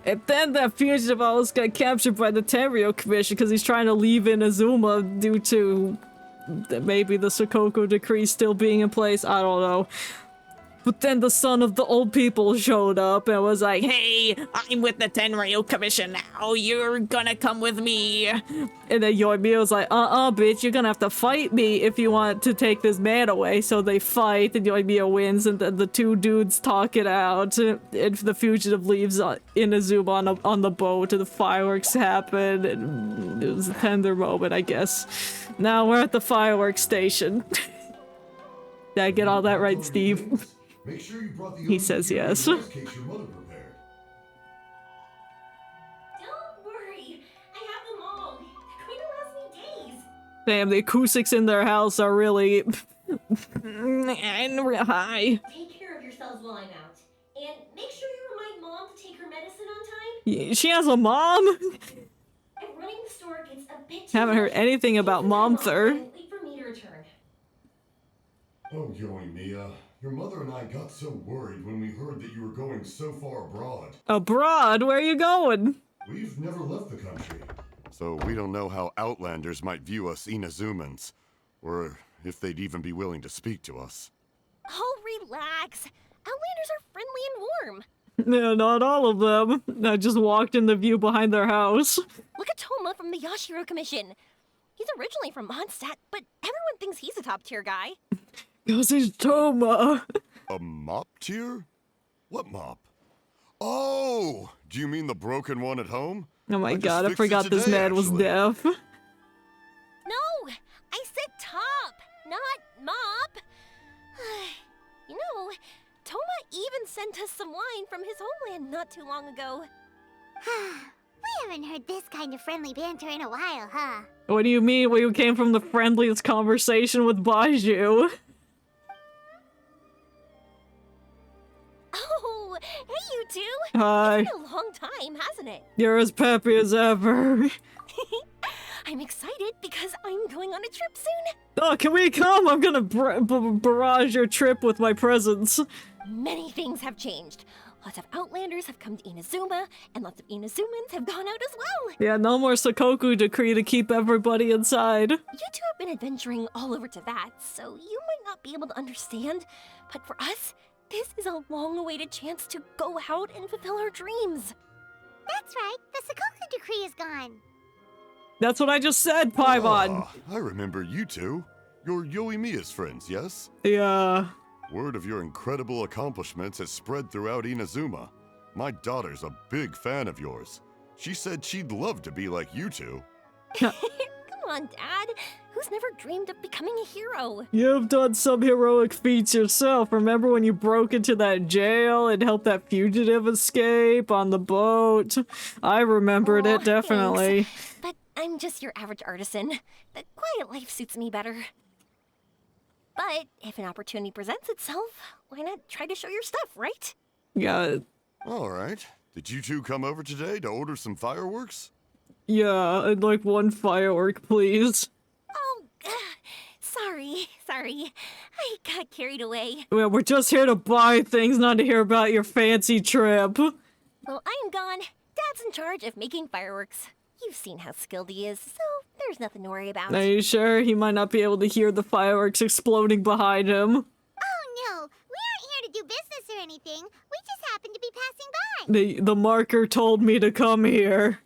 And then that fugitive almost got captured by the Tenryo Commission because he's trying to leave Inazuma due to maybe the Sokoko decree still being in place. I don't know. But then the son of the old people showed up and was like, "Hey, I'm with the Tenryu Commission now. You're gonna come with me." And then Yoimiya was like, bitch, you're gonna have to fight me if you want to take this man away. So they fight, and Yoimiya wins, and then the two dudes talk it out. And the fugitive leaves Inazuma on the boat, and the fireworks happen, and it was a tender moment, I guess. Now we're at the fireworks station. Did I get all that right, Steve? Make sure you brought the He says yes. in case your mother prepared. Don't worry, I have them all. They're going to last me days. Damn, the acoustics in their house are really high. Take care of yourselves while I'm out. And make sure you remind Mom to take her medicine on time. Yeah, she has a mom? If running the store gets a bit Haven't heard anything about Momther. Wait for me to return. Oh, Yoimiya, your mother and I got so worried when we heard that you were going so far abroad. Abroad? Where are you going? We've never left the country. So we don't know how Outlanders might view us Inazumans, or if they'd even be willing to speak to us. Oh, relax. Outlanders are friendly and warm. No, not all of them. I just walked in the view behind their house. Look at Toma from the Yashiro Commission. He's originally from Mondstadt, but everyone thinks he's a top-tier guy. Because he's Toma. A mop tier? What mop? Oh! Do you mean the broken one at home? Oh my just god, I fixed it forgot this today, man was actually. deaf. No! I said top, not mop. You know, Toma even sent us some wine from his homeland not too long ago. We haven't heard this kind of friendly banter in a while, huh? What do you mean? We came from the friendliest conversation with Baizhu. Oh, hey you two! Hi. It's been a long time, hasn't it? You're as peppy as ever. I'm excited because I'm going on a trip soon. Oh, can we come? I'm gonna barrage your trip with my presence. Many things have changed. Lots of Outlanders have come to Inazuma, and lots of Inazumans have gone out as well. Yeah, no more Sakoku decree to keep everybody inside. You two have been adventuring all over Tibet, so you might not be able to understand. But for us, this is a long-awaited chance to go out and fulfill our dreams. That's right, the Sakoku decree is gone. That's what I just said, Paimon. Ah, I remember you two. You're Yoimiya's friends, yes? Yeah. Word of your incredible accomplishments has spread throughout Inazuma. My daughter's a big fan of yours. She said she'd love to be like you two. Come on, Dad. Who's never dreamed of becoming a hero? You've done some heroic feats yourself. Remember when you broke into that jail and helped that fugitive escape on the boat? I remembered it, definitely. Thanks. But I'm just your average artisan. The quiet life suits me better. But if an opportunity presents itself, why not try to show your stuff, right? Yeah. All right. Did you two come over today to order some fireworks? Yeah, I'd like one firework, please. Oh, sorry. I got carried away. Well, we're just here to buy things, not to hear about your fancy trip. Well, I'm gone. Dad's in charge of making fireworks. You've seen how skilled he is, so there's nothing to worry about. Are you sure? He might not be able to hear the fireworks exploding behind him. Oh no, we aren't here to do business or anything. We just happen to be passing by. The marker told me to come here.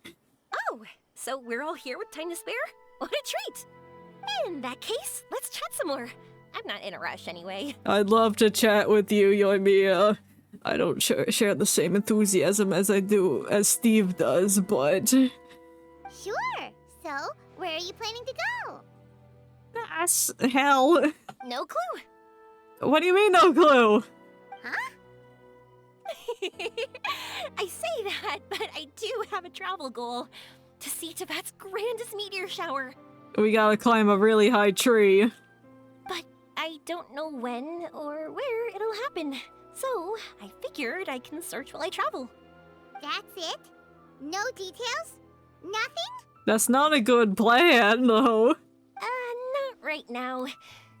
Oh, so we're all here with time to spare? What a treat! In that case, let's chat some more. I'm not in a rush anyway. I'd love to chat with you, Yoimiya. I don't share the same enthusiasm as Steve does, but... Sure. So, where are you planning to go? Hell. No clue. What do you mean, no clue? Huh? I say that, but I do have a travel goal. To see Tibet's grandest meteor shower. We gotta climb a really high tree. But I don't know when or where it'll happen. So, I figured I can search while I travel. That's it? No details? Nothing? That's not a good plan, though. Not right now.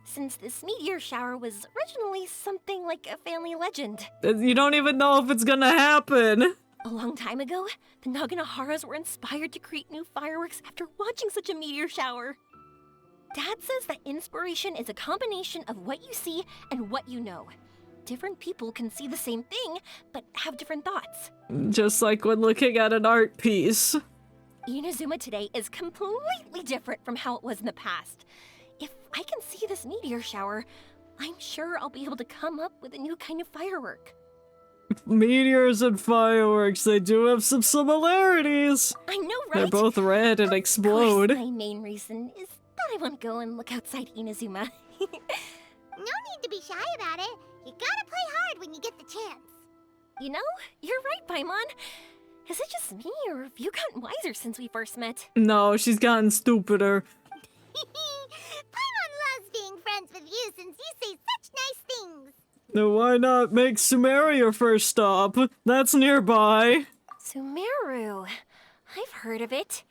Since this meteor shower was originally something like a family legend. You don't even know if it's gonna happen. A long time ago, the Naganaharas were inspired to create new fireworks after watching such a meteor shower. Dad says that inspiration is a combination of what you see and what you know. different people can see the same thing, but have different thoughts. Just like when looking at an art piece. Inazuma today is completely different from how it was in the past. If I can see this meteor shower, I'm sure I'll be able to come up with a new kind of firework. Meteors and fireworks, they do have some similarities. I know, right? They're both red and explode. Of course, my main reason is that I want to go and look outside Inazuma. No need to be shy about it. You gotta play hard when you get the chance. You know, you're right, Paimon. Is it just me, or have you gotten wiser since we first met? No, she's gotten stupider. Paimon loves being friends with you since you say such nice things. Now why not make Sumeru your first stop? That's nearby. Sumeru. I've heard of it.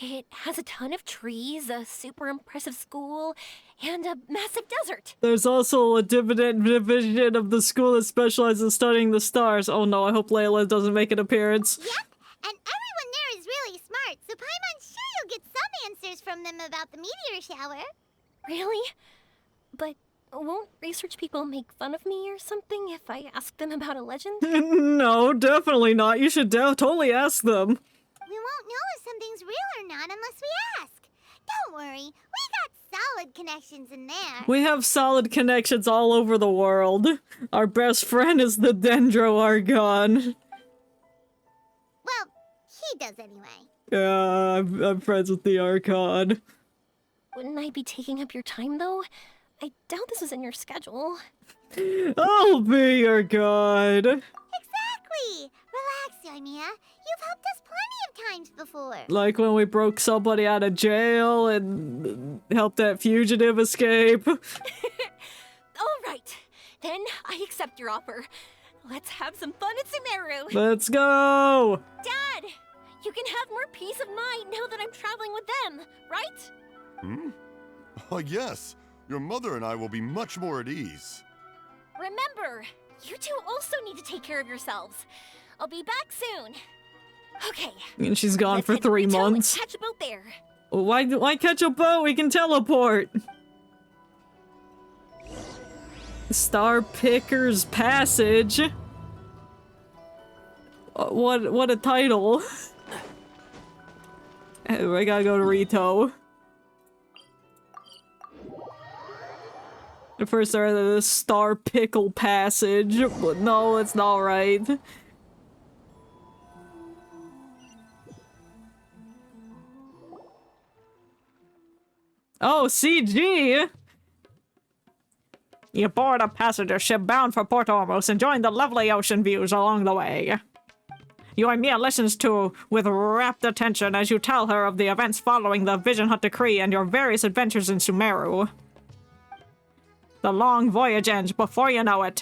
It has a ton of trees, a super impressive school, and a massive desert. There's also a division of the school that specializes in studying the stars. Oh no, I hope Layla doesn't make an appearance. Yep, and everyone there is really smart, so Paimon's sure you'll get some answers from them about the meteor shower. Really? But won't research people make fun of me or something if I ask them about a legend? No, definitely not. You should totally ask them. We won't know if something's real or not unless we ask. Don't worry, we got solid connections in there. We have solid connections all over the world. Our best friend is the Dendro Argon. Well, he does anyway. Yeah, I'm friends with the Archon. Wouldn't I be taking up your time, though? I doubt this was in your schedule. I'll be your guide. Exactly! Relax, Yoimiya. You've helped us plenty of times before. Like when we broke somebody out of jail and helped that fugitive escape. All right, then I accept your offer. Let's have some fun at Sumeru. Let's go! Dad, you can have more peace of mind now that I'm traveling with them, right? Hmm? Oh, yes. Your mother and I will be much more at ease. Remember, you two also need to take care of yourselves. I'll be back soon. Okay. And she's gone let's for head to 3 Rito and months. catch a boat there. Why catch a boat? We can teleport. Star Picker's Passage. What a title. I gotta go to Rito. At first I read the Star Pickle Passage, but no, it's not right. Oh, CG! You board a passenger ship bound for Port Ormos, enjoying the lovely ocean views along the way. Yoimiya listens to with rapt attention as you tell her of the events following the Vision Hut Decree and your various adventures in Sumeru. The long voyage ends before you know it.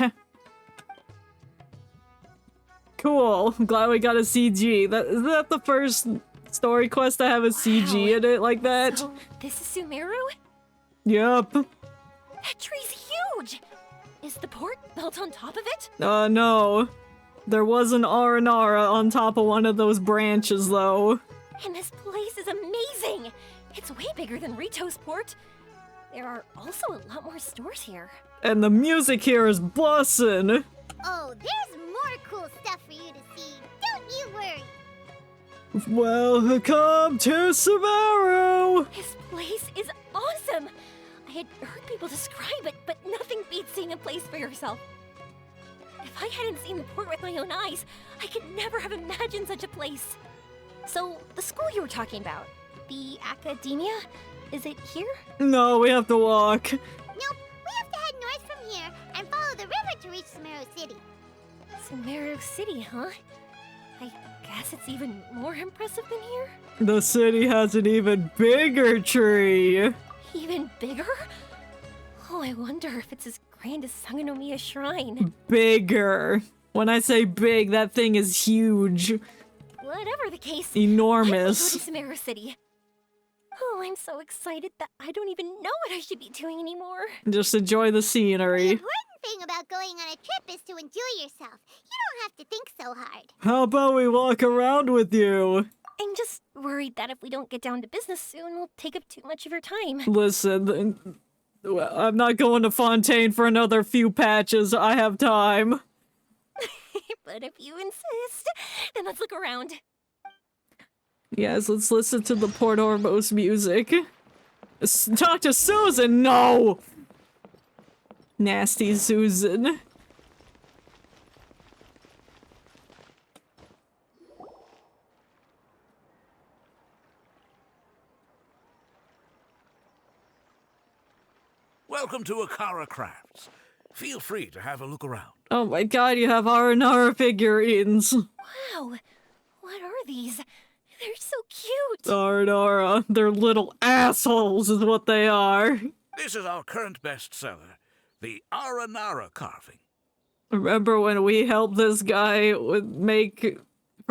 Cool. I'm glad we got a CG. Is that the first story quest to have a CG in it like that? So, this is Sumeru? Yep. That tree's huge! Is the port built on top of it? No. There was an Aranara on top of one of those branches, though. And this place is amazing! It's way bigger than Rito's port. There are also a lot more stores here. And the music here is bussin'. Oh, there's more cool stuff for you to see. Don't you worry. Welcome to Sumeru! This place is awesome! I had heard people describe it, but nothing beats seeing a place for yourself. If I hadn't seen the port with my own eyes, I could never have imagined such a place. So, the school you were talking about, the academia, is it here? No, we have to walk. Nope, we have to head north from here and follow the river to reach Sumeru City. Sumeru City, huh? I guess it's even more impressive than here? The city has an even bigger tree. Even bigger? Oh, I wonder if it's as grand as Sangonomiya Shrine. Bigger. When I say big, that thing is huge. Whatever the case, Enormous. I will go to Sumeru City. Oh, I'm so excited that I don't even know what I should be doing anymore. Just enjoy the The scenery. important thing about going on a trip is to enjoy yourself. You don't have to think so hard. How about we walk around with you? I'm just worried that if we don't get down to business soon, we'll take up too much of your time. Listen, Well, I'm not going to Fontaine for another few patches. I have time. But if you insist, then let's look around. Yes, let's listen to the Port Ormos music. Talk to Susan! No! Nasty Susan. Welcome to Akara Crafts. Feel free to have a look around. Oh my god, you have Aranara figurines. Wow, what are these? They're so cute. Aranara, they're little assholes is what they are. This is our current bestseller, the Aranara carving. Remember when we helped this guy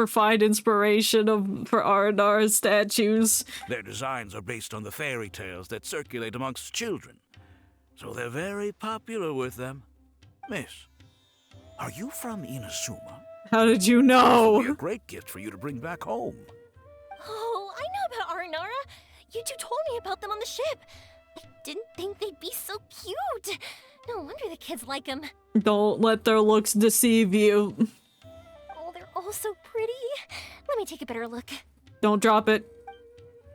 find inspiration for Aranara statues? Their designs are based on the fairy tales that circulate amongst children, so they're very popular with them. Miss, are you from Inazuma? How did you This know? would be a great gift for you to bring back home. Oh, I know about Aranara. You two told me about them on the ship. I didn't think they'd be so cute. No wonder the kids like them. Don't let their looks deceive you. Oh, they're all so pretty. Let me take a better look. Don't drop it.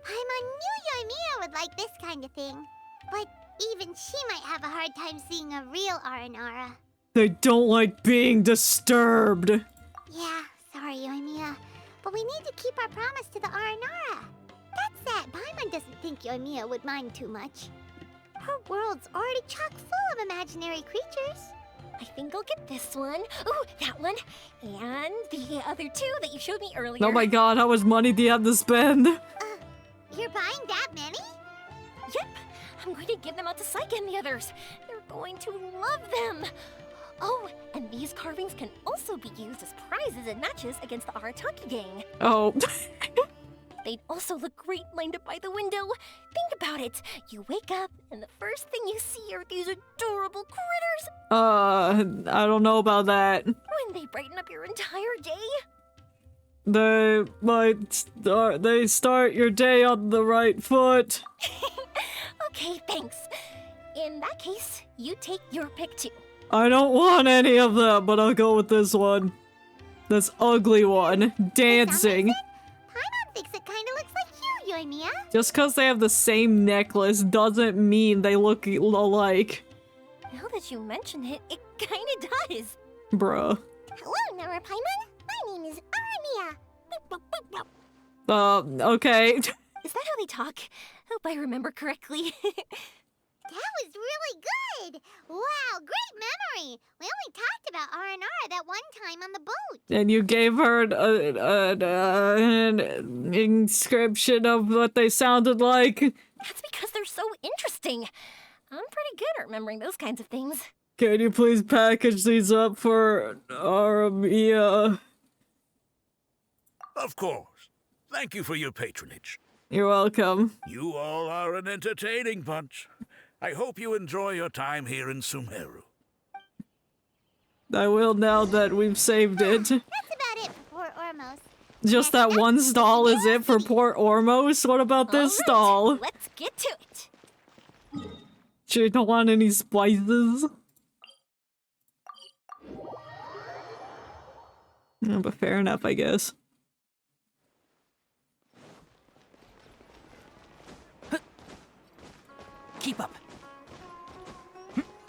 Paimon knew Yoimiya would like this kind of thing. But even she might have a hard time seeing a real Aranara. They don't like being disturbed. Yeah, sorry, Yoimiya. But we need to keep our promise to the Aranara. That's that. Paimon doesn't think Yoimiya would mind too much. Her world's already chock full of imaginary creatures. I think I'll get this one. Ooh, that one. And the other two that you showed me earlier. Oh my god, how much money do you have to spend? You're buying that many? Yep. I'm going to give them out to Saika and the others. They're going to love them. Oh, and these carvings can also be used as prizes and matches against the Arataki gang. Oh. They'd also look great lined up by the window. Think about it. You wake up, and the first thing you see are these adorable critters. I don't know about that. When they brighten up your entire day. They start your day on the right foot. Okay, thanks. In that case, you take your pick too. I don't want any of them, but I'll go with this one. This ugly one. Dancing. Paimon thinks it kinda looks like you, Yoimiya. Just because they have the same necklace doesn't mean they look alike. Now that you mention it, it kinda does. Bruh. Hello, Nara Paimon. My name is Yoimiya. Okay. Is that how they talk? Hope I remember correctly. That was really good! Wow, great memory! We only talked about Aranara that one time on the boat. And you gave her an inscription of what they sounded like. That's because they're so interesting. I'm pretty good at remembering those kinds of things. Can you please package these up for Yoimiya? Of course. Thank you for your patronage. You're welcome. You all are an entertaining bunch. I hope you enjoy your time here in Sumeru. I will now that we've saved it. That's about it for Port Ormos. Just that one stall is it for Port Ormos? What about this stall? Let's get to it. You don't want any spices? No, but fair enough, I guess. Keep up.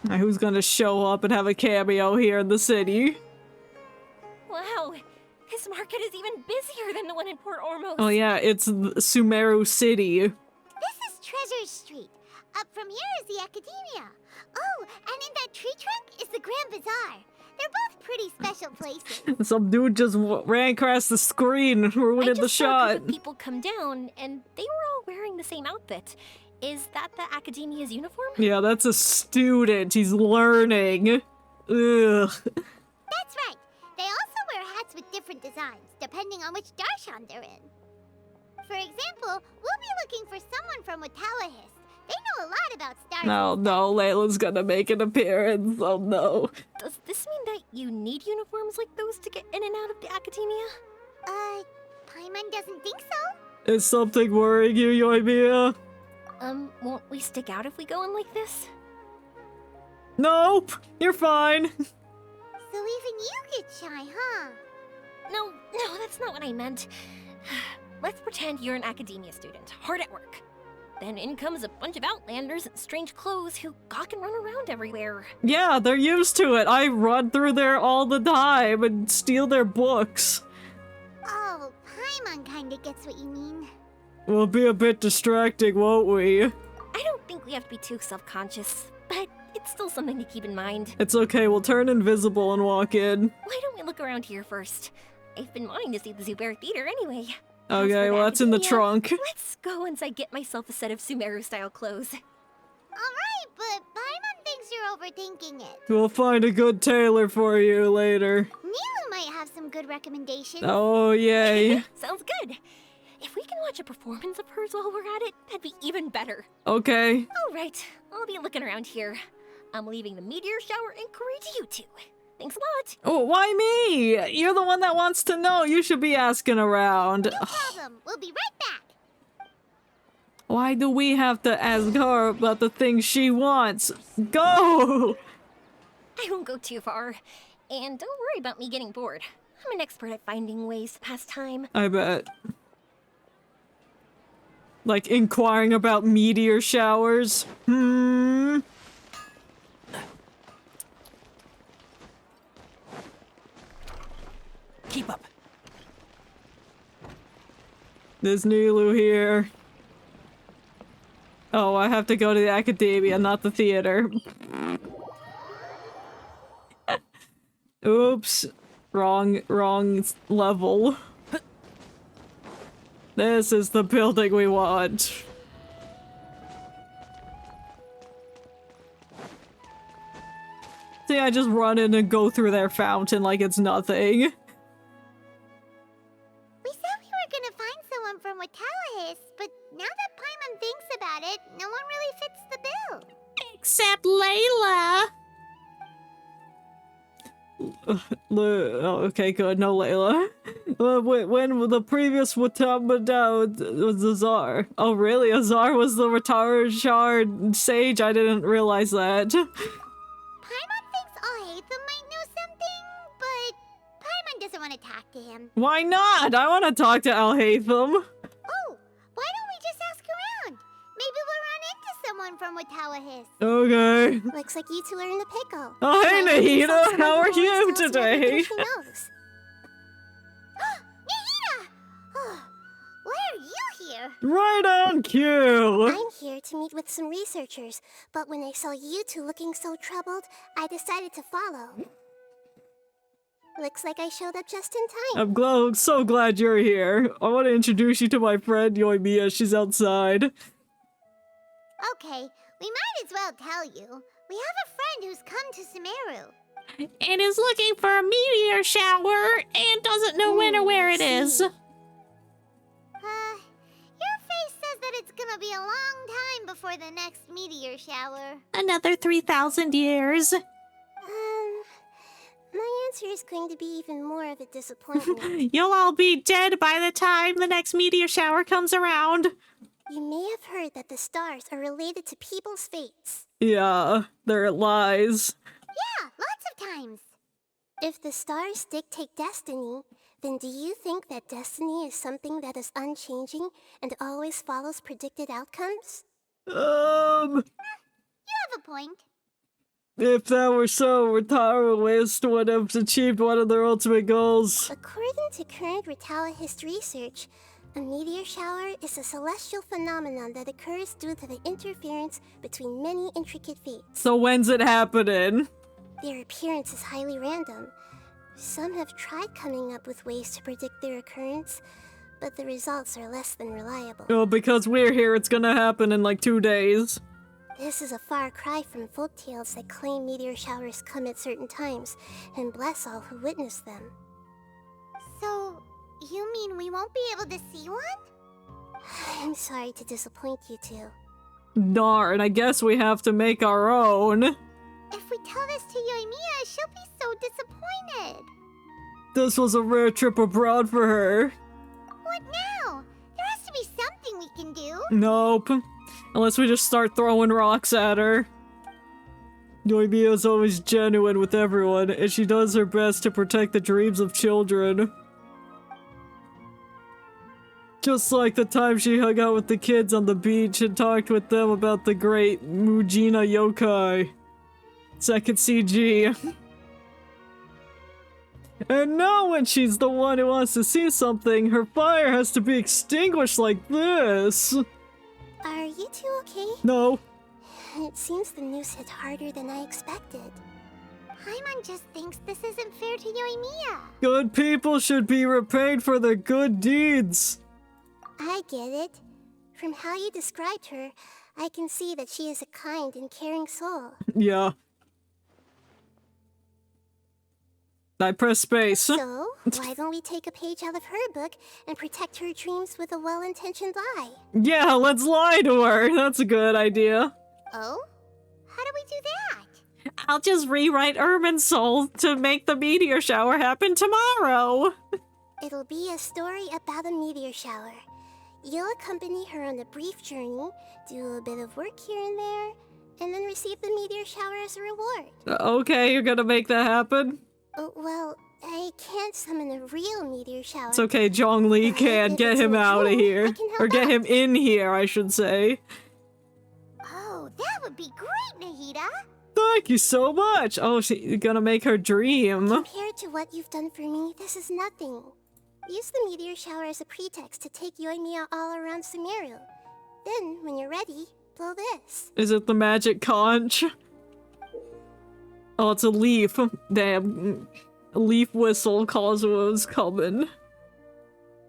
Now, who's gonna show up and have a cameo here in the city? Wow, this market is even busier than the one in Port Ormos. Oh yeah, it's Sumeru City. This is Treasure Street. Up from here is the Academia. Oh, and in that tree trunk is the Grand Bazaar. They're both pretty special places. Some dude just ran across the screen and ruined the I just saw a shot. group of people come down, and they were all wearing the same outfit. Is that the Academia's uniform? Yeah, that's a student. He's learning. Ugh. That's right. They also wear hats with different designs, depending on which darshan they're in. For example, we'll be looking for someone from Watawahist. They know a lot about stars. No, Layla's gonna make an appearance. Oh no. Does this mean that you need uniforms like those to get in and out of the Academia? Paimon doesn't think so. Is something worrying you, Yoimiya? Won't we stick out if we go in like this? Nope, you're fine. So even you get shy, huh? No, that's not what I meant. Let's pretend you're an academia student, hard at work. Then in comes a bunch of outlanders in strange clothes who gawk and run around everywhere. Yeah, they're used to it. I run through there all the time and steal their books. Oh, Paimon kinda gets what you mean. We'll be a bit distracting, won't we? I don't think we have to be too self-conscious, but it's still something to keep in mind. It's okay, we'll turn invisible and walk in. Why don't we look around here first? I've been wanting to see the Zubair Theater anyway. Okay, well that's in the trunk. Let's go once I get myself a set of Sumeru-style clothes. Alright, but Paimon thinks you're overthinking it. We'll find a good tailor for you later. Nilu might have some good recommendations. Oh, yay. Sounds good. If we can watch a performance of hers while we're at it, that'd be even better. Okay. Alright, I'll be looking around here. I'm leaving the meteor shower inquiry to you two. Thanks a lot. Oh, why me? You're the one that wants to know. You should be asking around. No problem. We'll be right back. Why do we have to ask her about the things she wants? Go! I won't go too far. And don't worry about me getting bored. I'm an expert at finding ways to pass time. I bet. Like inquiring about meteor showers? Keep up. There's Nilu here. Oh, I have to go to the academia, not the theater. Oops. Wrong level. This is the building we want. See, I just run in and go through their fountain like it's nothing. We said we were gonna find someone from Watawahis, but now that Paimon thinks about it, no one really fits the bill. Except Layla! Oh, okay, good. No Layla. When the previous Watamada was Azar. Oh, really? Azar was the retired shard sage? I didn't realize that. Paimon thinks Alhaitham might know something, but Paimon doesn't want to talk to him. Why not? I want to talk to Alhaitham. Oh, why don't we just ask around? Maybe we'll run into someone from Watawahis. Okay. Looks like you two are in the pickle. Oh, hey, Nahida! How are you Tell us today? everything she knows. Nahida! Oh, why are you here? Right on cue! I'm here to meet with some researchers, but when I saw you two looking so troubled, I decided to follow. Looks like I showed up just in time. I'm so glad you're here. I want to introduce you to my friend Yoimiya. She's outside. Okay, we might as well tell you. We have a friend who's come to Sumeru. And is looking for a meteor shower and doesn't know when or where it is. Your face says that it's gonna be a long time before the next meteor shower. Another 3,000 years. My answer is going to be even more of a disappointment. You'll all be dead by the time the next meteor shower comes around. You may have heard that the stars are related to people's fates. Yeah, they're lies. Yeah, lots of times. If the stars dictate destiny, then do you think that destiny is something that is unchanging and always follows predicted outcomes? You have a point. If that were so, Retawahist would have achieved one of their ultimate goals. According to current Retawahist research, a meteor shower is a celestial phenomenon that occurs due to the interference between many intricate fates. So when's it happening? Their appearance is highly random. Some have tried coming up with ways to predict their occurrence, but the results are less than reliable. Oh, because we're here, it's gonna happen in like 2 days. This is a far cry from folktales that claim meteor showers come at certain times, and bless all who witness them. So, you mean we won't be able to see one? I'm sorry to disappoint you two. Darn, I guess we have to make our own. If we tell this to Yoimiya, she'll be so disappointed. This was a rare trip abroad for her. What now? There has to be something we can do. Nope. Unless we just start throwing rocks at her. Yoimiya is always genuine with everyone, and she does her best to protect the dreams of children. Just like the time she hung out with the kids on the beach and talked with them about the great Mujina yokai. Second CG. And now when she's the one who wants to see something, her fire has to be extinguished like this. Are you two okay? No. It seems the news hit harder than I expected. Paimon just thinks this isn't fair to Yoimiya. Good people should be repaid for their good deeds. I get it. From how you described her, I can see that she is a kind and caring soul. Yeah. I press space. So, why don't we take a page out of her book and protect her dreams with a well-intentioned lie? Yeah, let's lie to her. That's a good idea. Oh? How do we do that? I'll just rewrite Ermin's soul to make the meteor shower happen tomorrow. It'll be a story about a meteor shower. You'll accompany her on a brief journey, do a bit of work here and there, and then receive the meteor shower as a reward. Okay, you're gonna make that happen? Well, I can't summon a real meteor shower. It's okay, Zhongli can. Get him out of here. Or get him in here, I should say. Oh, that would be great, Nahida! Thank you so much! Oh, she's gonna make her dream. Compared to what you've done for me, this is nothing. Use the meteor shower as a pretext to take Yoimiya all around Sumeru. Then, when you're ready, blow this. Is it the magic conch? Oh, it's a leaf. Damn. A leaf whistle calls what was coming.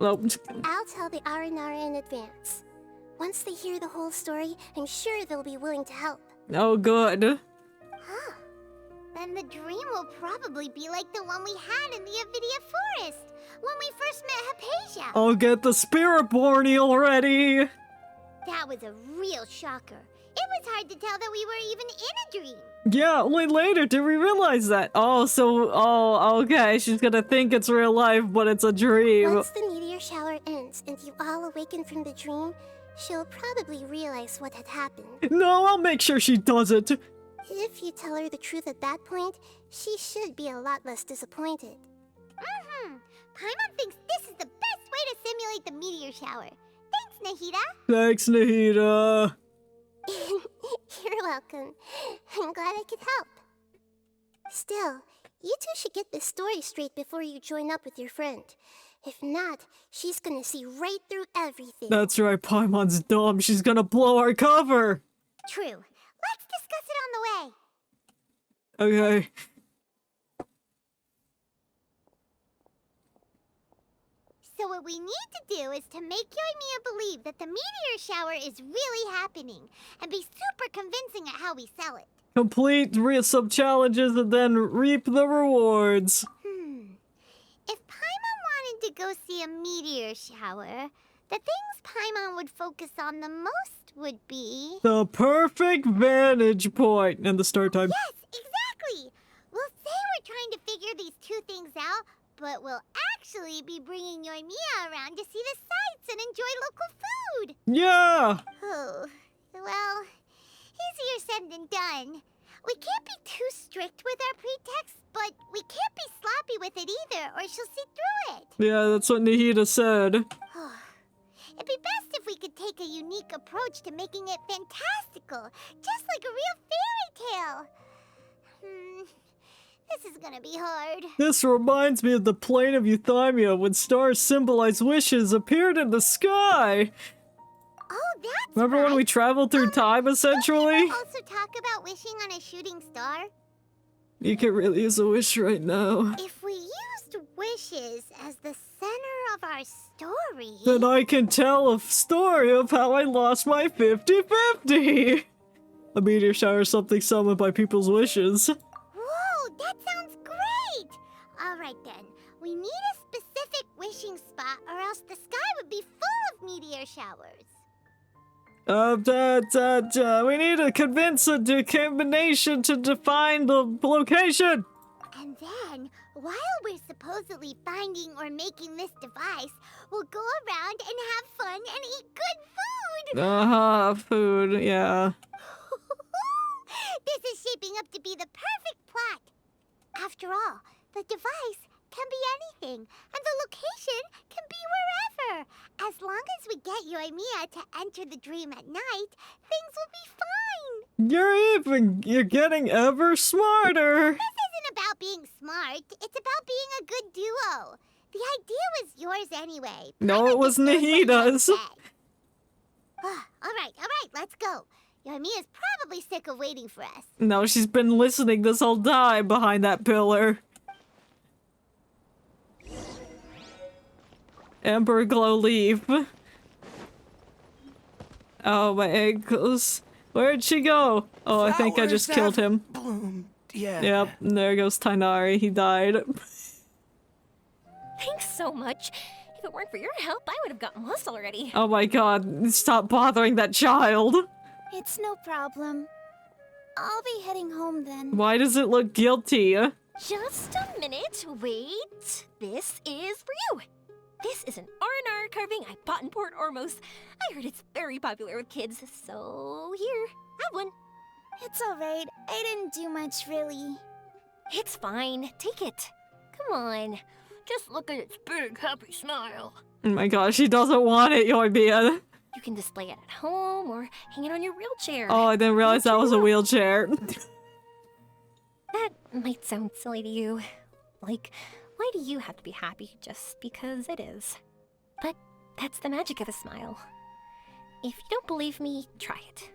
Oh. I'll tell the Aranara in advance. Once they hear the whole story, I'm sure they'll be willing to help. Oh, good. Huh. Then the dream will probably be like the one we had in the Avidia Forest, when we first met Hypatia. I'll get the spirit borneal ready. That was a real shocker. It was hard to tell that we were even in a dream. Yeah, only later did we realize that. Oh, okay, she's gonna think it's real life, but it's a dream. Once the meteor shower ends and you all awaken from the dream, she'll probably realize what had happened. No, I'll make sure she doesn't. If you tell her the truth at that point, she should be a lot less disappointed. Paimon thinks this is the best way to simulate the meteor shower. Thanks, Nahida. Thanks, Nahida. You're welcome. I'm glad I could help. Still, you two should get this story straight before you join up with your friend. If not, she's gonna see right through everything. That's right, Paimon's dumb. She's gonna blow our cover. True. Let's discuss it on the way. Okay. So what we need to do is to make Yoimiya believe that the meteor shower is really happening, and be super convincing at how we sell it. Complete some challenges and then reap the rewards. If Paimon wanted to go see a meteor shower, the things Paimon would focus on the most would be... The perfect vantage point and the start time. Yes, exactly! We'll say we're trying to figure these two things out, but we'll actually be bringing Yoimiya around to see the sights and enjoy local food! Yeah! Oh, well, easier said than done. We can't be too strict with our pretexts, but we can't be sloppy with it either, or she'll see through it. Yeah, that's what Nahida said. It'd be best if we could take a unique approach to making it fantastical, just like a real fairy tale. This is gonna be hard. This reminds me of the plane of Euthymia when stars symbolize wishes appeared in the sky. Oh, that's Remember when we traveled through time, essentially? Did we also talk about wishing on a shooting star? You can really use a wish right now. If we used wishes as the center of our story... Then I can tell a story of how I lost my 50-50! A meteor shower is something summoned by people's wishes. Whoa, that sounds great! Alright then, we need a specific wishing spot or else the sky would be full of meteor showers. We need to convince a combination to define the location! And then, while we're supposedly finding or making this device, we'll go around and have fun and eat good food! Food, yeah. This is shaping up to be After all, the device can be anything, and the location can be wherever. As long as we get Yoimiya to enter the dream at night, things will be fine. You're getting ever smarter. This isn't about being smart. It's about being a good duo. The idea was yours anyway. No, it was Nahida's. All right, let's go. Yoimiya's probably sick of waiting for us. No, she's been listening this whole time behind that pillar. Ember Glow Leaf. Oh, my ankles. Where'd she go? Oh, I think I just killed him. Yeah. Yep, and there goes Tainari. He died. Thanks so much. If it weren't for your help, I would have gotten lost already. Oh my god, stop bothering that child. It's no problem. I'll be heading home then. Why does it look guilty? Just a minute, wait. This is for you. This is an R&R carving I bought in Port Ormos. I heard it's very popular with kids, so here, have one. It's alright. I didn't do much, really. It's fine. Take it. Come on. Just look at its big, happy smile. Oh my gosh, she doesn't want it, Yoimiya. You can display it at home or hang it on your wheelchair. Oh, I didn't realize that was a wheelchair. That might sound silly to you. Like, why do you have to be happy just because it is? But that's the magic of a smile. If you don't believe me, try it.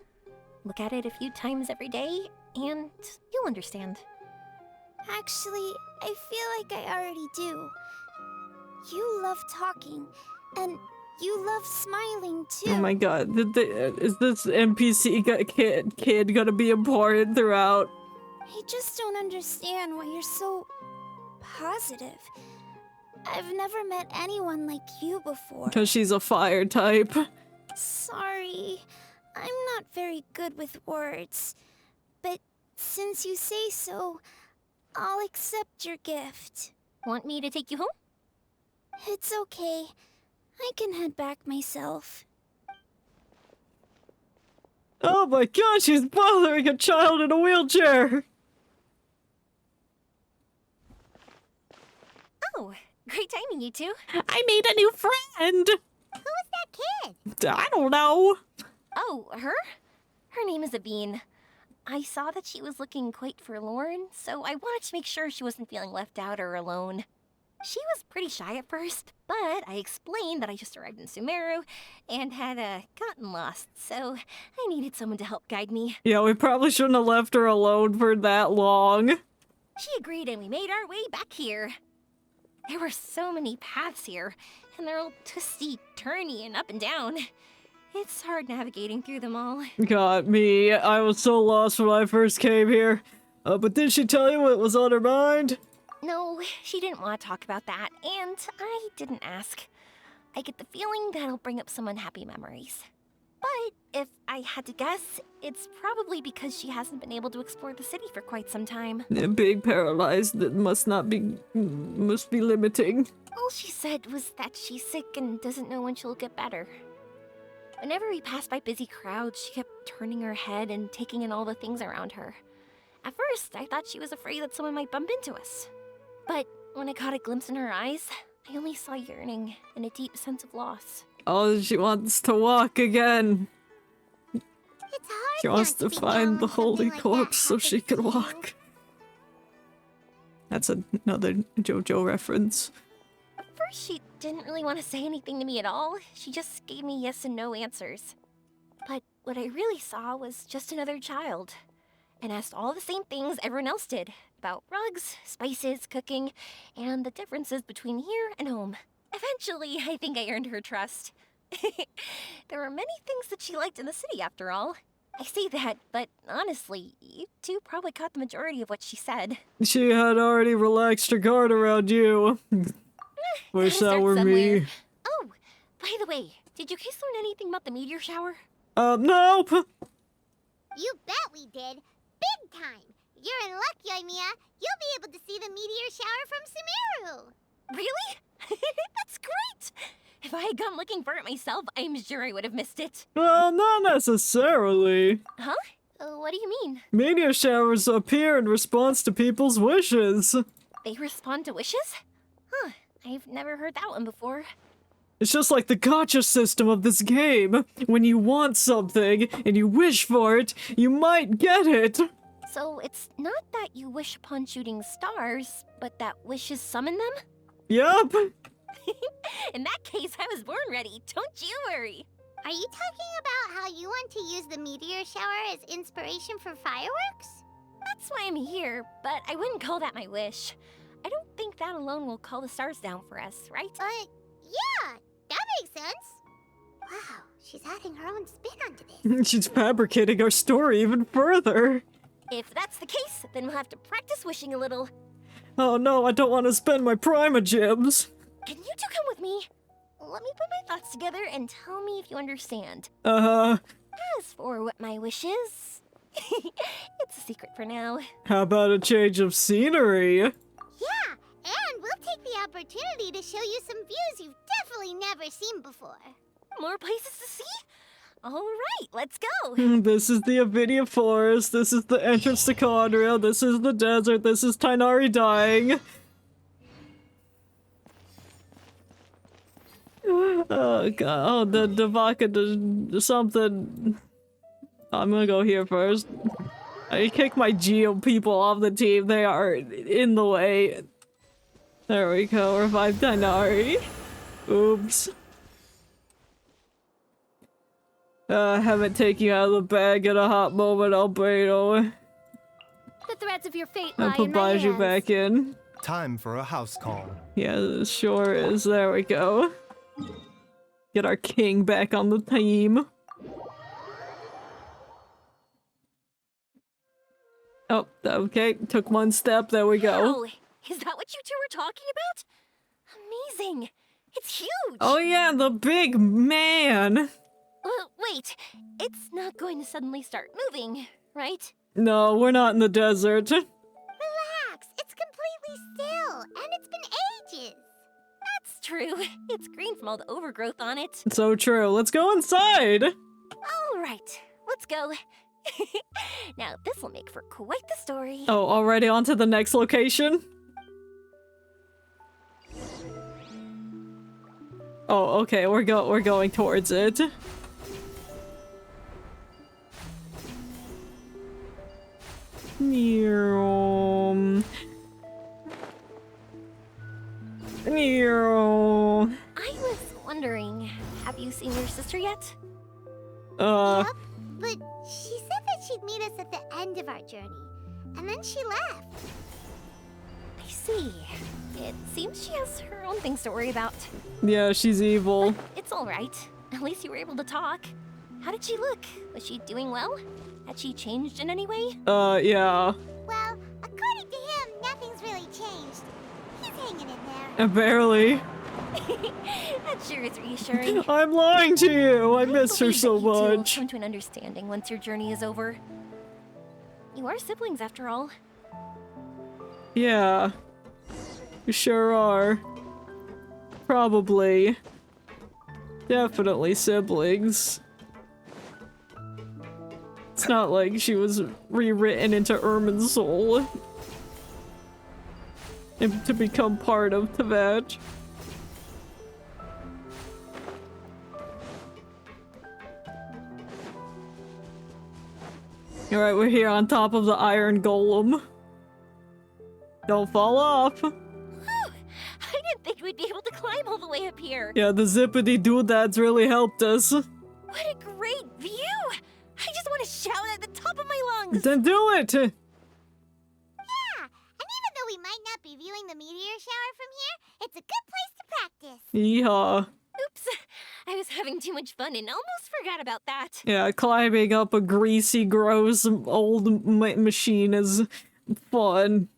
Look at it a few times every day, and you'll understand. Actually, I feel like I already do. You love talking, and you love smiling too. Oh my god, is this NPC kid gonna be important throughout? I just don't understand why you're so positive. I've never met anyone like you before. Because she's a fire type. Sorry, I'm not very good with words. But since you say so, I'll accept your gift. Want me to take you home? It's okay. I can head back myself. Oh my god, she's bothering a child in a wheelchair! Oh, great timing, you two. I made a new friend! Who was that kid? I don't know. Oh, her? Her name is Aveen. I saw that she was looking quite forlorn, so I wanted to make sure she wasn't feeling left out or alone. She was pretty shy at first, but I explained that I just arrived in Sumeru and had gotten lost, so I needed someone to help guide me. Yeah, we probably shouldn't have left her alone for that long. She agreed and we made our way back here. There were so many paths here, and they're all twisty, turny, and up and down. It's hard navigating through them all. Got me. I was so lost when I first came here. But did she tell you what was on her mind? No, she didn't want to talk about that, and I didn't ask. I get the feeling that'll bring up some unhappy memories. But if I had to guess, it's probably because she hasn't been able to explore the city for quite some time. Being paralyzed, that must be limiting. All she said was that she's sick and doesn't know when she'll get better. Whenever we passed by busy crowds, she kept turning her head and taking in all the things around her. At first, I thought she was afraid that someone might bump into us. But when I caught a glimpse in her eyes, I only saw yearning and a deep sense of loss. Oh, she wants to walk again. It's hard She wants to find the holy corpse so she can walk. That's another JoJo reference. At first, she didn't really want to say anything to me at all. She just gave me yes and no answers. But what I really saw was just another child, and asked all the same things everyone else did, about rugs, spices, cooking, and the differences between here and home. Eventually, I think I earned her trust. There were many things that she liked in the city, after all. I say that, but honestly, you two probably caught the majority of what she said. She had already relaxed her guard around you. Wish that were me. Oh, by the way, did you guys learn anything about the meteor shower? Nope. You bet we did. Big time. You're in luck, Yoimiya. You'll be able to see the meteor shower from Sumeru. Really? That's great! If I had gone looking for it myself, I'm sure I would have missed it. Well, not necessarily. Huh? What do you mean? Meteor showers appear in response to people's wishes. They respond to wishes? Huh, I've never heard that one before. It's just like the gacha system of this game. When you want something and you wish for it, you might get it. So it's not that you wish upon shooting stars, but that wishes summon them? Yup. In that case, I was born ready. Don't you worry. Are you talking about how you want to use the meteor shower as inspiration for fireworks? That's why I'm here, but I wouldn't call that my wish. I don't think that alone will call the stars down for us, right? Yeah, that makes sense. Wow, she's adding her own spin onto this. She's fabricating our story even further. If that's the case, then we'll have to practice wishing a little. Oh no, I don't want to spend my Primogems. Can you two come with me? Let me put my thoughts together and tell me if you understand. Uh-huh. As for what my wish is, it's a secret for now. How about a change of scenery? Yeah, and we'll take the opportunity to show you some views you've definitely never seen before. More places to see? All right, let's go. This is the Avidia Forest, this is the entrance to Conrail, this is the desert, this is Tainari dying. Oh god, oh, the Devaka does something. I'm gonna go here first. I kick my Geo people off the team, they are in the way. There we go, revive Tainari. Oops. Haven't taken you out of the bag in a hot moment, Albedo. The threads of your fate I lie put in my Baizhu hands. back in. Time for a house call. Yeah, it sure is. There we go. Get our king back on the team. Oh, okay. Took one step. There we go. Wow, is that what you two were talking about? Amazing. It's huge. Oh yeah, the big man. Wait, it's not going to suddenly start moving, right? No, we're not in the desert. Relax, it's completely still, and it's been ages. That's true. It's green from all the overgrowth on it. So true. Let's go inside. All right, let's go. Now, this will make for quite the story. Oh, already on to the next location? Oh, okay, we're going towards it. I was wondering, have you seen your sister yet? Yep, but she said that she'd meet us at the end of our journey, and then she left. I see. It seems she has her own things to worry about. Yeah, she's evil. It's all right. At least you were able to talk. How did she look? Was she doing well? Had she changed in any way? Yeah. Well, according to him, nothing's really changed. He's hanging in there. Barely. That sure is reassuring. I'm lying to you. I miss her believe so that you two will much. come to an understanding once your journey is over. You are siblings, after all. Yeah. You sure are. Probably. Definitely siblings. It's not like she was rewritten into Irminsul and to become part of Teyvat. Alright, we're here on top of the iron golem. Don't fall off. Whew, I didn't think we'd be able to climb all the way up here. Yeah, the zippity doodads really helped us. What a great view! I just want to shout at the top of my lungs. Then do it! Yeah, and even though we might not be viewing the meteor shower from here, it's a good place to practice. Yeehaw. Oops, I was having too much fun and almost forgot about that. Yeah, climbing up a greasy, gross, old machine is fun.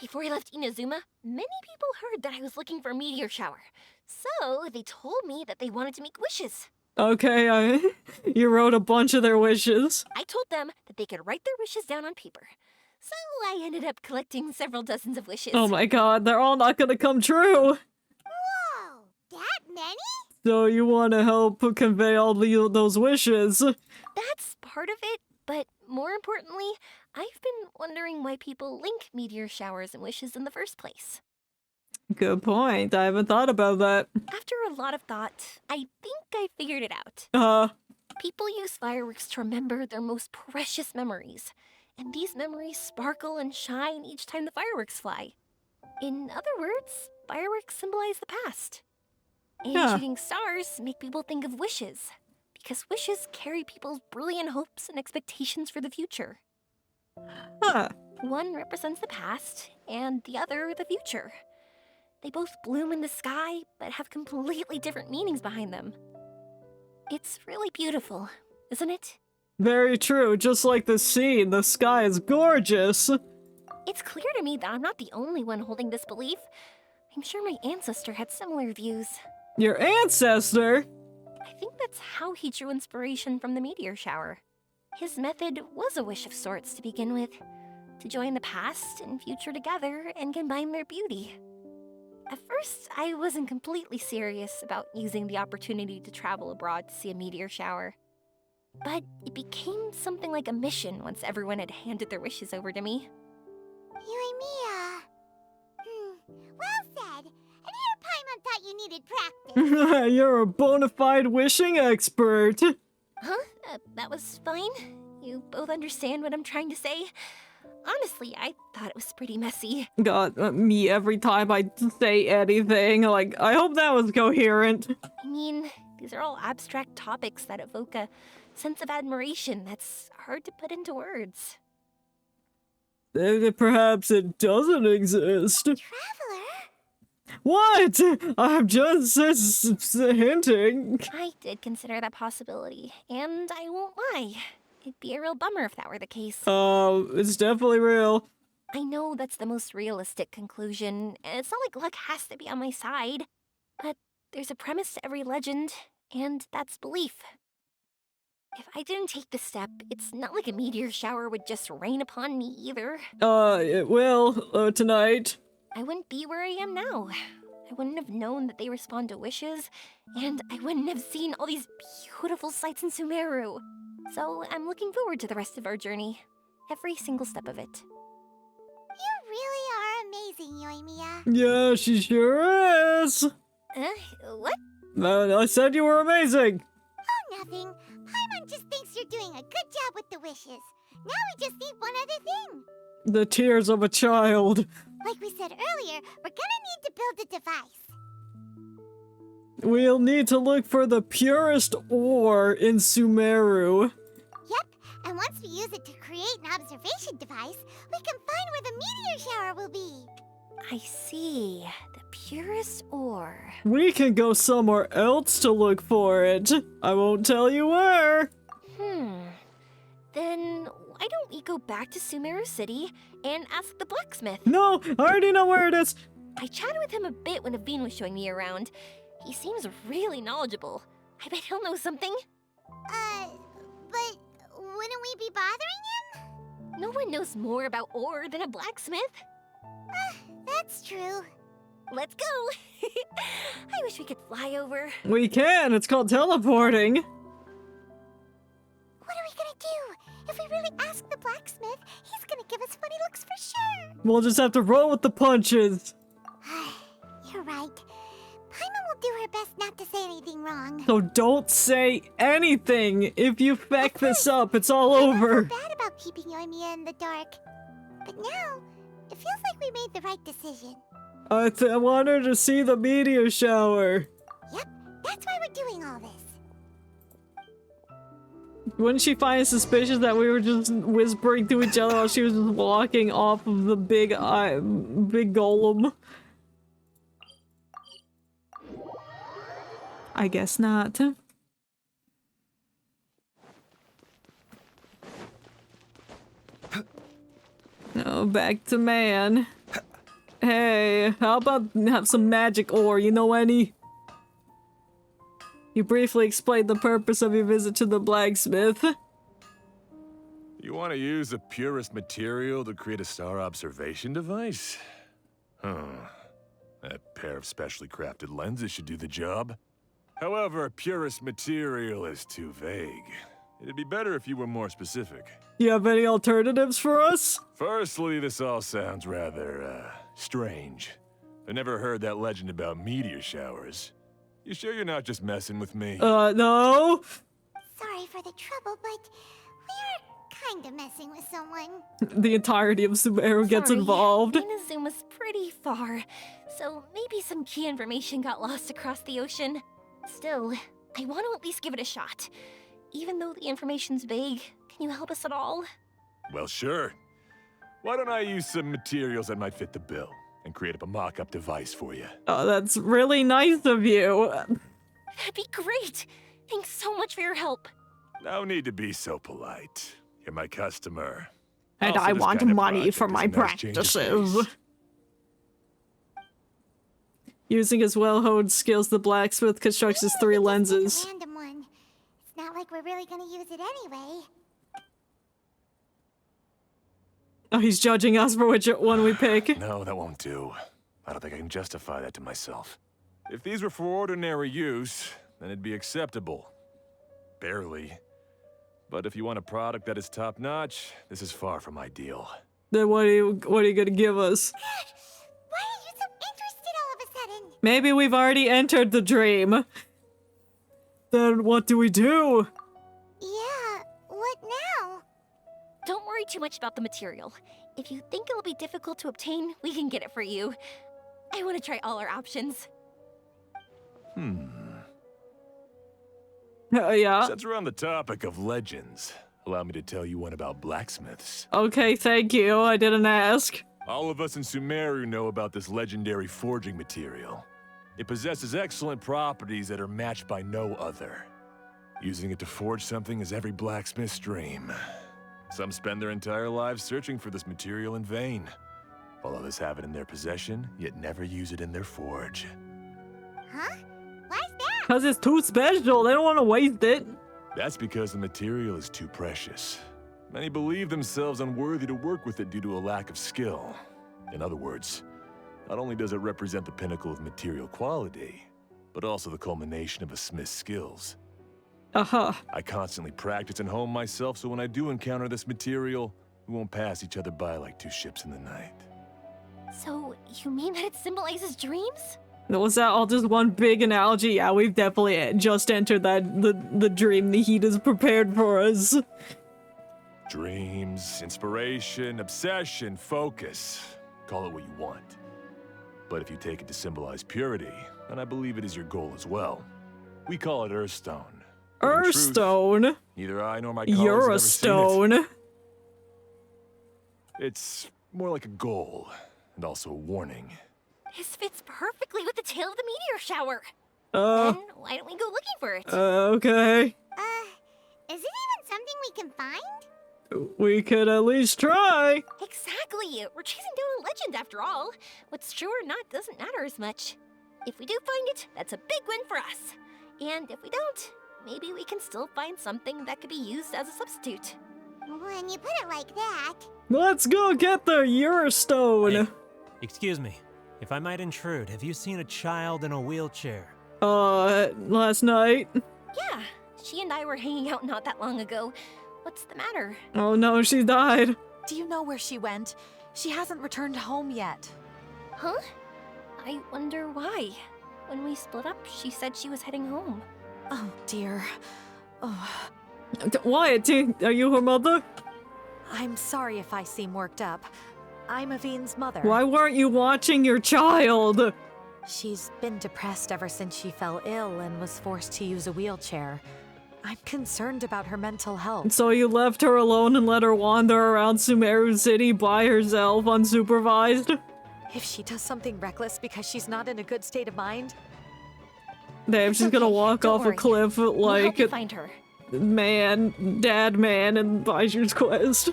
Before I left Inazuma, many people heard that I was looking for a meteor shower. So they told me that they wanted to make wishes. Okay, you wrote a bunch of their wishes. I told them that they could write their wishes down on paper. So I ended up collecting several dozens of wishes. Oh my god, they're all not gonna come true! Whoa, that many? So you want to help convey all those wishes. That's part of it, But more importantly, I've been wondering why people link meteor showers and wishes in the first place. Good point. I haven't thought about that. After a lot of thought, I think I figured it out. People use fireworks to remember their most precious memories, and these memories sparkle and shine each time the fireworks fly. In other words, fireworks symbolize the past. And shooting stars make people think of wishes, because wishes carry people's brilliant hopes and expectations for the future. One represents the past, and the other the future. They both bloom in the sky, but have completely different meanings behind them. It's really beautiful, isn't it? Very true. Just like the scene, the sky is gorgeous. It's clear to me that I'm not the only one holding this belief. I'm sure my ancestor had similar views. Your ancestor? I think that's how he drew inspiration from the meteor shower. His method was a wish of sorts to begin with, to join the past and future together and combine their beauty. At first, I wasn't completely serious about using the opportunity to travel abroad to see a meteor shower. But it became something like a mission once everyone had handed their wishes over to me. Yoimiya. Well said. And here Paimon thought you needed practice. You're a bona fide wishing expert. Huh? That was fine? You both understand what I'm trying to say? Honestly, I thought it was pretty messy. God, me every time I say anything. Like, I hope that was coherent. I mean, these are all abstract topics that evoke a sense of admiration that's hard to put into words. Perhaps it doesn't exist. Traveler? What? I'm just hinting. I did consider that possibility, and I won't lie. It'd be a real bummer if that were the case. It's definitely real. I know that's the most realistic conclusion, and it's not like luck has to be on my side. But there's a premise to every legend, and that's belief. If I didn't take the step, it's not like a meteor shower would just rain upon me either. It will, tonight. I wouldn't be where I am now. I wouldn't have known that they respond to wishes, and I wouldn't have seen all these beautiful sights in Sumeru. So I'm looking forward to the rest of our journey. Every single step of it. You really are amazing, Yoimiya. Yeah, she sure is. What? I said you were amazing. Oh, nothing. Paimon just thinks you're doing a good job with the wishes. Now we just need one other thing. The tears of a child. Like we said earlier, we're gonna need to build a device. We'll need to look for the purest ore in Sumeru. Yep, and once we use it to create an observation device, we can find where the meteor shower will be. I see. The purest ore. We can go somewhere else to look for it. I won't tell you where. Then why don't we go back to Sumeru City and ask the blacksmith? No, I already know where it is. I chatted with him a bit when Aveen was showing me around. He seems really knowledgeable. I bet he'll know something. But wouldn't we be bothering him? No one knows more about ore than a blacksmith. That's true. Let's go. I wish we could fly over. We can. It's called teleporting. What are we gonna do? If we really ask the blacksmith, he's gonna give us funny looks for sure. We'll just have to roll with the punches. You're right. Paimon will do her best not to say anything wrong. So don't say anything. If you feck this up, it's all over. I feel bad about keeping Yoimiya in the dark. But now, it feels like we made the right decision. I want her to see the meteor shower. Yep, that's why we're doing all this. Wouldn't she find it suspicious that we were just whispering to each other while she was just walking off of the big golem? I guess not. Oh, back to man. Hey, how about have some magic ore? You know any? You briefly explained the purpose of your visit to the blacksmith. You want to use the purest material to create a star observation device? Huh. That pair of specially crafted lenses should do the job. However, purest material is too vague. It'd be better if you were more specific. You have any alternatives for us? Firstly, this all sounds rather, strange. I never heard that legend about meteor showers. You sure you're not just messing with me? No. Sorry for the trouble, but we're kinda messing with someone. The entirety of Sumeru gets involved. Inazuma's pretty far, so maybe some key information got lost across the ocean. Still, I want to at least give it a shot. Even though the information's vague, can you help us at all? Well, sure. Why don't I use some materials that might fit the bill and create up a mock-up device for you? Oh, that's really nice of you. That'd be great. Thanks so much for your help. No need to be so polite. You're my customer. And Also, I this want kind of money project for is my a nice change of practices. pace. Using his well-honed skills, the blacksmith constructs his 3 lenses. Random one. It's not like we're really gonna use it anyway. Oh, he's judging us for which one we pick. No, that won't do. I don't think I can justify that to myself. If these were for ordinary use, then it'd be acceptable. Barely. But if you want a product that is top-notch, this is far from ideal. Then what are you gonna give us? Why are you so interested all of a sudden? Maybe we've already entered the dream. Then what do we do? Yeah, what now? Don't worry too much about the material. If you think it'll be difficult to obtain, we can get it for you. I want to try all our options. Yeah. Since we're on the topic of legends, allow me to tell you one about blacksmiths. Okay, thank you. I didn't ask. All of us in Sumeru know about this legendary forging material. It possesses excellent properties that are matched by no other. Using it to forge something is every blacksmith's dream. Some spend their entire lives searching for this material in vain, while others have it in their possession, yet never use it in their forge. Huh? Why's that? Because it's too special. They don't want to waste it. That's because the material is too precious. Many believe themselves unworthy to work with it due to a lack of skill. In other words, not only does it represent the pinnacle of material quality, but also the culmination of a smith's skills. I constantly practice and hone myself, so when I do encounter this material, we won't pass each other by like two ships in the night. So, you mean that it symbolizes dreams? Was that all just one big analogy? Yeah, we've definitely just entered the dream the heat is prepared for us. Dreams, inspiration, obsession, focus. Call it what you want. But if you take it to symbolize purity, then I believe it is your goal as well. We call it Earthstone. But in truth, Earthstone? neither I nor my colleagues You're have a ever seen stone. it. It's more like a goal, and also a warning. This fits perfectly with the tale of the meteor shower. Then why don't we go looking for it? Okay. Is it even something we can find? We could at least try. Exactly. We're chasing down a legend after all. What's true or not doesn't matter as much. If we do find it, that's a big win for us. And if we don't, maybe we can still find something that could be used as a substitute. When you put it like that... Let's go get the Eurostone. Hey, excuse me. If I might intrude, have you seen a child in a wheelchair? Last night. Yeah, she and I were hanging out not that long ago. What's the matter? Oh no, she died. Do you know where she went? She hasn't returned home yet. Huh? I wonder why. When we split up, she said she was heading home. Oh dear. Oh. Wyatt, are you her mother? I'm sorry if I seem worked up. I'm Avine's mother. Why weren't you watching your child? She's been depressed ever since she fell ill and was forced to use a wheelchair. I'm concerned about her mental health. So you left her alone and let her wander around Sumeru City by herself, unsupervised? If she does something reckless because she's not in a good state of mind... Damn, she's gonna walk Don't off worry. a cliff We'll help like you find her. Dad man in Baizhu's quest.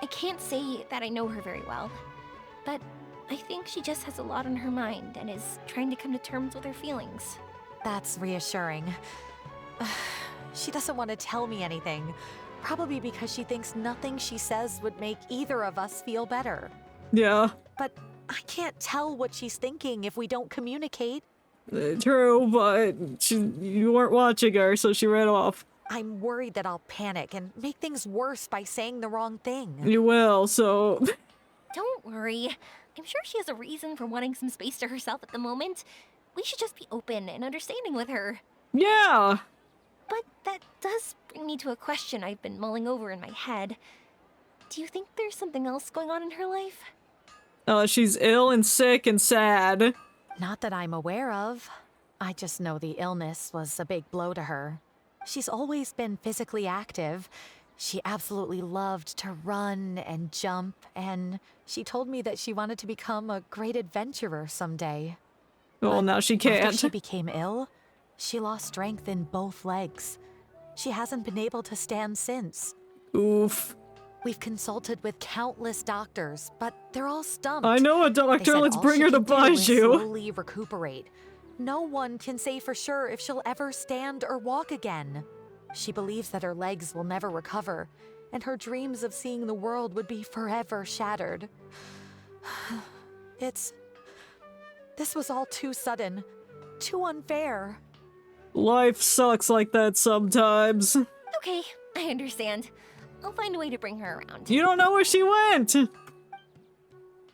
I can't say that I know her very well, but I think she just has a lot on her mind and is trying to come to terms with her feelings. That's reassuring. She doesn't want to tell me anything, probably because she thinks nothing she says would make either of us feel better. Yeah. But I can't tell what she's thinking if we don't communicate. True, but you weren't watching her, so she ran off. I'm worried that I'll panic and make things worse by saying the wrong thing. You will, so... Don't worry. I'm sure she has a reason for wanting some space to herself at the moment. We should just be open and understanding with her. Yeah! But that does bring me to a question I've been mulling over in my head. Do you think there's something else going on in her life? She's ill and sick and sad. Not that I'm aware of. I just know the illness was a big blow to her. She's always been physically active. She absolutely loved to run and jump, and she told me that she wanted to become a great adventurer someday. Well, now she can't. After she became ill, she lost strength in both legs. She hasn't been able to stand since. Oof. We've consulted with countless doctors, but they're all stumped. I know a doctor. Let's bring her to Baizhu. Slowly recuperate. No one can say for sure if she'll ever stand or walk again. She believes that her legs will never recover, and her dreams of seeing the world would be forever shattered. This was all too sudden, too unfair. Life sucks like that sometimes. Okay, I understand. I'll find a way to bring her around. You don't know where she went!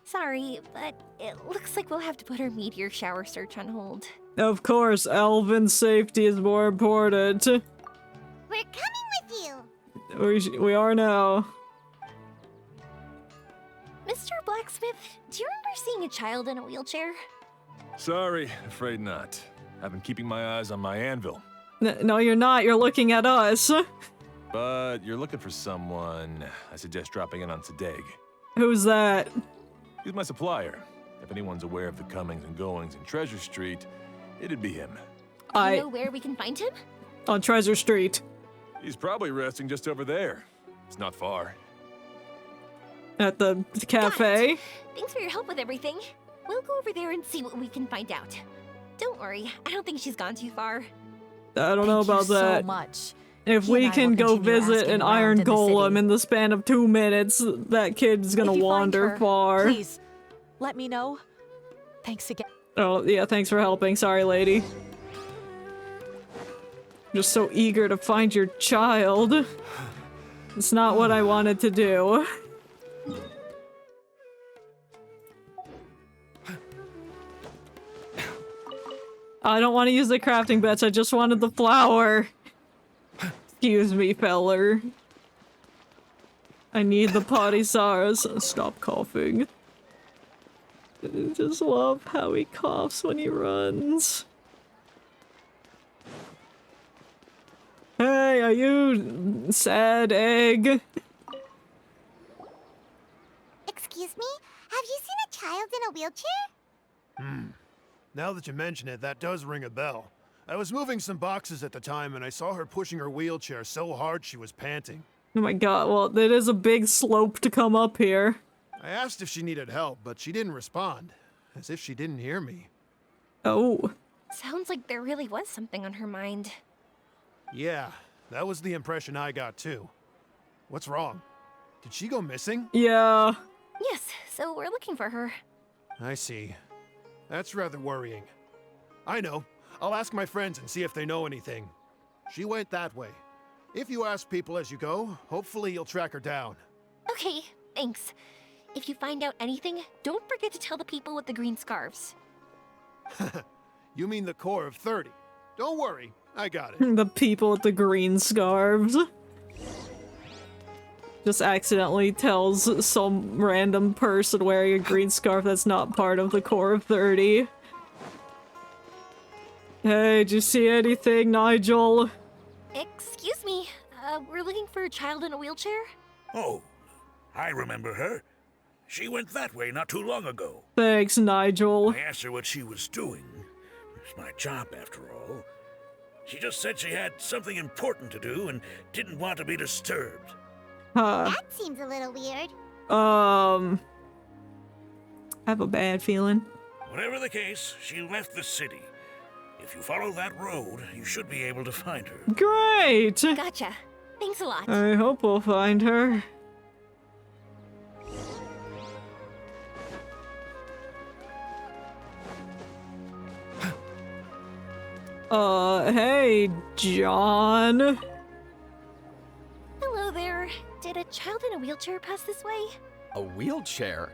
Sorry, but it looks like we'll have to put our meteor shower search on hold. Of course, Elvin's safety is more important. We're coming with you! We are now. Mr. Blacksmith, do you remember seeing a child in a wheelchair? Sorry, afraid not. I've been keeping my eyes on my anvil. No, you're not. You're looking at us. But you're looking for someone. I suggest dropping in on Sadeg. Who's that? He's my supplier. If anyone's aware of the comings and goings in Treasure Street, it'd be him. Do you know where we can find him? On Treasure Street. He's probably resting just over there. It's not far. At the cafe? Thanks for your help with everything. We'll go over there and see what we can find out. Don't worry, I don't think she's gone too far. I don't know about that. So much. If we can go visit an iron golem in the span of 2 minutes, that kid's gonna wander far. Please, let me know. Thanks again. Oh, yeah, thanks for helping. Sorry, lady. Just so eager to find your child. It's not what I wanted to do. I don't want to use the crafting bits, I just wanted the flour. Excuse me, feller. I need the potty sauce. Stop coughing. I just love how he coughs when he runs. Hey, are you sad egg? Excuse me? Have you seen a child in a wheelchair? Now that you mention it, that does ring a bell. I was moving some boxes at the time and I saw her pushing her wheelchair so hard she was panting. Oh my god, well, it is a big slope to come up here. I asked if she needed help, but she didn't respond. As if she didn't hear me. Oh. Sounds like there really was something on her mind. Yeah, that was the impression I got too. What's wrong? Did she go missing? Yeah. Yes, so we're looking for her. I see. That's rather worrying. I know. I'll ask my friends and see if they know anything. She went that way. If you ask people as you go, hopefully you'll track her down. Okay, thanks. If you find out anything, don't forget to tell the people with the green scarves. You mean the core of 30. Don't worry, I got it. The people with the green scarves. Just accidentally tells some random person wearing a green scarf that's not part of the core of 30. Hey, did you see anything, Nigel? Excuse me, we're looking for a child in a wheelchair? Oh, I remember her. She went that way not too long ago. Thanks, Nigel. I asked her what she was doing. It's my job, after all. She just said she had something important to do and didn't want to be disturbed. That seems a little weird. I have a bad feeling. Whatever the case, she left the city. If you follow that road, you should be able to find her. Great! Gotcha. Thanks a lot. I hope we'll find her. Hey, John. Did a child in a wheelchair pass this way? A wheelchair?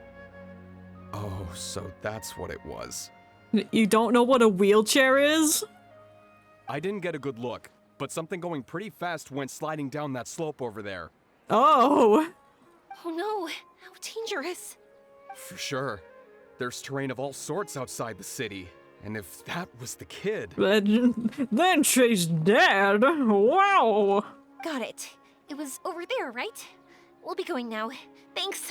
Oh, so that's what it was. You don't know what a wheelchair is? I didn't get a good look, but something going pretty fast went sliding down that slope over there. Oh. Oh no, how dangerous. For sure. There's terrain of all sorts outside the city. And if that was the kid... Then she's dead. Wow. Got it. It was over there, right? We'll be going now. Thanks.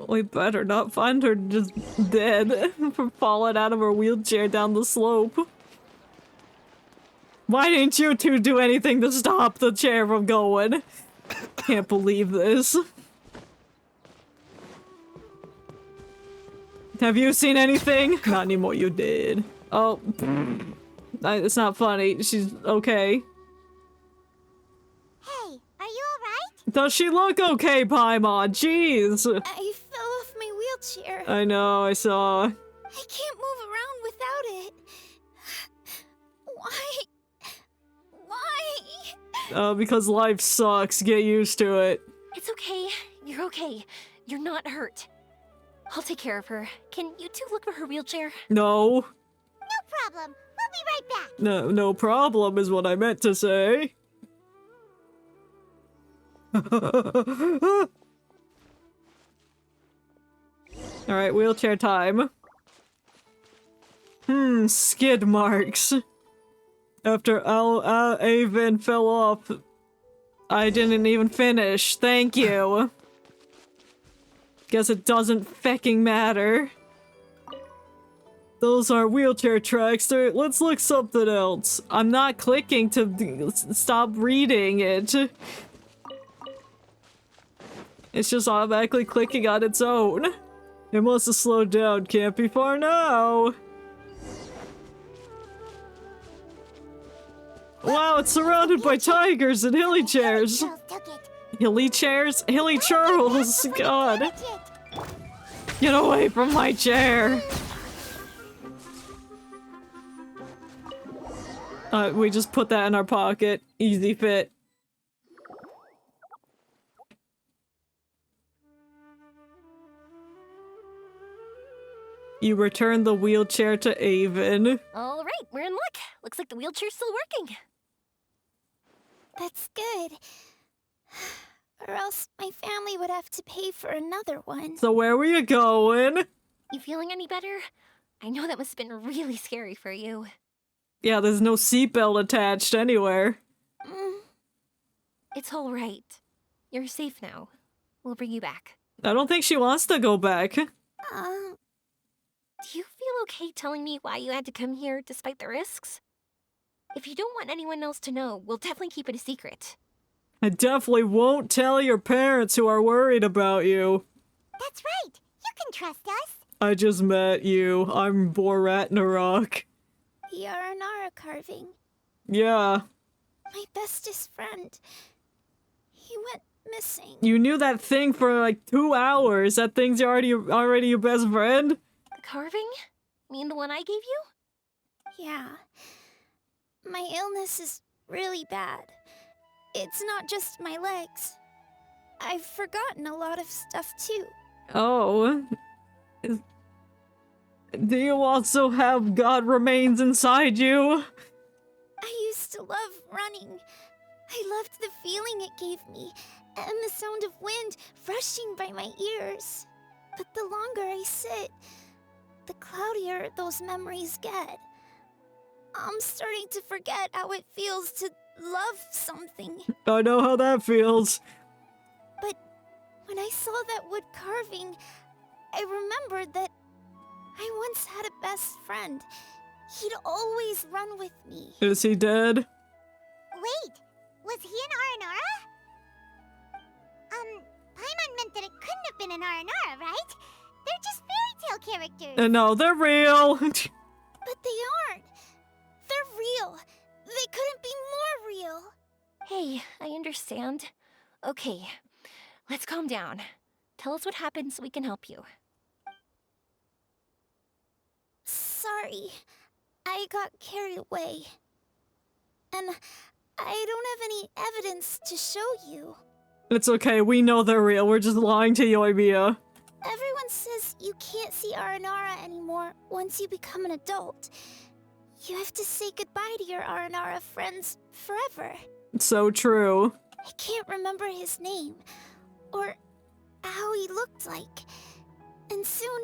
We better not find her just dead from falling out of her wheelchair down the slope. Why didn't you two do anything to stop the chair from going? Can't believe this. Have you seen anything? Not anymore, you did. Oh. It's not funny. She's okay. Hey, are you alright? Does she look okay, Paimon? Jeez. I fell off my wheelchair. I know, I saw. I can't move around without it. Why? Why? Because life sucks. Get used to it. It's okay. You're okay. You're not hurt. I'll take care of her. Can you two look for her wheelchair? No. No problem. We'll be right back. No problem is what I meant to say. Alright, wheelchair time. Skid marks. After Avon fell off, I didn't even finish. Thank you. Guess it doesn't fecking matter. Those are wheelchair tracks. Let's look something else. I'm not clicking to stop reading it. It's just automatically clicking on its own. It must have slowed down. Can't be far now. Wow, it's surrounded by tigers and hilly chairs. Hilly chairs? Hilly Charles, God. Get away from my chair. We just put that in our pocket. Easy fit. You return the wheelchair to Avon. All right, we're in luck. Looks like the wheelchair's still working. That's good. Or else my family would have to pay for another one. So where were you going? You feeling any better? I know that must have been really scary for you. Yeah, there's no seatbelt attached anywhere. It's all right. You're safe now. We'll bring you back. I don't think she wants to go back. Do you feel okay telling me why you had to come here despite the risks? If you don't want anyone else to know, we'll definitely keep it a secret. I definitely won't tell your parents who are worried about you. That's right. You can trust us. I just met you. I'm Borat Narok. The Aranara carving. Yeah. My bestest friend. He went missing. You knew that thing for like 2 hours. That thing's already your best friend? The carving? You mean the one I gave you? Yeah. My illness is really bad. It's not just my legs. I've forgotten a lot of stuff too. Oh. Do you also have God remains inside you? I used to love running. I loved the feeling it gave me, and the sound of wind rushing by my ears. But the longer I sit, the cloudier those memories get. I'm starting to forget how it feels to love something. I know how that feels. But when I saw that wood carving, I remembered that I once had a best friend. He'd always run with me. Is he dead? Wait, was he an Aranara? Paimon meant that it couldn't have been an Aranara, right? They're just fairy tale characters. No, they're real. But they aren't. They're real. They couldn't be more real. Hey, I understand. Okay, let's calm down. Tell us what happened so we can help you. Sorry. I got carried away. And I don't have any evidence to show you. It's okay, we know they're real. We're just lying to Yoimiya. Everyone says you can't see Aranara anymore once you become an adult. You have to say goodbye to your Aranara friends forever. It's so true. I can't remember his name, or how he looked like. And soon,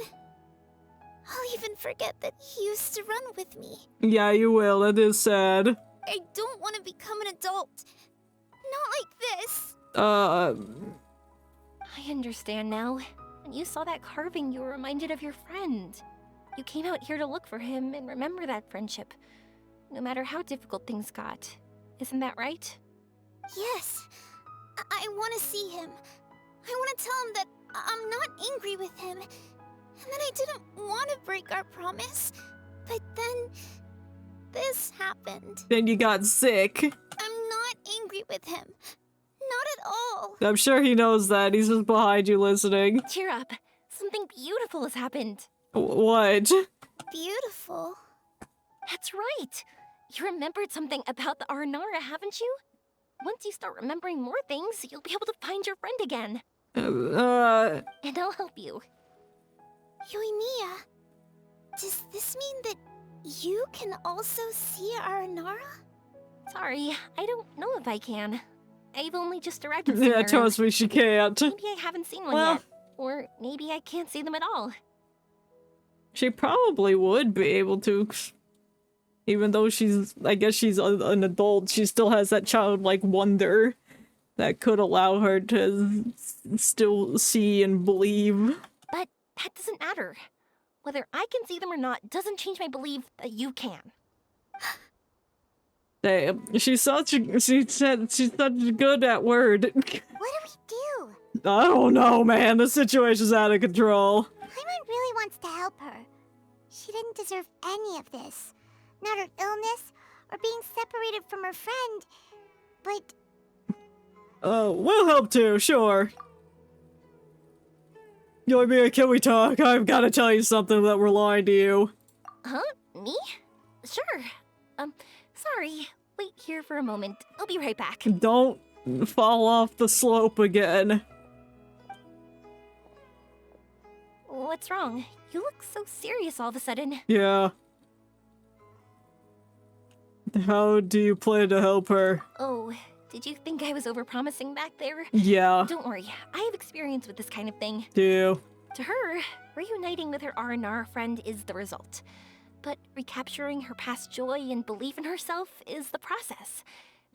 I'll even forget that he used to run with me. Yeah, you will. That is sad. I don't want to become an adult. Not like this. I understand now. When you saw that carving, you were reminded of your friend. You came out here to look for him and remember that friendship, no matter how difficult things got. Isn't that right? Yes. I want to see him. I want to tell him that I'm not angry with him, and that I didn't want to break our promise. But then, this happened. Then you got sick. I'm not angry with him. Not at all. I'm sure he knows that. He's just behind you listening. Cheer up. Something beautiful has happened. What? Beautiful. That's right. You remembered something about the Aranara, haven't you? Once you start remembering more things, you'll be able to find your friend again. And I'll help you. Yoimiya, does this mean that you can also see Aranara? Sorry, I don't know if I can. I've only just arrived at Yeah, trust me, she can't. Maybe I haven't seen one yet. Or maybe I can't see them at all. She probably would be able to. Even though I guess she's an adult, she still has that childlike wonder that could allow her to still see and believe. But that doesn't matter. Whether I can see them or not doesn't change my belief that you can. Damn, she's such good at word. What do we do? I don't know, man. The situation's out of control. Paimon really wants to help her. She didn't deserve any of this. Not her illness, or being separated from her friend, but... We'll help too, sure. Yoimiya, can we talk? I've got to tell you something that we're lying to you. Huh? Me? Sure. Sorry. Wait here for a moment. I'll be right back. Don't fall off the slope again. What's wrong? You look so serious all of a sudden. Yeah. How do you plan to help her? Oh, did you think I was overpromising back there? Yeah. Don't worry, I have experience with this kind of thing. Do you? To her, reuniting with her Aranara friend is the result. But recapturing her past joy and belief in herself is the process.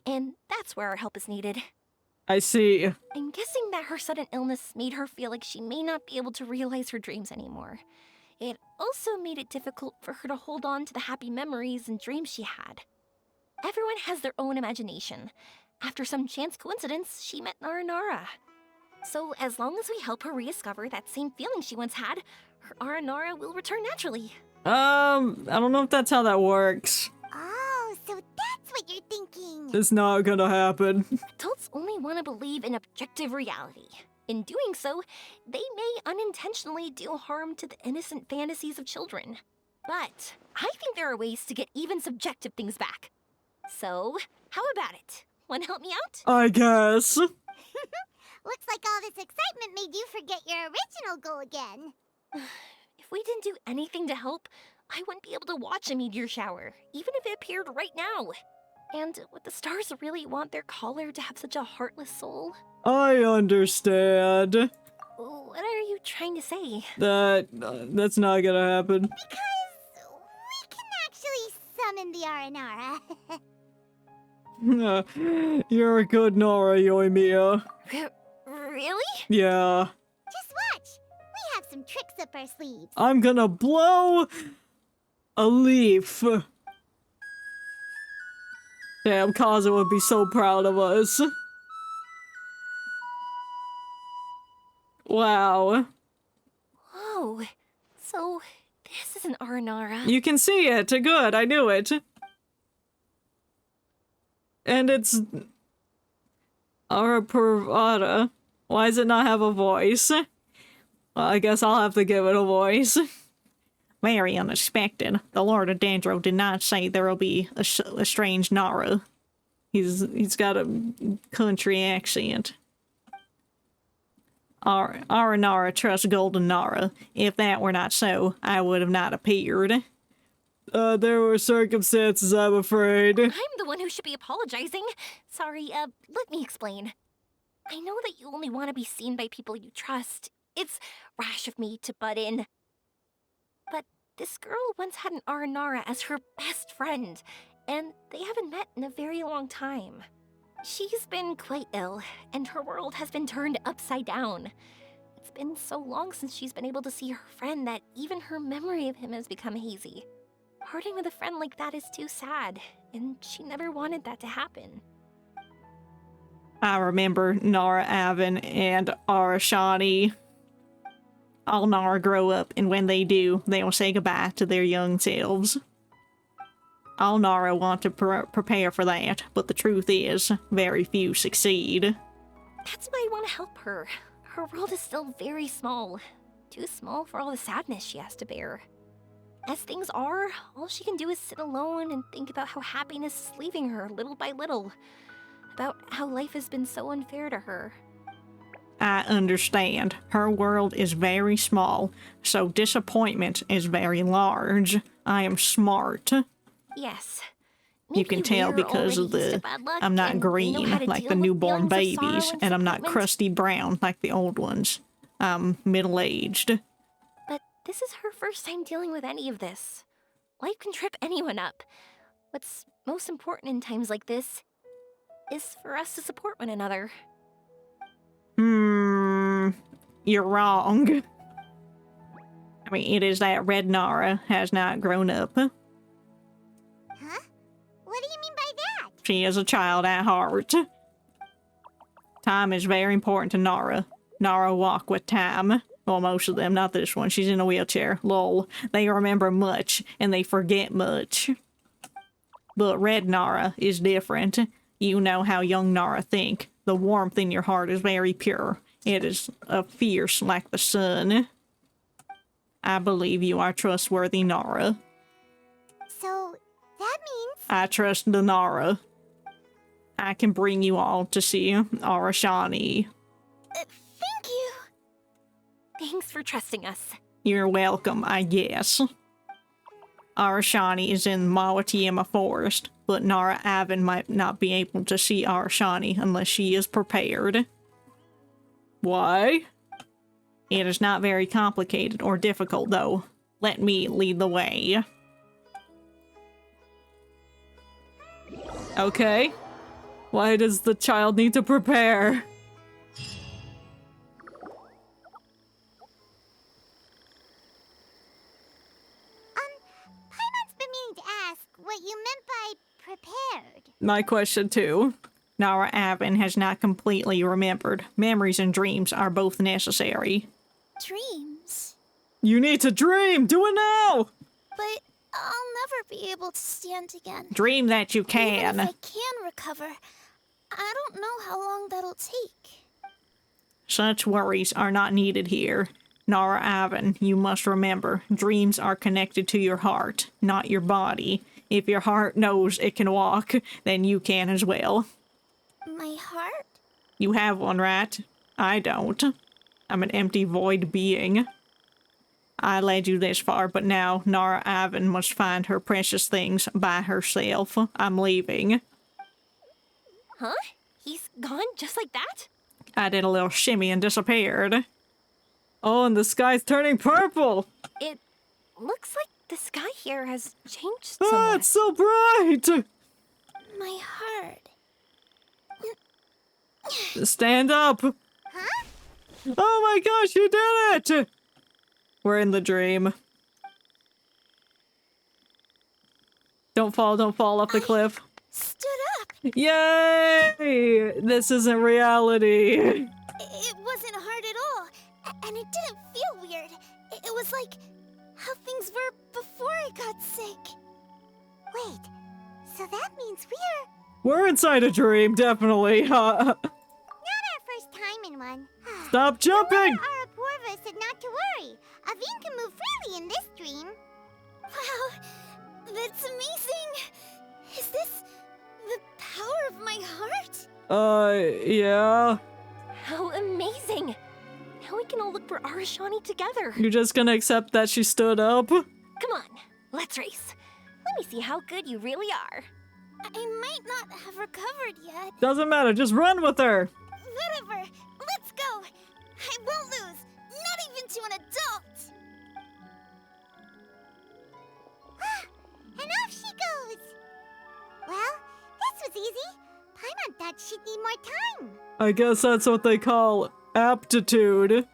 And that's where our help is needed. I see. I'm guessing that her sudden illness made her feel like she may not be able to realize her dreams anymore. It also made it difficult for her to hold on to the happy memories and dreams she had. Everyone has their own imagination. After some chance coincidence, she met Aranara. So as long as we help her rediscover that same feeling she once had, her Aranara will return naturally. I don't know if that's how that works. Oh, so that's what you're thinking. It's not gonna happen. Adults only want to believe in objective reality. In doing so, they may unintentionally do harm to the innocent fantasies of children. But I think there are ways to get even subjective things back. So, how about it? Want to help me out? I guess. Looks like all this excitement made you forget your original goal again. If we didn't do anything to help, I wouldn't be able to watch a meteor shower, even if it appeared right now. And would the stars really want their caller to have such a heartless soul? I understand. What are you trying to say? That's not gonna happen. Because we can actually summon the Aranara. You're a good Nora, Yoimiya. Really? Yeah. Just watch. We have some tricks up our sleeves. I'm gonna blow a leaf. Damn, Kaza would be so proud of us. Wow. Whoa. So, this is an Aranara. You can see it. Good, I knew it. And it's Araparvata. Why does it not have a voice? Well, I guess I'll have to give it a voice. Very unexpected. The Lord of Dandro did not say there will be a strange Nara. He's got a country accent. Our Nara trusts Golden Nara. If that were not so, I would have not appeared. There were circumstances, I'm afraid. I'm the one who should be apologizing. Sorry, let me explain. I know that you only want to be seen by people you trust. It's rash of me to butt in. But this girl once had an Aranara as her best friend, and they haven't met in a very long time. She's been quite ill, and her world has been turned upside down. It's been so long since she's been able to see her friend that even her memory of him has become hazy. Parting with a friend like that is too sad, and she never wanted that to happen. I remember Nara Avin and Arashani. All Nara grow up, and when they do, they will say goodbye to their young selves. All Nara want to prepare for that, but the truth is, very few succeed. That's why I want to help her. Her world is still very small. Too small for all the sadness she has to bear. As things are, all she can do is sit alone and think about how happiness is leaving her little by little. About how life has been so unfair to her. I understand. Her world is very small, so disappointment is very large. I am smart. Yes. You can tell because of the... I'm not green like the newborn babies, and I'm not crusty brown like the old ones. I'm middle-aged. But this is her first time dealing with any of this. Life can trip anyone up. What's most important in times like this is for us to support one another. You're wrong. I mean, it is that Red Nara has not grown up. Huh? What do you mean by that? She is a child at heart. Time is very important to Nara. Nara walk with time. Well, most of them, not this one. She's in a wheelchair. Lol. They remember much, and they forget much. But Red Nara is different. You know how young Nara think. The warmth in your heart is very pure. It is fierce like the sun. I believe you are trustworthy, Nara. So, that means... I trust the Nara. I can bring you all to see Arashani. Thank you! Thanks for trusting us. You're welcome, I guess. Arashani is in Mawatiema Forest, but Nara Avin might not be able to see Arashani unless she is prepared. Why? It is not very complicated or difficult, though. Let me lead the way. Okay. Why does the child need to prepare? Paimon's been meaning to ask what you meant by prepared. My question too. Nara Avin has not completely remembered. Memories and dreams are both necessary. Dreams? You need to dream! Do it now! But I'll never be able to stand again. Dream that you can. Even if I can recover, I don't know how long that'll take. Such worries are not needed here. Nara Avin, you must remember, dreams are connected to your heart, not your body. If your heart knows it can walk, then you can as well. My heart? You have one, right? I don't. I'm an empty void being. I led you this far, but now Nara Avin must find her precious things by herself. I'm leaving. Huh? He's gone just like that? I did a little shimmy and disappeared. Oh, and the sky's turning purple! It looks like the sky here has changed somewhat. Ah, it's so bright! My heart. Stand up! Huh? Oh my gosh, you did it! We're in the dream. Don't fall off the cliff. Stood up! Yay! This isn't reality. It wasn't hard at all, and it didn't feel weird. It was like how things were before I got sick. Wait, so that means We're inside a dream, definitely. not our first time in one. Stop jumping! Araporva said not to worry. Avin can move freely in this dream. Wow, that's amazing. Is this the power of my heart? Yeah. How amazing! Now we can all look for Arashani together. You're just gonna accept that she stood up? Come on, let's race. Let me see how good you really are. I might not have recovered yet. Doesn't matter, just run with her. Whatever. Let's go. I won't lose. Not even to an adult. And off she goes. Well, this was easy. Paimon thought she'd need more time. I guess that's what they call aptitude.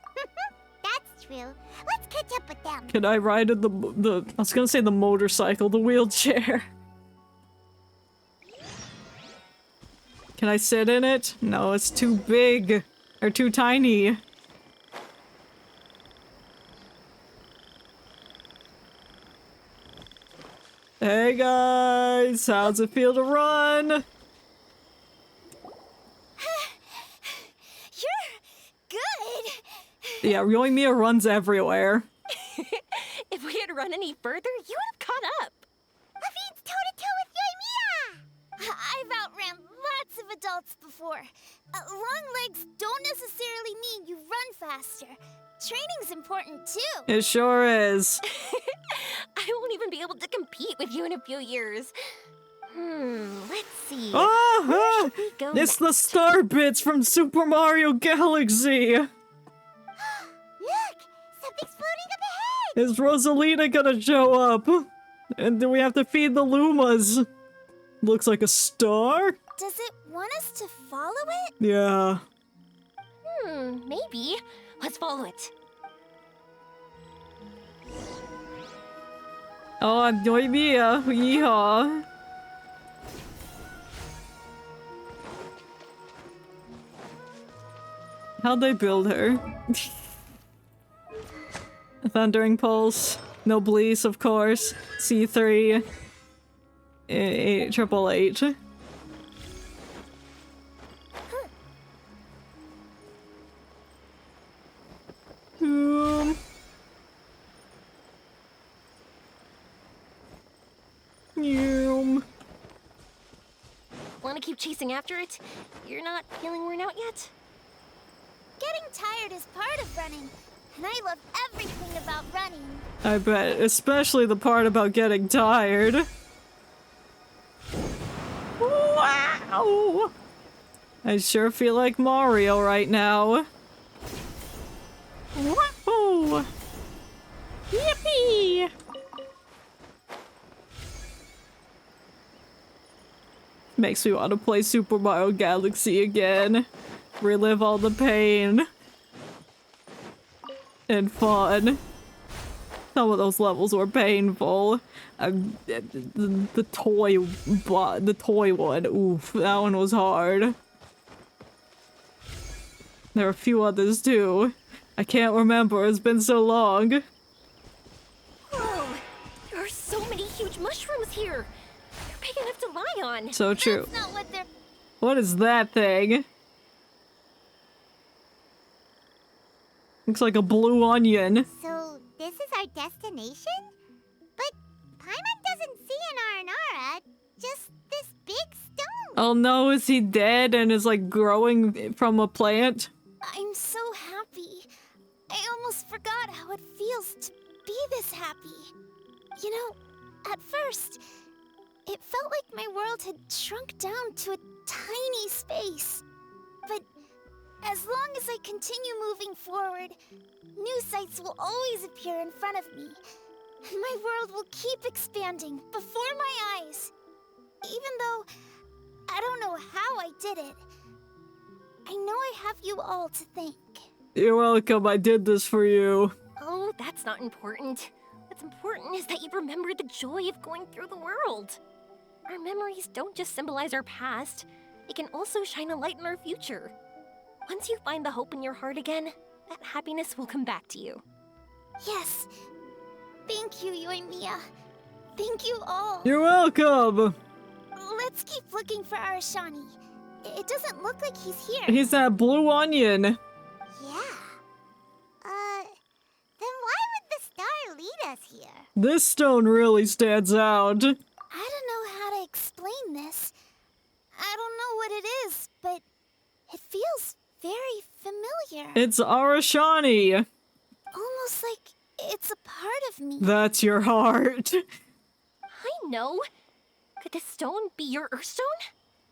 That's true. Let's catch up with them. Can I ride in the I was gonna say the motorcycle, the wheelchair. Can I sit in it? No, it's too big. Or too tiny. Hey guys, how's it feel to run? You're good. Yeah, Yoimiya runs everywhere. If we had run any further, you would have caught up. Avine's toe-to-toe with Yoimiya! I've outran lots of adults before. Long legs don't necessarily mean you run faster. Training's important too. It sure is. I won't even be able to compete with you in a few years. Let's see. Ah, Where should we go it's next? the star bits from Super Mario Galaxy. Look! Something's floating up ahead! Is Rosalina gonna show up? And do we have to feed the Lumas? Looks like a star? Does it want us to follow it? Yeah. Maybe. Let's follow it. Oh, I'm Yoimiya. Yeehaw. How'd they build her? A Thundering Pulse. Noblesse, of course. C3. 888. Want to keep chasing after it? You're not feeling worn out yet? Getting tired is part of running, and I love everything about running. I bet, especially the part about getting tired. Wow! I sure feel like Mario right now. Whoa! Yippee! Makes me want to play Super Mario Galaxy again. Relive all the pain. And fun. Some of those levels were painful. The toy one, oof, that one was hard. There are a few others too. I can't remember, it's been so long. Whoa! There are so many huge mushrooms here! They're big enough to lie on! So true. That's not what they're... What is that thing? Looks like a blue onion. So, this is our destination? But Paimon doesn't see an Aranara, just this big stone. Oh no, is he dead and is like growing from a plant? I'm so happy. I almost forgot how it feels to be this happy. You know, at first, it felt like my world had shrunk down to a tiny space. But as long as I continue moving forward, new sights will always appear in front of me. And my world will keep expanding before my eyes. Even though I don't know how I did it, I know I have you all to thank. You're welcome, I did this for you. Oh, that's not important. What's important is that you remember the joy of going through the world. Our memories don't just symbolize our past, they can also shine a light in our future. Once you find the hope in your heart again, that happiness will come back to you. Yes. Thank you, Yoimiya. Thank you all. You're welcome! Let's keep looking for Arashani. It doesn't look like he's here. He's that blue onion. Yeah. Then why would the star lead us here? This stone really stands out. I don't know how to explain this. I don't know what it is, but it feels very familiar. It's Arashani. Almost like it's a part of me. That's your heart. I know. Could this stone be your Earthstone?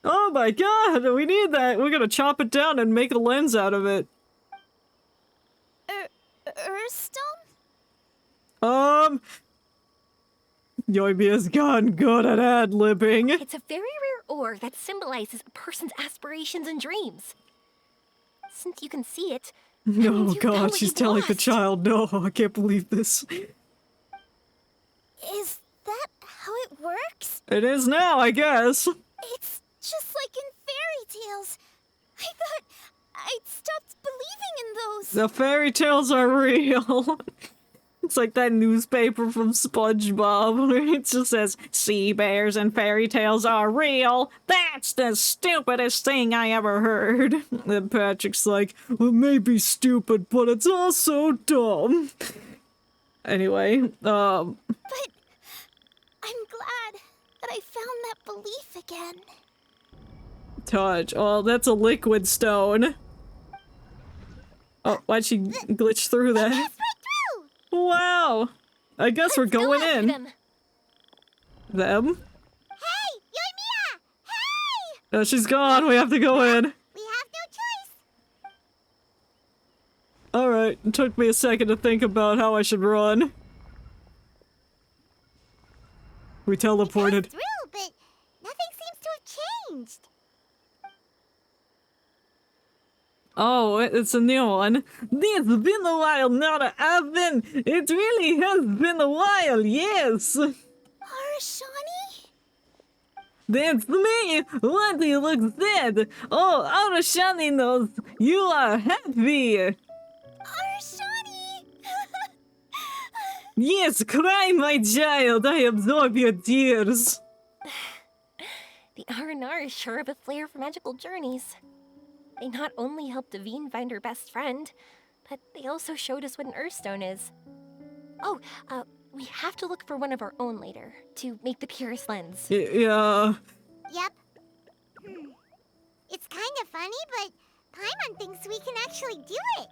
Oh my god, we need that. We're gonna chop it down and make a lens out of it. Earthstone? Yoimiya's gotten good at ad-libbing. It's a very rare ore that symbolizes a person's aspirations and dreams. Since you can see it, that means Oh you've done god, what she's you've telling the lost. child, no, I can't believe this. Is that how it works? It is now, I guess. It's just like in fairy tales. I thought I'd stopped believing in those. The fairy tales are real. It's like that newspaper from SpongeBob where it just says, sea bears and fairy tales are real. That's the stupidest thing I ever heard. And Patrick's like, well, it may be stupid, but it's also dumb. Anyway, But I'm glad that I found that belief again. touch. Oh, that's a liquid stone. Oh, why'd she glitch through that? Wow. I guess we're going in. Them? Hey, Yoimiya! Hey! Oh, she's gone. We have to go in. We have no choice. Alright, it took me a second to think about how I should run. We teleported. Through, but nothing seems to have changed. Oh, it's a new one. It's been a while now that I've been. It really has been a while, yes. Arashani? That's me. Why do you look sad? Oh, Arashani knows you are happy. Arashani! Yes, cry, my child. I absorb your tears. The R&R is sure of a flair for magical journeys. They not only helped Davine find her best friend, but they also showed us what an Earthstone is. Oh, we have to look for one of our own later, to make the purest lens. Yeah. Yep. It's kind of funny, but Paimon thinks we can actually do it.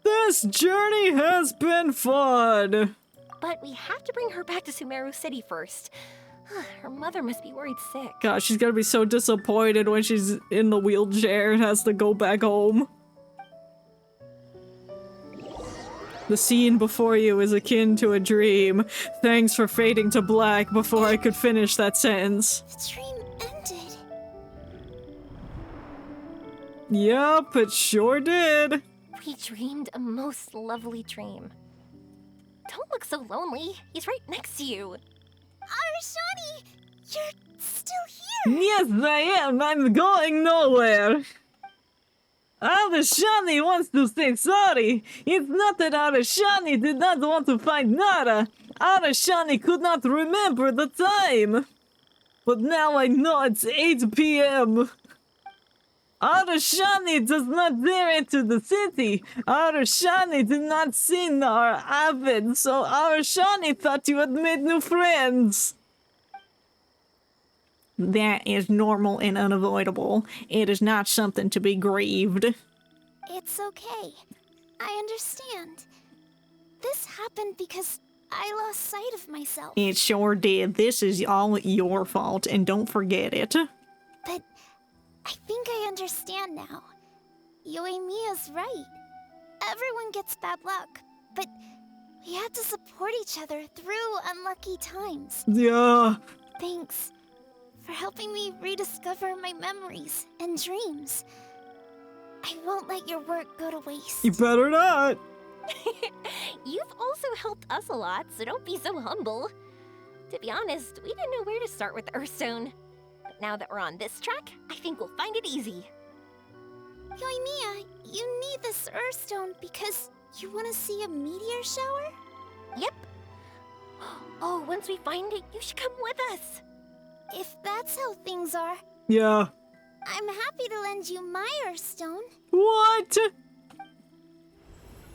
This journey has been fun. But we have to bring her back to Sumeru City first. Her mother must be worried sick. Gosh, she's gonna be so disappointed when she's in the wheelchair and has to go back home. The scene before you is akin to a dream. Thanks for fading to black before I could finish that sentence. The dream ended. Yup, it sure did. We dreamed a most lovely dream. Don't look so lonely. He's right next to you. Arashani! You're still here! Yes, I am. I'm going nowhere. Arashani wants to say sorry. It's not that Arashani did not want to find Nara. Arashani could not remember the time. But now I know it's 8 p.m. Arashani does not dare enter the city. Arashani did not see Nara Avid, so Arashani thought you had made new friends. That is normal and unavoidable. It is not something to be grieved. It's okay. I understand. This happened because I lost sight of myself. It sure did. This is all your fault, and don't forget it. But I think I understand now. Yoimiya's right. Everyone gets bad luck, but we have to support each other through unlucky times. Yeah. Thanks for helping me rediscover my memories and dreams. I won't let your work go to waste. You better not. You've also helped us a lot, so don't be so humble. To be honest, we didn't know where to start with the Earthstone. But now that we're on this track, I think we'll find it easy. Yoimiya, you need this Earthstone because you want to see a meteor shower? Yep. Oh, once we find it, you should come with us. If that's how things are, Yeah. I'm happy to lend you my Earthstone. What?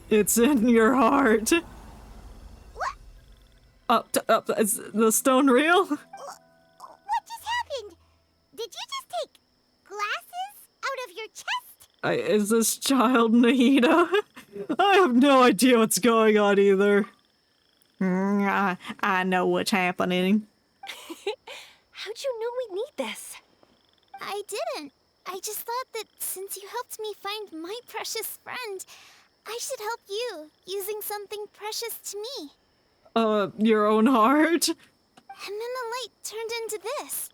It's in your heart. What? Is the stone real? What just happened? Did you just take glasses out of your chest? Is this child Nahida? I have no idea what's going on either. I know what's happening. How'd you know we need this? I didn't. I just thought that since you helped me find my precious friend, I should help you, using something precious to me. Your own heart? And then the light turned into this.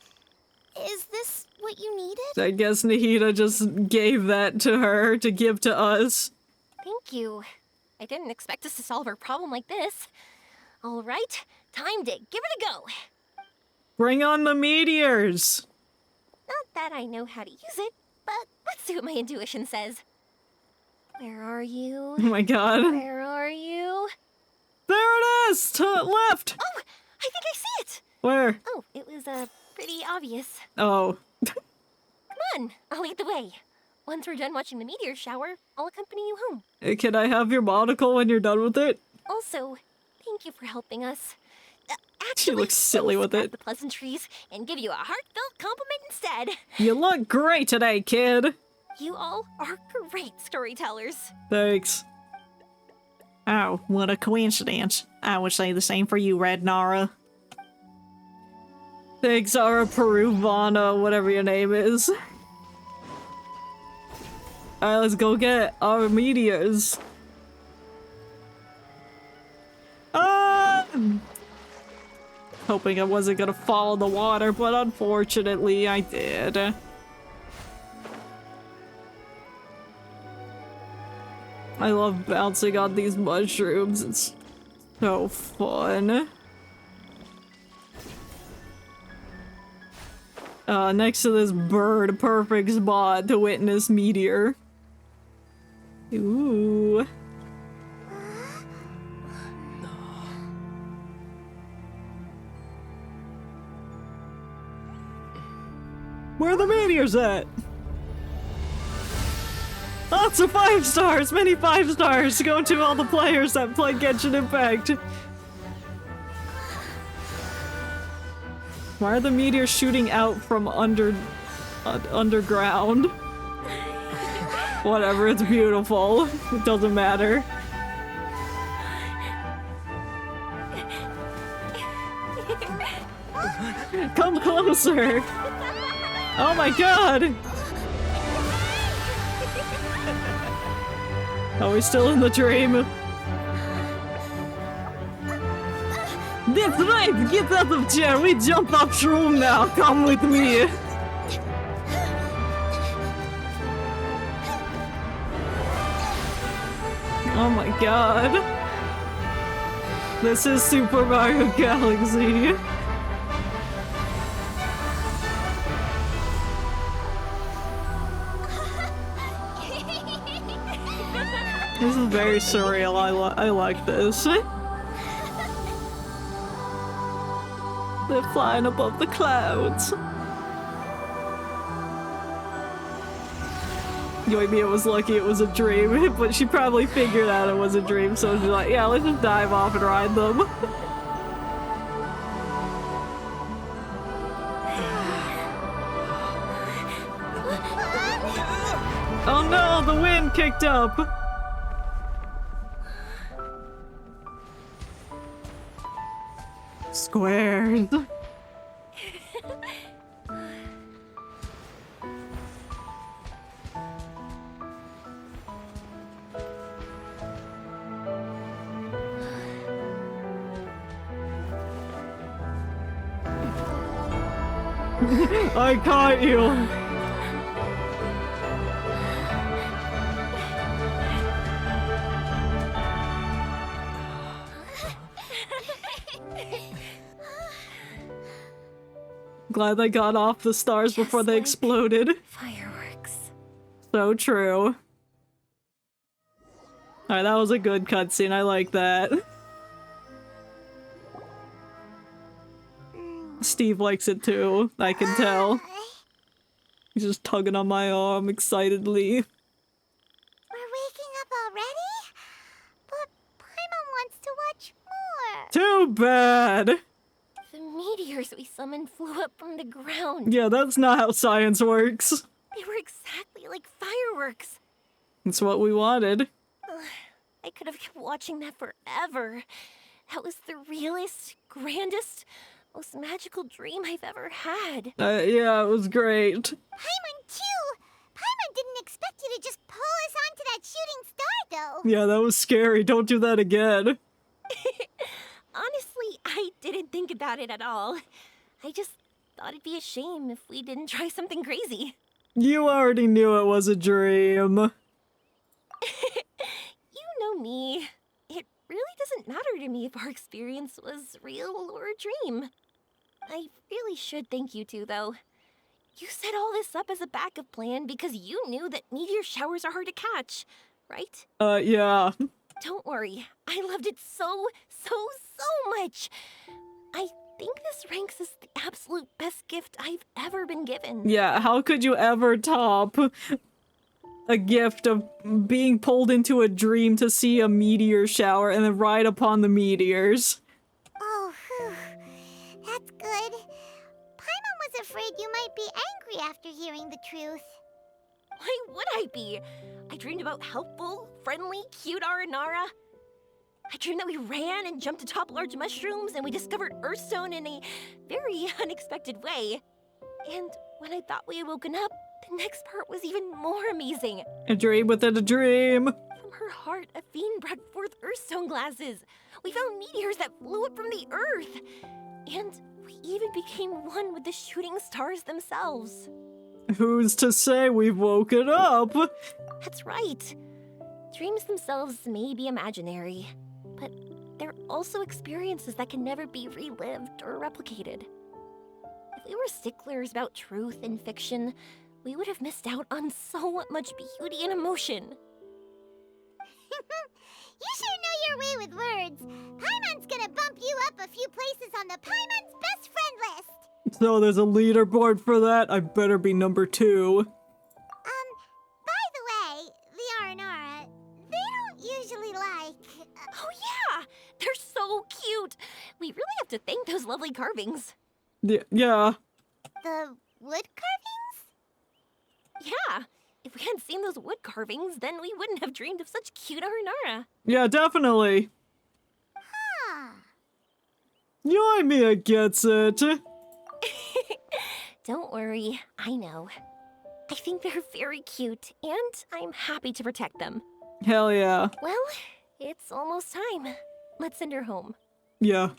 Is this what you needed? I guess Nahida just gave that to her to give to us. Thank you. I didn't expect us to solve our problem like this. All right, time to give it a go. Bring on the meteors! Not that I know how to use it, but let's see what my intuition says. Where are you? Oh my god. Where are you? There it is! To the left! Oh, I think I see it! Where? Oh, it was, pretty obvious. Oh. Come on, I'll lead the way. Once we're done watching the meteor shower, I'll accompany you home. Can I have your monocle when you're done with it? Also, thank you for helping us. She looks silly with it. The pleasantries and give you a heartfelt compliment instead. You look great today, kid. You all are great storytellers. Thanks. Oh, what a coincidence. I would say the same for you, Red Nara. Thanks, Ara Peruvana, whatever your name is. Alright, let's go get our meteors. Hoping I wasn't gonna fall in the water, but unfortunately I did. I love bouncing on these mushrooms, it's so fun. Next to this bird, perfect spot to witness meteor. Ooh. Where are the meteors at? Lots of 5 stars! Many 5 stars! Going to all the players that play Genshin Impact. Why are the meteors shooting out from underground? Whatever, it's beautiful. It doesn't matter. Come closer! Oh my god! Are we still in the dream? That's right! Get out of chair! We jump off shroom now! Come with me! Oh my god! This is Super Mario Galaxy! This is very surreal. I like this. They're flying above the clouds. Yoimiya was lucky it was a dream, but she probably figured out it was a dream, so she's like, yeah, let's just dive off and ride them. Oh no, the wind kicked up! Squares. I caught you! Glad they got off the stars before they exploded. Fireworks. So true. Alright, that was a good cutscene. I like that. Steve likes it too. I can tell. He's just tugging on my arm excitedly. We're waking up already? But Paimon wants to watch more. Too bad! The meteors we summoned flew up from the ground. Yeah, that's not how science works. They were exactly like fireworks. It's what we wanted. I could have kept watching that forever. That was the realest, grandest, most magical dream I've ever had. Yeah, it was great. Paimon, too! Paimon didn't expect you to just pull us onto that shooting star, though. Yeah, that was scary. Don't do that again. Honestly, I didn't think about it at all. I just thought it'd be a shame if we didn't try something crazy. You already knew it was a dream. You know me. It really doesn't matter to me if our experience was real or a dream. I really should thank you two, though. You set all this up as a backup plan because you knew that meteor showers are hard to catch, right? Yeah. Don't worry. I loved it so much. I think this ranks as the absolute best gift I've ever been given. Yeah, how could you ever top a gift of being pulled into a dream to see a meteor shower and then ride upon the meteors? Oh, whew. That's good. Paimon was afraid you might be angry after hearing the truth. Why would I be? I dreamed about helpful, friendly, cute Aranara. I dreamed that we ran and jumped atop large mushrooms and we discovered Earthstone in a very unexpected way. And when I thought we had woken up, the next part was even more amazing. A dream within a dream. From her heart, a fiend brought forth Earthstone glasses. We found meteors that flew up from the Earth. And we even became one with the shooting stars themselves. Who's to say we've woken up? That's right. Dreams themselves may be imaginary, but they're also experiences that can never be relived or replicated. If we were sticklers about truth in fiction, we would have missed out on so much beauty and emotion. You sure know your way with words. Paimon's gonna bump you up a few places on the Paimon's best friend list. So there's a leaderboard for that? I better be number 2. By the way, the Aranara, they don't usually like... Oh yeah! They're so cute! We really have to thank those lovely carvings. Yeah. The wood carvings? Yeah! If we hadn't seen those wood carvings, then we wouldn't have dreamed of such cute Aranara. Yeah, definitely. Huh. Yoimiya gets it. Don't worry, I know. I think they're very cute, and I'm happy to protect them. Hell yeah. Well, it's almost time. Let's send her home. Yeah.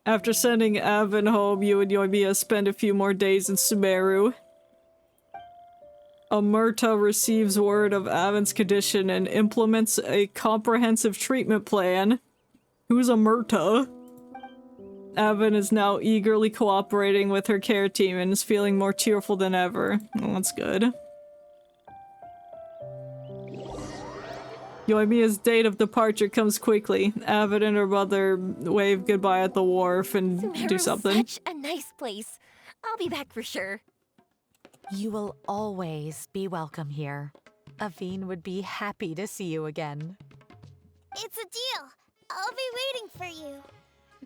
After sending Avin home, you and Yoimiya spend a few more days in Sumeru. Amerta receives word of Avin's condition and implements a comprehensive treatment plan. Who's Amerta? Avin is now eagerly cooperating with her care team and is feeling more cheerful than ever. Well, that's good. Yoimiya's date of departure comes quickly. Avin and her mother wave goodbye at the wharf and do Sumeru's something. Such a nice place. I'll be back for sure. You will always be welcome here. Avin would be happy to see you again. It's a deal. I'll be waiting for you.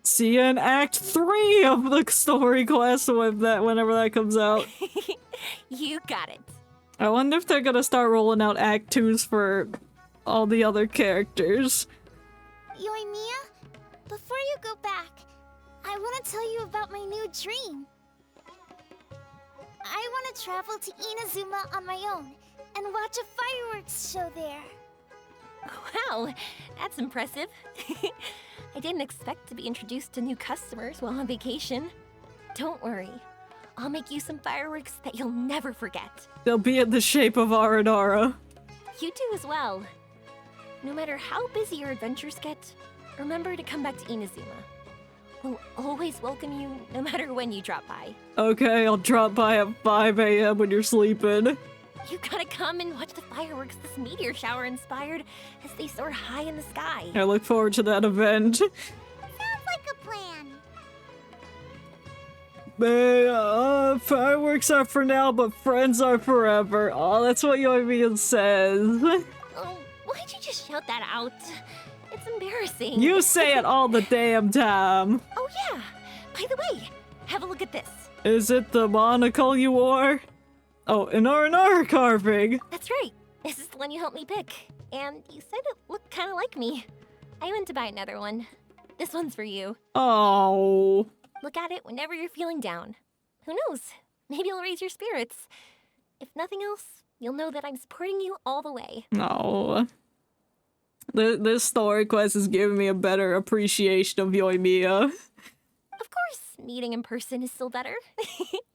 See you in Act 3 of the story quest whenever that comes out. You got it. I wonder if they're gonna start rolling out Act 2s for all the other characters. Yoimiya, before you go back, I want to tell you about my new dream. I want to travel to Inazuma on my own and watch a fireworks show there. Wow, that's impressive. I didn't expect to be introduced to new customers while on vacation. Don't worry. I'll make you some fireworks that you'll never forget. They'll be in the shape of Aranara. You do as well. No matter how busy your adventures get, remember to come back to Inazuma. We'll always welcome you, no matter when you drop by. Okay, I'll drop by at 5 a.m. when you're sleeping. You gotta come and watch the fireworks this meteor shower inspired as they soar high in the sky. I look forward to that event. Sounds like a plan. Fireworks are for now, but friends are forever. Oh, that's what Yoimiya says. Oh, why'd you just shout that out? It's embarrassing. You say it all the damn time. Oh yeah. By the way, have a look at this. Is it the monocle you wore? Oh, an R&R carving! That's right. This is the one you helped me pick. And you said it looked kind of like me. I went to buy another one. This one's for you. Oh. Look at it whenever you're feeling down. Who knows? Maybe it'll raise your spirits. If nothing else, you'll know that I'm supporting you all the way. No. This story quest is giving me a better appreciation of Yoimiya. Of course, meeting in person is still better.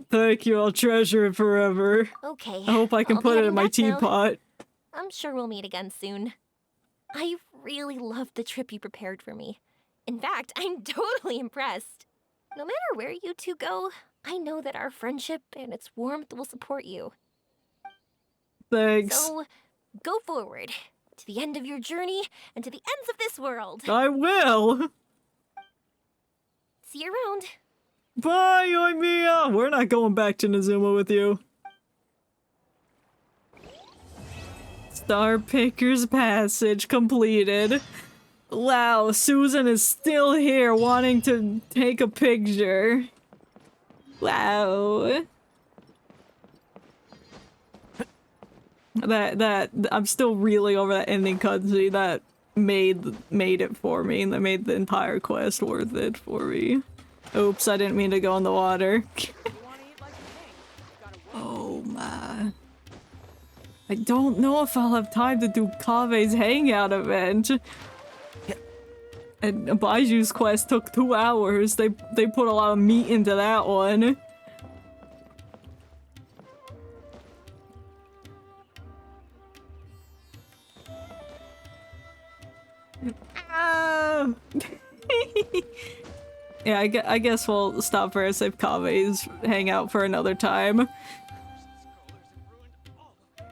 Thank you, I'll treasure it forever. Okay. I hope I can I'll be put it heading in my back now. teapot. I'm sure we'll meet again soon. I really loved the trip you prepared for me. In fact, I'm totally impressed. No matter where you two go, I know that our friendship and its warmth will support you. Thanks. So, go forward. To the end of your journey, and to the ends of this world. I will! See you around. Bye, Yoimiya! We're not going back to Inazuma with you. Star Picker's Passage completed. Wow, Susan is still here wanting to take a picture. Wow. That I'm still reeling over that ending cutscene that made it for me, and that made the entire quest worth it for me. Oops, I didn't mean to go in the water. Oh my. I don't know if I'll have time to do Kave's hangout event. And Baiju's quest took 2 hours. They put a lot of meat into that one. Ah! Yeah, I guess we'll stop for a save Kave's hangout for another time.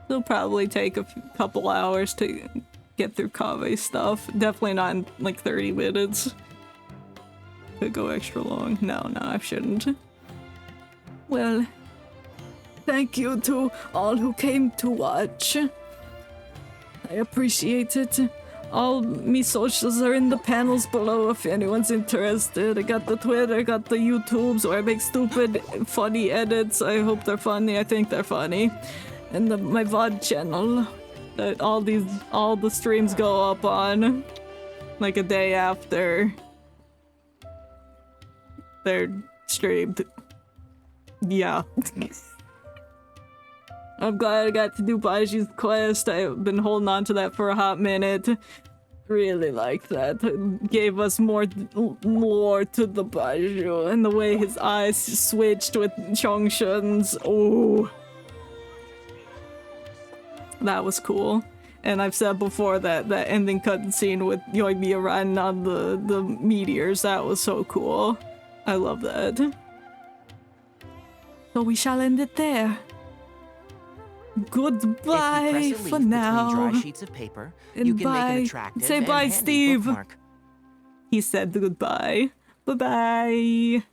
It'll probably take a couple hours to get through Kave's stuff. Definitely not in like 30 minutes. Could go extra long. No, I shouldn't. Well, thank you to all who came to watch. I appreciate it. All me socials are in the panels below if anyone's interested. I got the Twitter, got the YouTubes where I make stupid, funny edits. I hope they're funny. I think they're funny. And my VOD channel that all the streams go up on like a day after they're streamed. Yeah. I'm glad I got to do Baiju's quest. I've been holding on to that for a hot minute. Really liked that. It gave us more lore to the Baizhu, and the way his eyes switched with Chongshun's. Oh. That was cool. And I've said before that that ending cutscene with Yoimiya riding on the meteors, that was so cool. I love that. So we shall end it there. Goodbye if you press a for leaf now. between dry sheets of paper, And you can bye. make an attractive Say and bye, handy Steve. bookmark. He said goodbye. Bye-bye.